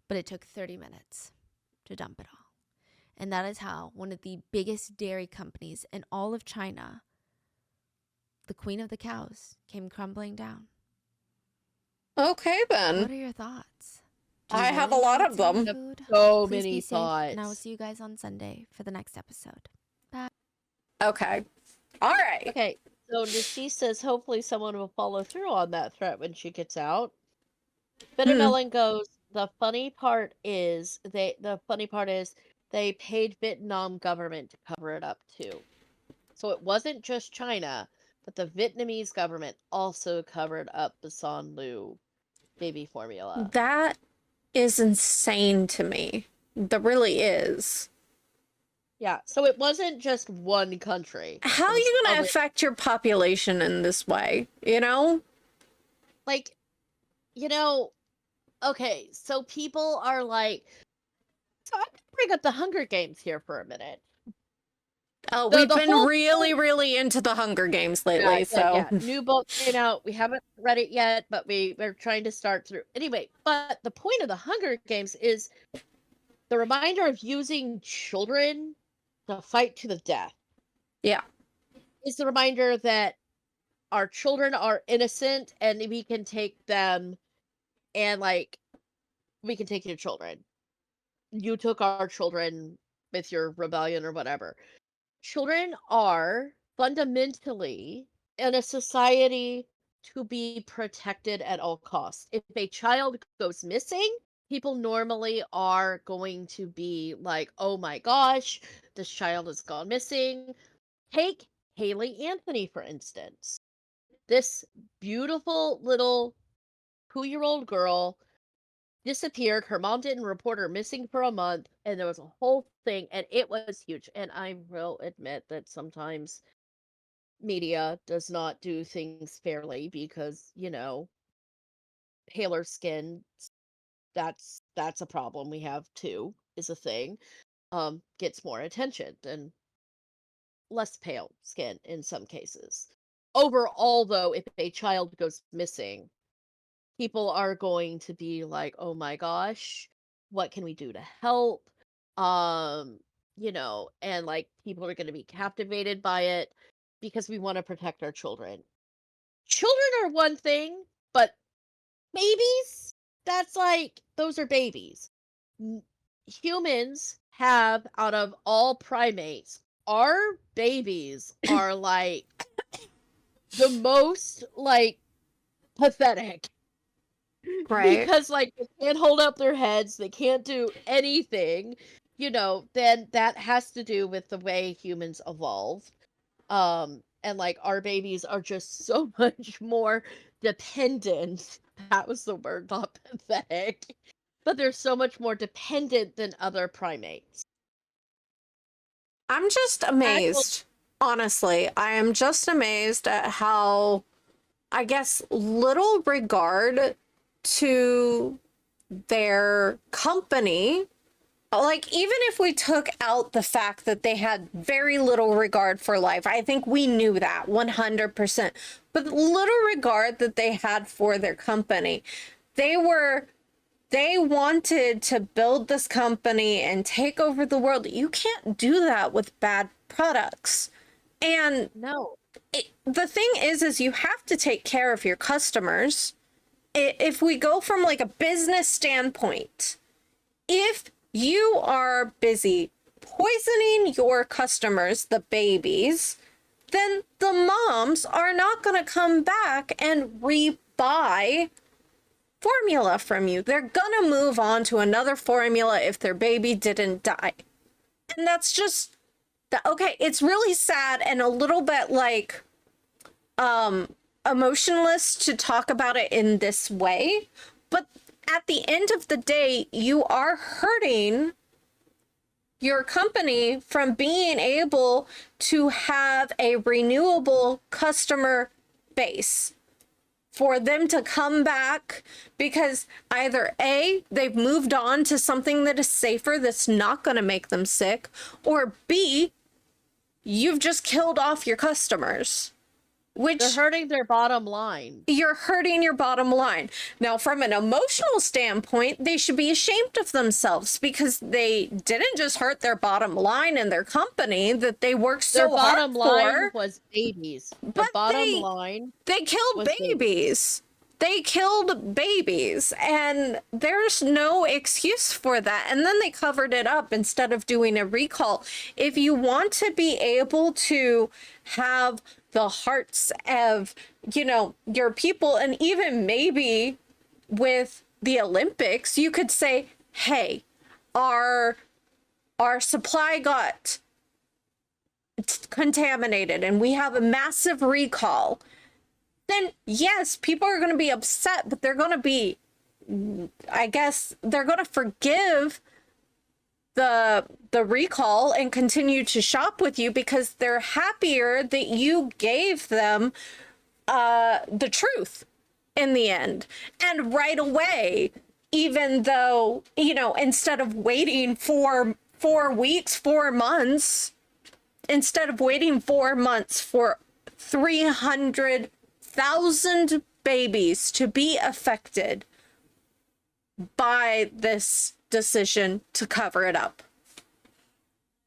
but it took 30 minutes to dump it all. And that is how one of the biggest dairy companies in all of China, the queen of the cows, came crumbling down. Okay, What then. are your thoughts? Do you I have a really lot eat of them. Chinese food? So Please many be safe, and I will thoughts. see you guys on Sunday for the next episode. Okay. All right. Okay, so Nishi says hopefully someone will follow through on that threat when she gets out. Bitter Melon goes, the funny part is they paid Vietnam government to cover it up too. So it wasn't just China, but the Vietnamese government also covered up the Sanlu baby formula. That is insane to me. That really is. Yeah, so it wasn't just one country. How It are was you going to other- affect your population in this way? You know? like, okay, so people are like, so I'm gonna bring up the Hunger Games here for a minute. Oh, The- we've the been whole really, really into the Hunger Games lately. So new book came out. We haven't read it yet, but we're trying to start through. Anyway, but the point of the Hunger Games is the reminder of using children to fight to the death. yeah. Is the reminder that our children are innocent and we can take them and we can take your children. You took our children with your rebellion or whatever. Children are fundamentally in a society to be protected at all costs. If a child goes missing, people normally are going to be like, oh my gosh, this child has gone missing. Take Haley Anthony, for instance. This beautiful little 2-year-old girl disappeared. Her mom didn't report her missing for a month, and there was a whole thing, and it was huge. And I will admit that sometimes media does not do things fairly because, paler skin, that's a problem we have too, is a thing. Gets more attention than less pale skin in some cases. Overall, though, if a child goes missing, people are going to be like, "Oh my gosh, what can we do to help?" And people are going to be captivated by it because we want to protect our children. Children are one thing, but babies, those are babies. Humans have out of all primates, our babies are like the most like pathetic. Right. Because like they can't hold up their heads, they can't do anything, then that has to do with the way humans evolved. And like our babies are just so much more dependent. That was the word, not pathetic. But they're so much more dependent than other primates. I'm just amazed. Honestly, I am just amazed at how, I guess, little regard to their company. Like, even if we took out the fact that they had very little regard for life, I think we knew that 100%. But the little regard that they had for their company, they wanted to build this company and take over the world. You can't do that with bad products. And No. the thing is you have to take care of your customers. If we go from like a business standpoint, if you are busy poisoning your customers, the babies, then the moms are not going to come back and rebuy formula from you. They're going to move on to another formula if their baby didn't die. And that's just okay, it's really sad and a little bit like emotionless to talk about it in this way, but at the end of the day, you are hurting your company from being able to have a renewable customer base for them to come back, because either A, they've moved on to something that is safer that's not going to make them sick, or B, you've just killed off your customers. Which They're hurting their bottom line. You're hurting your bottom line. Now, from an emotional standpoint, they should be ashamed of themselves because they didn't just hurt their bottom line and their company that they worked so Their hard bottom line for. was babies. The But bottom line. They killed was babies. They killed babies, and there's no excuse for that. And then they covered it up instead of doing a recall. If you want to be able to have the hearts of, your people, and even maybe with the Olympics, you could say, hey, our supply got contaminated and we have a massive recall. Then yes, people are going to be upset, but they're going to be, I guess, they're going to forgive the recall and continue to shop with you because they're happier that you gave them the truth in the end. And right away, even though, instead of waiting for 4 weeks, 4 months, instead of waiting 4 months for 300,000 babies to be affected by this decision to cover it up.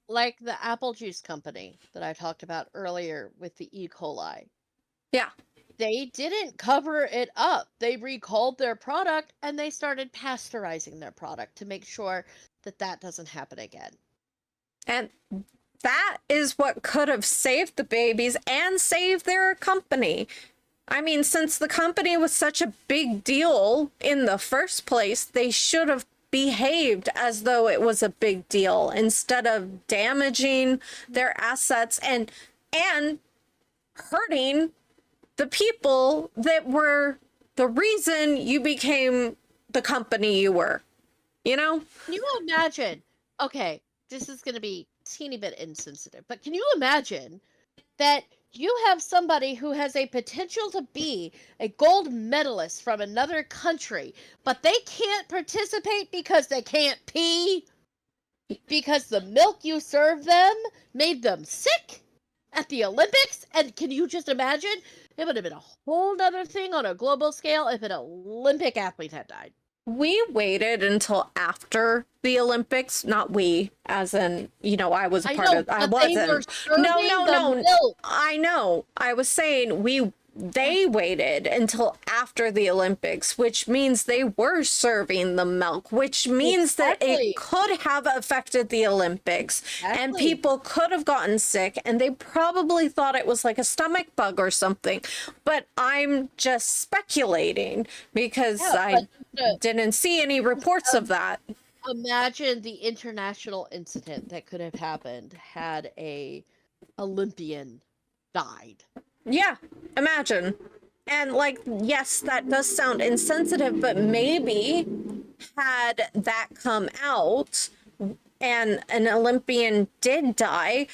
Like the apple juice company that I talked about earlier with the E. coli. Yeah. They didn't cover it up. They recalled their product and they started pasteurizing their product to make sure that that doesn't happen again. And that is what could have saved the babies and saved their company. I mean, since the company was such a big deal in the first place, they should have behaved as though it was a big deal instead of damaging their assets and hurting the people that were the reason you became the company you were. Can you imagine? Okay, this is going to be a teeny bit insensitive, but can you imagine that you have somebody who has a potential to be a gold medalist from another country, but they can't participate because they can't pee? Because the milk you served them made them sick at the Olympics? And can you just imagine? It would have been a whole nother thing on a global scale if an Olympic athlete had died. We waited until after the Olympics, not we, as in, I was a part of. I wasn't. No. Milk. I know. I was saying we they waited until after the Olympics, which means they were serving the milk, which means that Exactly. it could have affected the Olympics and Exactly. people could have gotten sick and they probably thought it was like a stomach bug or something. But I'm just speculating because I didn't see any reports of that. Imagine the international incident that could have happened had a Olympian died. Yeah, imagine. And like, yes, that does sound insensitive, but maybe had that come out and an Olympian did die,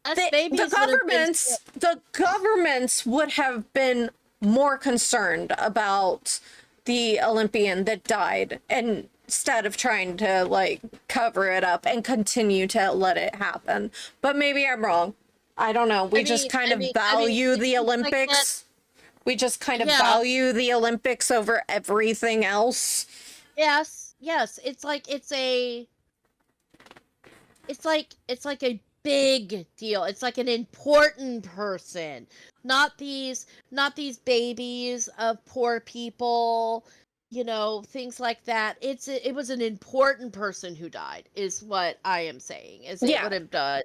Us babies would have been the governments would have been more concerned about the Olympian that died and instead of trying to like cover it up and continue to let it happen. But maybe I'm wrong. I don't know. We just kind of value the it's like Olympics. We just kind of Yeah. value the Olympics over everything else. Yes, it's like it's like a big deal. It's like an important person. Not these babies of poor people, you know, things like that. It was an important person who died is what I am saying. Is it Yeah. would have done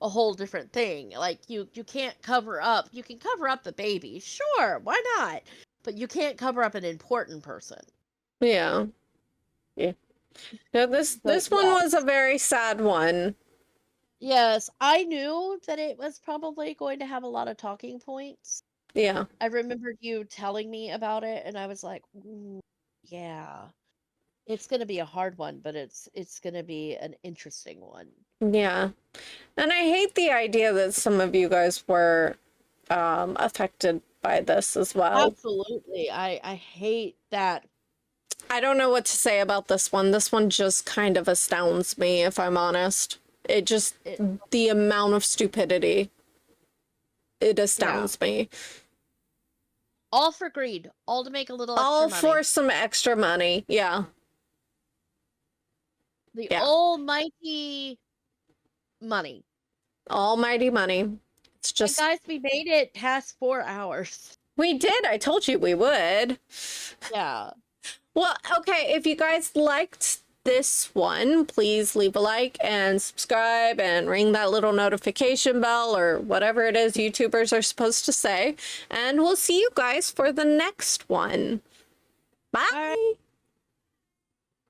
a whole different thing. Like you can't cover up. You can cover up the baby. Sure, why not? But you can't cover up an important person. Yeah. Yeah. No, this one yeah. was a very sad one. Yes, I knew that it was probably going to have a lot of talking points. Yeah. I remembered you telling me about it, and I was like, "Ooh, yeah, it's going to be a hard one, but it's going to be an interesting one." Yeah. And I hate the idea that some of you guys were affected by this as well. Absolutely, I hate that. I don't know what to say about this one. This one just kind of astounds me, if I'm honest. It just, the amount of stupidity, it astounds me. All for greed, all to make a little extra All money. for some extra money. Yeah. The Yeah. almighty money. Almighty money. It's And just, guys, we made it past 4 hours. we did. I told you we would. Yeah. Well, okay, if you guys liked this one, please leave a like and subscribe and ring that little notification bell or whatever it is YouTubers are supposed to say. And we'll see you guys for the next one. Bye. All right.